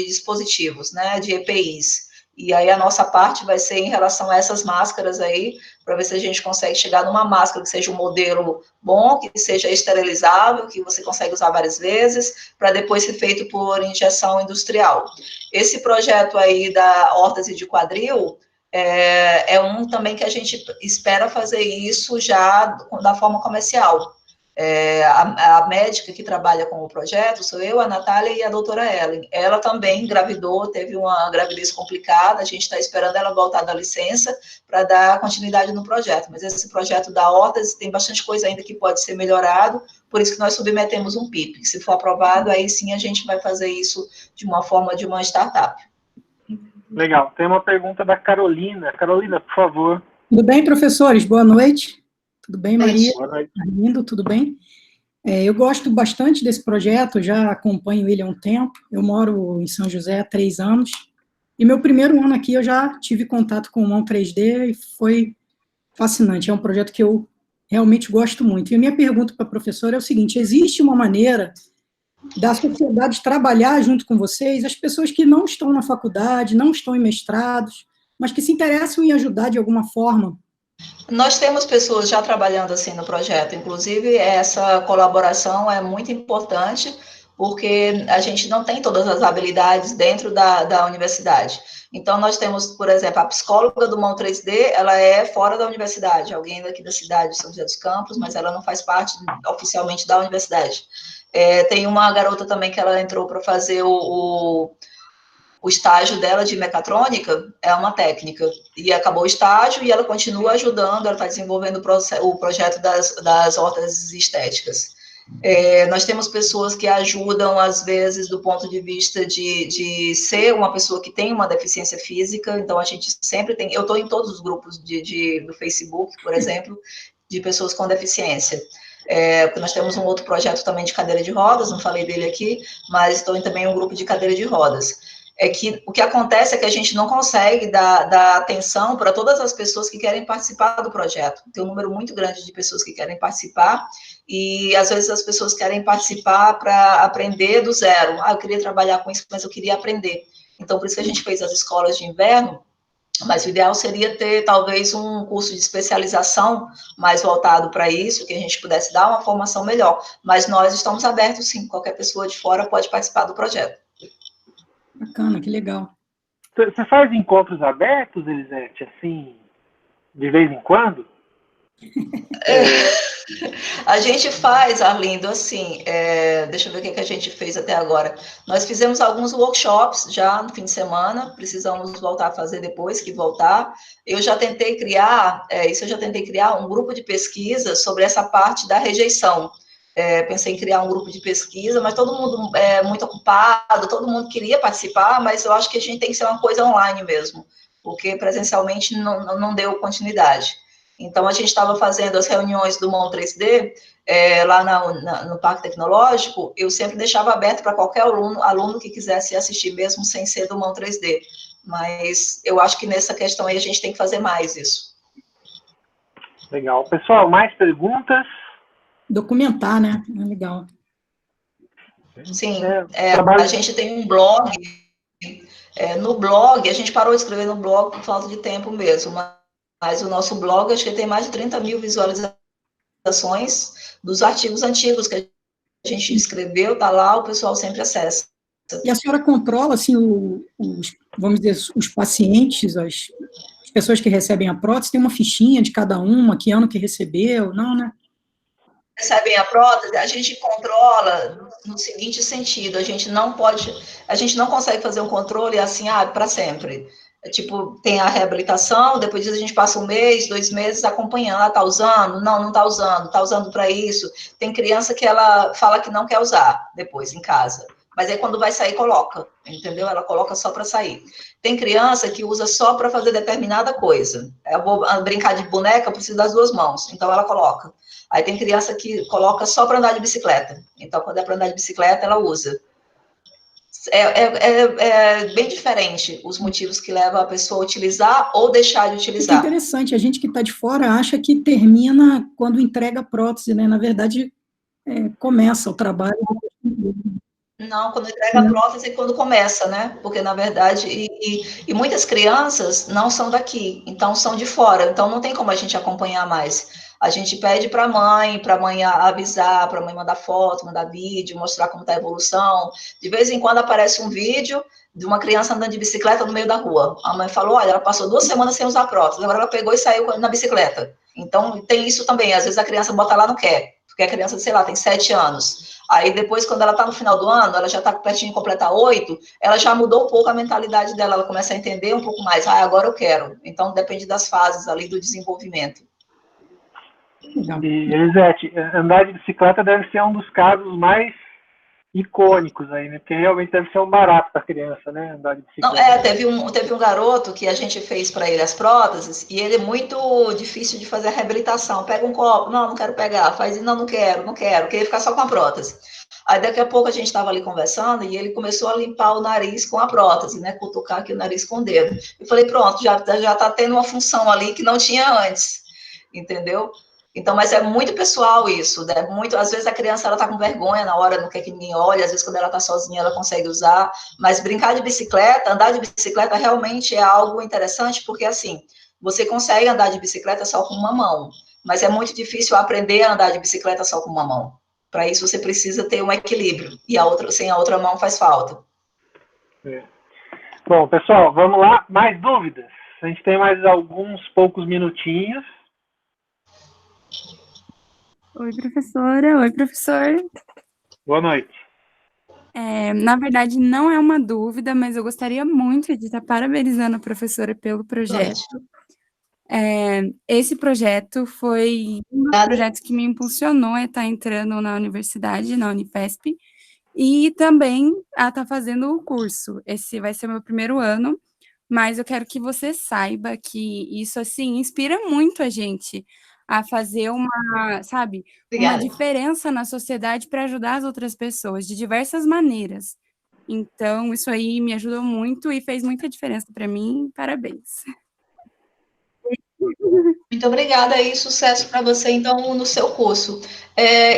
dispositivos, né, de EPIs. E aí a nossa parte vai ser em relação a essas máscaras aí, para ver se a gente consegue chegar numa máscara que seja um modelo bom, que seja esterilizável, que você consegue usar várias vezes, para depois ser feito por injeção industrial. Esse projeto aí da órtese de quadril, é um também que a gente espera fazer isso já da forma comercial. A médica que trabalha com o projeto sou eu, a Natália e a doutora Ellen. Ela também engravidou, teve uma gravidez complicada, a gente está esperando ela voltar da licença para dar continuidade no projeto. Mas esse projeto da órtese tem bastante coisa ainda que pode ser melhorado, por isso que nós submetemos um PIP. Se for aprovado, aí sim a gente vai fazer isso de uma forma de uma startup. Legal. Tem uma pergunta da Carolina. Carolina, por favor. Tudo bem, professores? Boa noite. Tudo bem, Maria? Boa noite. Arlindo, tudo bem? Eu gosto bastante desse projeto, já acompanho ele há um tempo. Eu moro em São José há 3 anos. E meu primeiro ano aqui eu já tive contato com o Mão 3D e foi fascinante. É um projeto que eu realmente gosto muito. E a minha pergunta para a professora é o seguinte: existe uma maneira da sociedade trabalhar junto com vocês, as pessoas que não estão na faculdade, não estão em mestrados, mas que se interessam em ajudar de alguma forma? Nós temos pessoas já trabalhando assim no projeto, inclusive essa colaboração é muito importante, porque a gente não tem todas as habilidades dentro da universidade. Então, nós temos, por exemplo, a psicóloga do Mão 3D, ela é fora da universidade, alguém daqui da cidade de São José dos Campos, mas ela não faz parte oficialmente da universidade. Tem uma garota também que ela entrou para fazer o estágio dela de mecatrônica, é uma técnica, e acabou o estágio e ela continua ajudando, ela está desenvolvendo o projeto das órteses estéticas. Nós temos pessoas que ajudam, às vezes, do ponto de vista de ser uma pessoa que tem uma deficiência física, então a gente sempre tem, eu estou em todos os grupos do Facebook, por exemplo, de pessoas com deficiência. porque nós temos um outro projeto também de cadeira de rodas, não falei dele aqui, mas estou em também um grupo de cadeira de rodas. É que o que acontece é que a gente não consegue dar atenção para todas as pessoas que querem participar do projeto. Tem um número muito grande de pessoas que querem participar, e às vezes as pessoas querem participar para aprender do zero. Eu queria trabalhar com isso, mas eu queria aprender. Então, por isso que a gente fez as escolas de inverno, mas o ideal seria ter, talvez, um curso de especialização mais voltado para isso, que a gente pudesse dar uma formação melhor. Mas nós estamos abertos, sim, qualquer pessoa de fora pode participar do projeto. Bacana, que legal. Você faz encontros abertos, Elisete, assim, de vez em quando? A gente faz, Arlindo, assim, deixa eu ver o que a gente fez até agora. Nós fizemos alguns workshops já no fim de semana, precisamos voltar a fazer depois que voltar. Eu já tentei criar, um grupo de pesquisa sobre essa parte da rejeição. Pensei em criar um grupo de pesquisa, mas todo mundo é muito ocupado, todo mundo queria participar, mas eu acho que a gente tem que ser uma coisa online mesmo, porque presencialmente não deu continuidade. Então, a gente estava fazendo as reuniões do Mão 3D, lá no Parque Tecnológico, eu sempre deixava aberto para qualquer aluno que quisesse assistir, mesmo sem ser do Mão 3D. Mas eu acho que nessa questão aí a gente tem que fazer mais isso. Legal. Pessoal, mais perguntas? Documentar, né? É legal. Sim, a gente tem um blog. No blog, a gente parou de escrever no blog por falta de tempo mesmo, mas o nosso blog, acho que tem mais de 30 mil visualizações dos artigos antigos que a gente escreveu, tá lá, o pessoal sempre acessa. E a senhora controla, assim, vamos dizer, os pacientes, as pessoas que recebem a prótese, tem uma fichinha de cada uma, que ano que recebeu, não, né? Recebem a prótese, a gente controla no seguinte sentido, a gente não consegue fazer um controle assim, para sempre. Tipo, tem a reabilitação, depois disso a gente passa 1 mês, 2 meses acompanhando, tá usando? Não tá usando para isso. Tem criança que ela fala que não quer usar depois em casa, mas aí quando vai sair coloca, entendeu? Ela coloca só para sair. Tem criança que usa só para fazer determinada coisa. Eu vou brincar de boneca, eu preciso das 2 mãos, então ela coloca. Aí tem criança que coloca só para andar de bicicleta. Então, quando é para andar de bicicleta, ela usa. É bem diferente os motivos que levam a pessoa a utilizar ou deixar de utilizar. É interessante, a gente que está de fora acha que termina quando entrega a prótese, né? Na verdade, começa o trabalho. Não, quando entrega a prótese é quando começa, né? Porque, na verdade, e muitas crianças não são daqui, então são de fora, então não tem como a gente acompanhar mais. A gente pede para a mãe avisar, para a mãe mandar foto, mandar vídeo, mostrar como está a evolução. De vez em quando aparece um vídeo de uma criança andando de bicicleta no meio da rua. A mãe falou, olha, ela passou 2 semanas sem usar prótese, agora ela pegou e saiu na bicicleta. Então, tem isso também, às vezes a criança bota lá, não quer, porque a criança, sei lá, tem 7 anos. Aí depois, quando ela está no final do ano, ela já está pertinho de completar 8, ela já mudou um pouco a mentalidade dela, ela começa a entender um pouco mais, agora eu quero. Então, depende das fases ali do desenvolvimento. E, Elisete, andar de bicicleta deve ser um dos casos mais icônicos aí, né? Porque realmente deve ser um barato para a criança, né? Andar de bicicleta. Não, teve um garoto que a gente fez para ele as próteses e ele é muito difícil de fazer a reabilitação. Pega um copo, não quero pegar. Faz, não quero. Queria ficar só com a prótese. Aí daqui a pouco a gente estava ali conversando e ele começou a limpar o nariz com a prótese, né? Cutucar aqui o nariz com o dedo. Eu falei, pronto, já está tendo uma função ali que não tinha antes, entendeu? Então, mas é muito pessoal isso, né? Às vezes a criança ela tá com vergonha na hora, não quer que ninguém olhe, às vezes quando ela tá sozinha ela consegue usar, mas brincar de bicicleta, andar de bicicleta realmente é algo interessante, porque assim, você consegue andar de bicicleta só com uma mão, mas é muito difícil aprender a andar de bicicleta só com uma mão. Para isso você precisa ter um equilíbrio, e sem a outra mão faz falta. Bom, pessoal, vamos lá, mais dúvidas? A gente tem mais alguns poucos minutinhos. Oi, professora. Oi, professor. Boa noite. Na verdade, não é uma dúvida, mas eu gostaria muito de estar parabenizando a professora pelo projeto. Esse projeto foi um dos projetos que me impulsionou a estar entrando na universidade, na Unifesp, e também a estar fazendo o curso. Esse vai ser o meu primeiro ano, mas eu quero que você saiba que isso, assim, inspira muito a gente a fazer uma, sabe, uma diferença na sociedade para ajudar as outras pessoas de diversas maneiras. Então, isso aí me ajudou muito e fez muita diferença para mim. Parabéns. Muito obrigada e sucesso para você, então, no seu curso.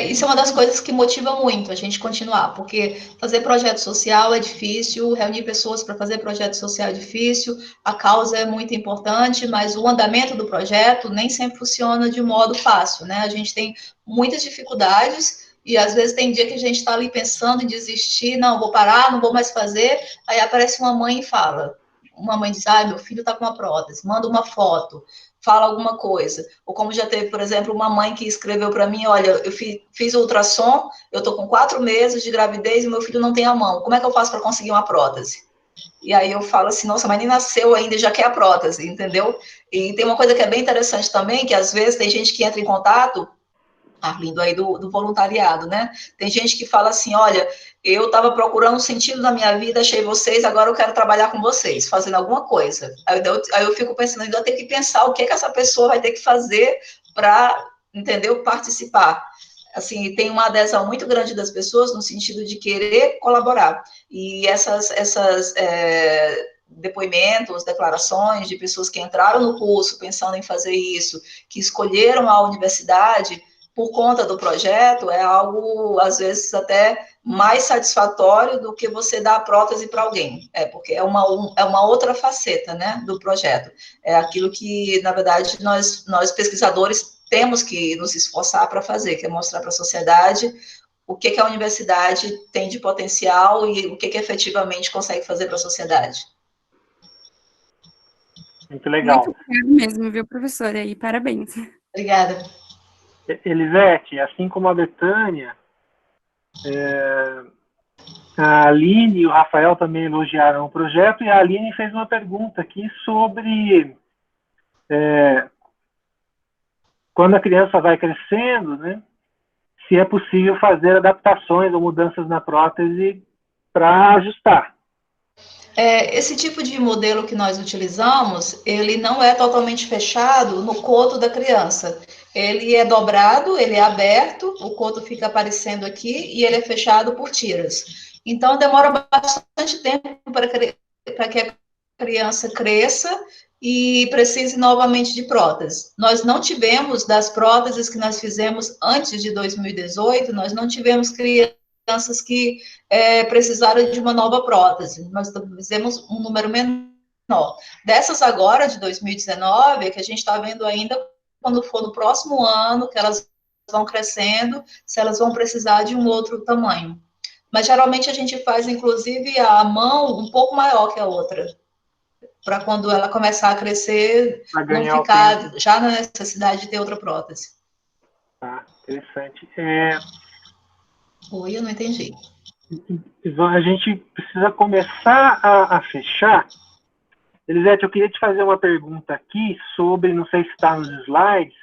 Isso é uma das coisas que motiva muito a gente continuar, porque fazer projeto social é difícil, reunir pessoas para fazer projeto social é difícil, a causa é muito importante, mas o andamento do projeto nem sempre funciona de modo fácil, né? A gente tem muitas dificuldades e, às vezes, tem dia que a gente está ali pensando em desistir, não, vou parar, não vou mais fazer, aí aparece uma mãe e fala, uma mãe diz, meu filho está com uma prótese, manda uma foto, fala alguma coisa. Ou como já teve, por exemplo, uma mãe que escreveu para mim, olha, eu fiz ultrassom, eu estou com 4 meses de gravidez e meu filho não tem a mão. Como é que eu faço para conseguir uma prótese? E aí eu falo assim, nossa, mas nem nasceu ainda e já quer a prótese, entendeu? E tem uma coisa que é bem interessante também, que às vezes tem gente que entra em contato, Arlindo, aí do voluntariado, né? Tem gente que fala assim, olha, eu estava procurando um sentido na minha vida, achei vocês, agora eu quero trabalhar com vocês, fazendo alguma coisa. Aí eu fico pensando, ainda tenho que pensar o que essa pessoa vai ter que fazer para, entendeu, participar. Assim, tem uma adesão muito grande das pessoas no sentido de querer colaborar. E essas depoimentos, declarações de pessoas que entraram no curso pensando em fazer isso, que escolheram a universidade por conta do projeto, é algo, às vezes, até mais satisfatório do que você dar a prótese para alguém. Porque é uma outra faceta, né, do projeto. É aquilo que, na verdade, nós pesquisadores temos que nos esforçar para fazer, que é mostrar para a sociedade o que a universidade tem de potencial e o que efetivamente consegue fazer para a sociedade. Muito legal. Muito obrigada mesmo, viu, professora? E parabéns. Obrigada. Elisete, assim como a Betânia, a Aline e o Rafael também elogiaram o projeto, e a Aline fez uma pergunta aqui sobre quando a criança vai crescendo, né, se é possível fazer adaptações ou mudanças na prótese para ajustar. Esse tipo de modelo que nós utilizamos, ele não é totalmente fechado no coto da criança. Ele é dobrado, ele é aberto, o coto fica aparecendo aqui e ele é fechado por tiras. Então, demora bastante tempo para que a criança cresça e precise novamente de prótese. Nós não tivemos, das próteses que nós fizemos antes de 2018, nós não tivemos crianças que precisaram de uma nova prótese. Nós fizemos um número menor. Dessas agora, de 2019, é que a gente está vendo ainda, quando for no próximo ano, que elas vão crescendo, se elas vão precisar de um outro tamanho. Mas, geralmente, a gente faz, inclusive, a mão um pouco maior que a outra, para quando ela começar a crescer, não ficar já na necessidade de ter outra prótese. Tá, interessante. Oi, eu não entendi. A gente precisa começar a fechar. Elisete, eu queria te fazer uma pergunta aqui sobre, não sei se está nos slides,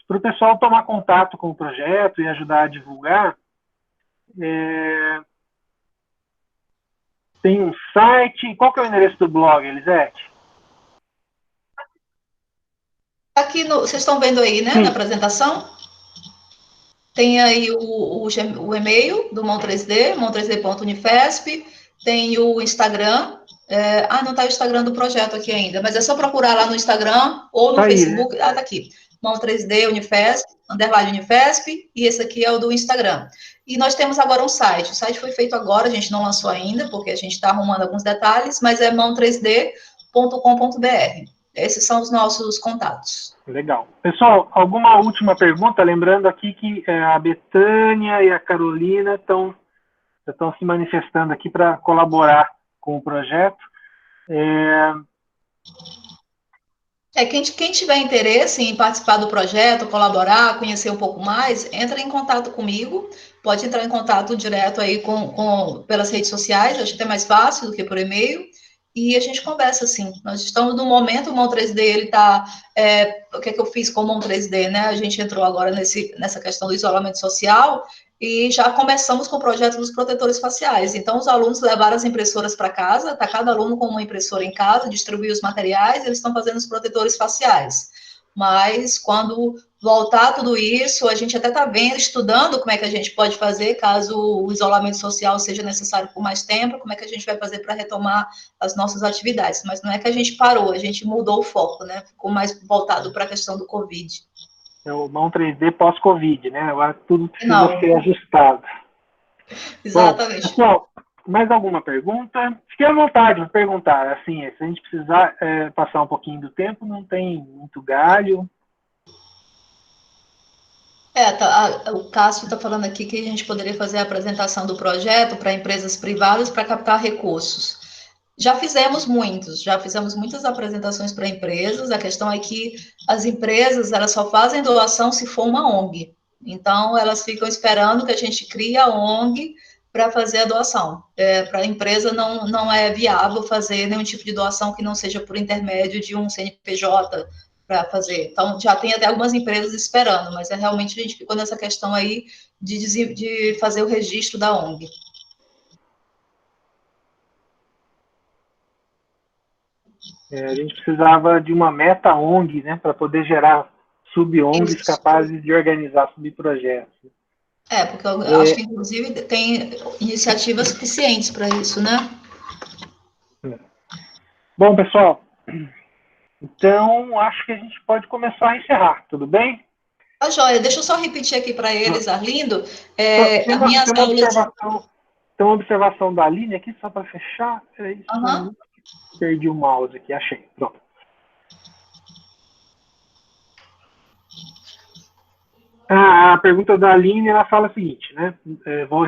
para o pessoal tomar contato com o projeto e ajudar a divulgar. Tem um site. Qual que é o endereço do blog, Elisete? Aqui, vocês estão vendo aí, né, na apresentação? Tem aí o e-mail do Mão 3D, mão3d.unifesp, tem o Instagram. Não está o Instagram do projeto aqui ainda, mas é só procurar lá no Instagram ou no Facebook. Aí, né? Tá aqui. Mão 3D Unifesp, _ Unifesp, e esse aqui é o do Instagram. E nós temos agora um site. O site foi feito agora, a gente não lançou ainda, porque a gente está arrumando alguns detalhes, mas é mão3d.com.br. Esses são os nossos contatos. Legal. Pessoal, alguma última pergunta? Lembrando aqui que a Betânia e a Carolina estão se manifestando aqui para colaborar com o projeto. Quem tiver interesse em participar do projeto, colaborar, conhecer um pouco mais, entra em contato comigo, pode entrar em contato direto aí pelas redes sociais, acho até mais fácil do que por e-mail, e a gente conversa, assim. Nós estamos no momento, o Mão 3D, ele está... o que eu fiz com o Mão 3D, né? A gente entrou agora nessa questão do isolamento social e já começamos com o projeto dos protetores faciais. Então, os alunos levaram as impressoras para casa, está cada aluno com uma impressora em casa, distribuiu os materiais, eles estão fazendo os protetores faciais. mas quando voltar tudo isso, a gente até está vendo, estudando como é que a gente pode fazer, caso o isolamento social seja necessário por mais tempo, como é que a gente vai fazer para retomar as nossas atividades. Mas não é que a gente parou, a gente mudou o foco, né? Ficou mais voltado para a questão do Covid. É o Mão 3D pós-Covid, né? Agora tudo precisa ser ajustado. Exatamente. Bom, pessoal, mais alguma pergunta? Fique à vontade de perguntar. Assim, se a gente precisar passar um pouquinho do tempo, não tem muito galho. O Cássio está falando aqui que a gente poderia fazer a apresentação do projeto para empresas privadas para captar recursos. Já fizemos muitas apresentações para empresas. A questão é que as empresas elas só fazem doação se for uma ONG. Então, elas ficam esperando que a gente crie a ONG para fazer a doação. Para a empresa não é viável fazer nenhum tipo de doação que não seja por intermédio de um CNPJ para fazer. Então, já tem até algumas empresas esperando, mas realmente a gente ficou nessa questão aí de fazer o registro da ONG. A gente precisava de uma meta ONG, né, para poder gerar sub-ONGs capazes de organizar subprojetos. Porque eu acho que, inclusive, tem iniciativas suficientes para isso, né? Bom, pessoal, então acho que a gente pode começar a encerrar, tudo bem? Tá joia, deixa eu só repetir aqui para eles, Arlindo. Tem uma observação da Aline aqui, só para fechar. Perdi o mouse aqui, achei. Pronto. A pergunta da Aline, ela fala o seguinte, né? Vou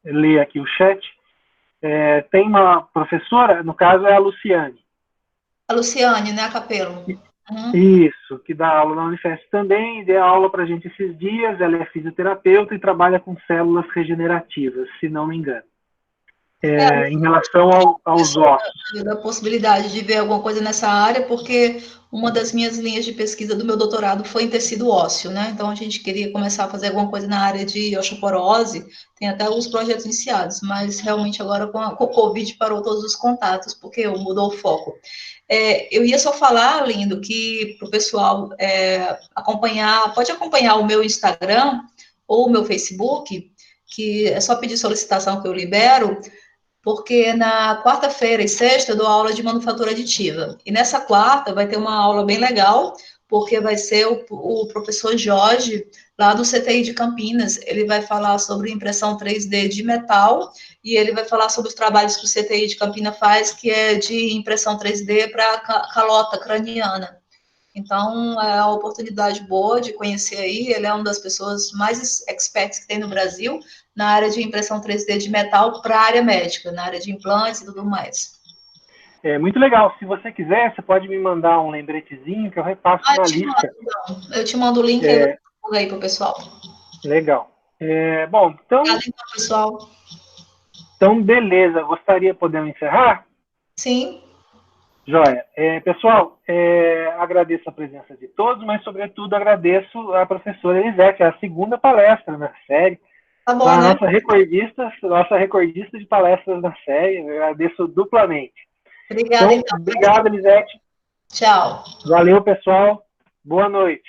ler aqui o chat. Tem uma professora, no caso é a Luciane. A Luciane, né, Capelo? Isso, que dá aula na Unifesp também, deu aula para a gente esses dias. Ela é fisioterapeuta e trabalha com células regenerativas, se não me engano. Em relação aos ossos. Da possibilidade de ver alguma coisa nessa área, porque uma das minhas linhas de pesquisa do meu doutorado foi em tecido ósseo, né? Então a gente queria começar a fazer alguma coisa na área de osteoporose, tem até alguns projetos iniciados, mas realmente agora com o Covid parou todos os contatos, porque mudou o foco. Eu ia só falar, Lindo, que para o pessoal pode acompanhar o meu Instagram ou o meu Facebook, que é só pedir solicitação que eu libero, porque na quarta-feira e sexta eu dou aula de manufatura aditiva. E nessa quarta vai ter uma aula bem legal, porque vai ser o professor Jorge, lá do CTI de Campinas. Ele vai falar sobre impressão 3D de metal, e ele vai falar sobre os trabalhos que o CTI de Campinas faz, que é de impressão 3D para calota craniana. Então, é uma oportunidade boa de conhecer aí. Ele é uma das pessoas mais experts que tem no Brasil na área de impressão 3D de metal para a área médica, na área de implantes e tudo mais. Muito legal. Se você quiser, você pode me mandar um lembretezinho que eu repasso na lista. Então. Eu te mando o link aí para o pessoal. Legal. Bom, então... Então, pessoal. Então, beleza. Podemos encerrar? Sim. Joia. Pessoal, agradeço a presença de todos, mas, sobretudo, agradeço a professora Elisete, a segunda palestra na série. Tá bom, né? Nossa recordista de palestras na série. Eu agradeço duplamente. Obrigada, então. Obrigado, Elisete. Tchau. Valeu, pessoal. Boa noite.